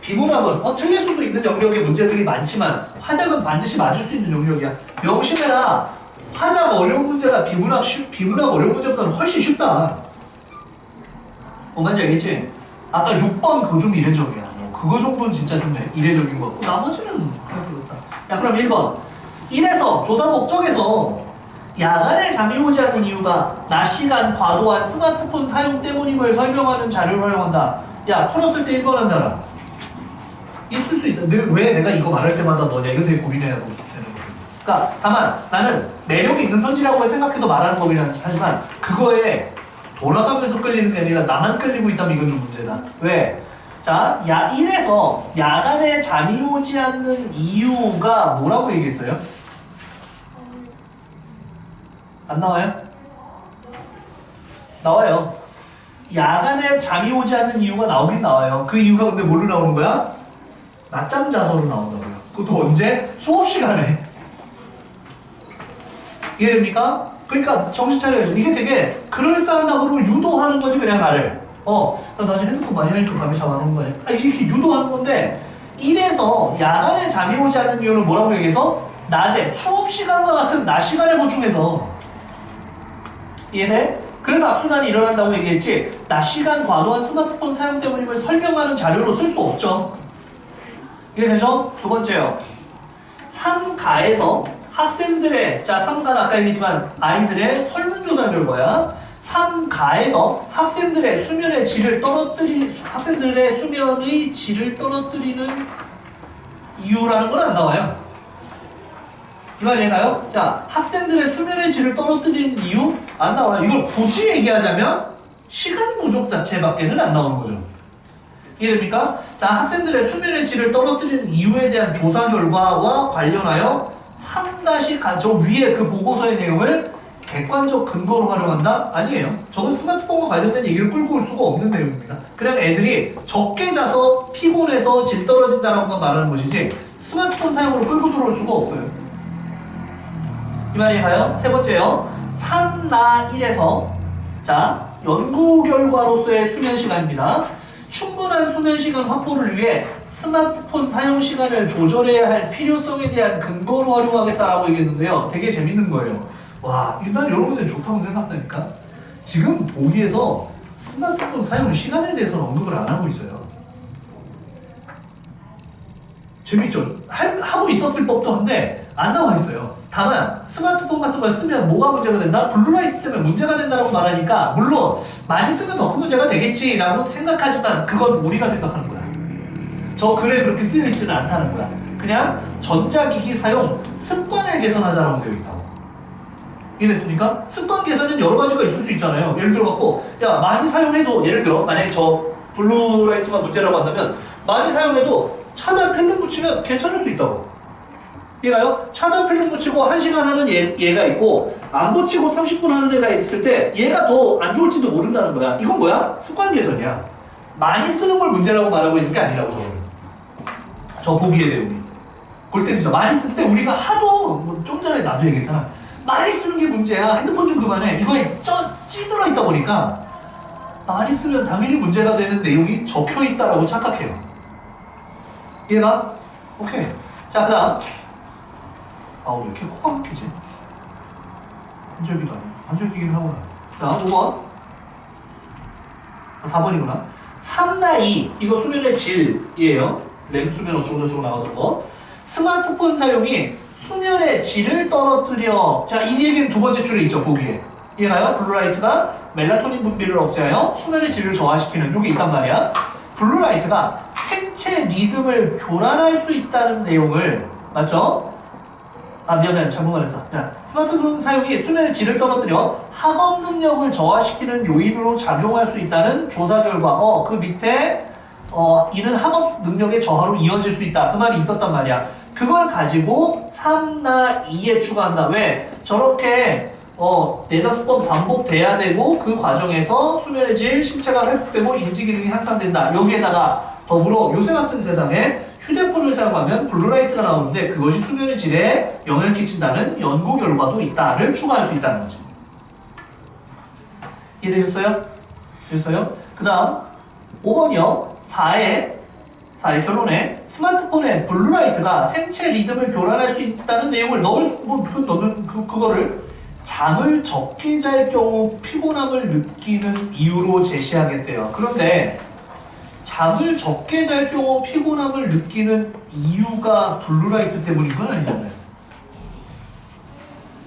비문학은 틀릴 수도 있는 영역의 문제들이 많지만 화작은 반드시 맞을 수 있는 영역이야. 명심해라. 화작 어려운 문제가 비문학 어려운 문제보다는 훨씬 쉽다. 뭔지 알겠지? 아까 6번 그거 좀 이례적이야. 그거 정도는 진짜 좀 이례적인 거 같고 나머지는 그렇다. 야 그럼 1번 1에서 조사 목적에서 야간에 잠이 오지 않는 이유가 낮 시간 과도한 스마트폰 사용 때문임을 설명하는 자료를 활용한다. 야 풀었을 때 1번 한 사람 있을 수 있다. 왜 내가 이거 말할 때마다 너냐 이거 되게 고민해야 되는 거야. 그러니까 다만 나는 매력이 있는 선지라고 생각해서 말하는 거긴 하지만 그거에 돌아가면서 끌리는 게 아니라 나만 끌리고 있다면 이건 좀 문제다. 왜? 자, 1에서 야간에 잠이 오지 않는 이유가 뭐라고 얘기했어요? 안 나와요? 나와요. 야간에 잠이 오지 않는 이유가 나오긴 나와요. 그 이유가 근데 뭘로 나오는 거야? 낮잠 자서로 나온다고요. 그것도 언제? 수업 시간에. 이해됩니까? 그러니까 정신 차려야죠. 이게 되게 그럴싸하다고 유도하는 거지 그냥 나를. 나 나중에 핸드폰 많이 하니까 밤에 잠 안 오는 거 아니야? 이렇게 유도하는 건데 1에서 야간에 잠이 오지 않는 이유는 뭐라고 얘기해서? 낮에 수업 시간과 같은 낮 시간에 보충해서. 이해돼? 그래서 악순환이 일어난다고 얘기했지 낮 시간 과도한 스마트폰 사용 때문임을 설명하는 자료로 쓸 수 없죠. 이해되죠? 두 번째요. 3가에서 학생들의, 자, 3가는 아까 얘기했지만 아이들의 설문조사 결과야. 3가에서 학생들의 수면의 질을 떨어뜨리는 이유라는 건 안 나와요. 이 말이 되나요? 자, 학생들의 수면의 질을 떨어뜨리는 이유? 안 나와요. 이걸 굳이 얘기하자면 시간 부족 자체밖에는 안 나오는 거죠. 이해됩니까? 자, 학생들의 수면의 질을 떨어뜨리는 이유에 대한 조사 결과와 관련하여 3-가 저 위에 그 보고서의 내용을 객관적 근거로 활용한다? 아니에요. 저건 스마트폰과 관련된 얘기를 끌고 올 수가 없는 내용입니다. 그냥 애들이 적게 자서 피곤해서 질 떨어진다라고만 말하는 것이지 스마트폰 사용으로 끌고 들어올 수가 없어요. 이 말이 가요? 세 번째요. 3-1에서 자, 연구 결과로서의 수면 시간입니다. 충분한 수면 시간 확보를 위해 스마트폰 사용 시간을 조절해야 할 필요성에 대한 근거로 활용하겠다라고 얘기했는데요. 되게 재밌는 거예요. 와, 일단 이런 것들이 좋다고 생각하니까 지금 보기에서 스마트폰 사용 시간에 대해서는 언급을 안 하고 있어요. 재밌죠? 하고 있었을 법도 한데 안 나와 있어요. 다만 스마트폰 같은 걸 쓰면 뭐가 문제가 된다? 블루라이트 때문에 문제가 된다고 말하니까 물론 많이 쓰면 더 큰 문제가 되겠지라고 생각하지만 그건 우리가 생각하는 거야. 저 글에 그렇게 쓰여 있지는 않다는 거야. 그냥 전자기기 사용 습관을 개선하자라고 되어 있다고. 이해됐습니까? 습관 개선은 여러 가지가 있을 수 있잖아요. 예를 들어 갖고 야 많이 사용해도 예를 들어 만약에 저 블루라이트만 문제라고 한다면 많이 사용해도 차단 필름 붙이면 괜찮을 수 있다고. 얘가요? 차단 필름 붙이고 1시간 하는 얘가 있고 안 붙이고 30분 하는 애가 있을 때 얘가 더 안 좋을지도 모른다는 거야. 이건 뭐야? 습관 개선이야. 많이 쓰는 걸 문제라고 말하고 있는 게 아니라고 저거는. 저 보기의 내용이. 그럴 때는 많이 쓸 때 우리가 하도 뭐 좀 전에 나도 얘기했잖아. 많이 쓰는 게 문제야. 핸드폰 좀 그만해. 이거에 찌들어 있다 보니까 많이 쓰면 당연히 문제가 되는 내용이 적혀 있다라고 착각해요. 이해가? 오케이. 자, 그 다음. 왜 이렇게 코가 막히지? 한절기도 아니야. 한절기긴 하구나. 자, 5번. 4번이구나. 3-2. 이거 수면의 질이에요. 램 수면 어쩌고저쩌고 나오던 거. 스마트폰 사용이 수면의 질을 떨어뜨려. 자, 이 얘기는 두 번째 줄에 있죠, 보기에. 이해가요? 블루라이트가 멜라토닌 분비를 억제하여 수면의 질을 저하시키는 요게 있단 말이야. 블루라이트가 생체 리듬을 교란할 수 있다는 내용을, 맞죠? 미안, 잘못 말했어. 스마트폰 사용이 수면의 질을 떨어뜨려 학업 능력을 저하시키는 요인으로 작용할 수 있다는 조사 결과. 그 밑에 이는 학업 능력의 저하로 이어질 수 있다. 그 말이 있었단 말이야. 그걸 가지고 3-2에 추가한다. 왜? 저렇게 4-5번 반복돼야 되고 그 과정에서 수면의 질, 신체가 회복되고 인지 기능이 향상된다. 여기에다가 더불어 요새 같은 세상에 휴대폰을 사용하면 블루라이트가 나오는데 그것이 수면의 질에 영향을 끼친다는 연구 결과도 있다를 추가할 수 있다는 거지. 이해되셨어요? 되셨어요? 그 다음 5번이요. 4의 결론에 스마트폰에 블루라이트가 생체 리듬을 교란할 수 있다는 내용을 그거를 잠을 적게 잘 경우 피곤함을 느끼는 이유로 제시하겠대요. 그런데 잠을 적게 잘 경우 피곤함을 느끼는 이유가 블루라이트 때문인 건 아니잖아요.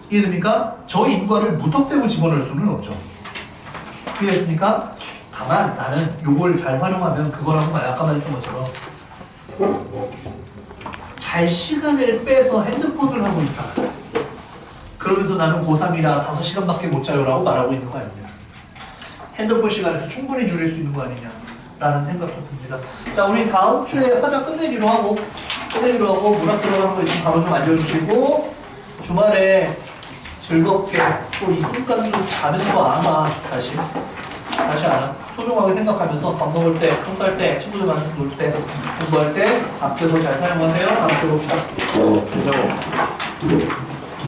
이해됩니까? 저 인과를 무턱대고 집어넣을 수는 없죠. 이해됐습니까? 다만 나는 요걸 잘 활용하면 그거라고 말 아까 말했던 것처럼 잘 시간을 빼서 핸드폰을 하고 있다. 그러면서 나는 고3이라 5시간밖에 못 자요 라고 말하고 있는 거 아니냐. 핸드폰 시간에서 충분히 줄일 수 있는 거 아니냐 라는 생각도 듭니다. 자, 우리 다음 주에 화장 끝내기로 하고 문학 들어가는 거 있으면 바로 좀 알려주시고 주말에 즐겁게 또 이 순간도 가는 거 아마 다시 알아. 소중하게 생각하면서 밥 먹을 때, 똥 쌀 때, 친구들 만나서 놀 때, 공부할 때 아껴서 잘 사용하세요. 다음 주에 봅시다. 괜찮아.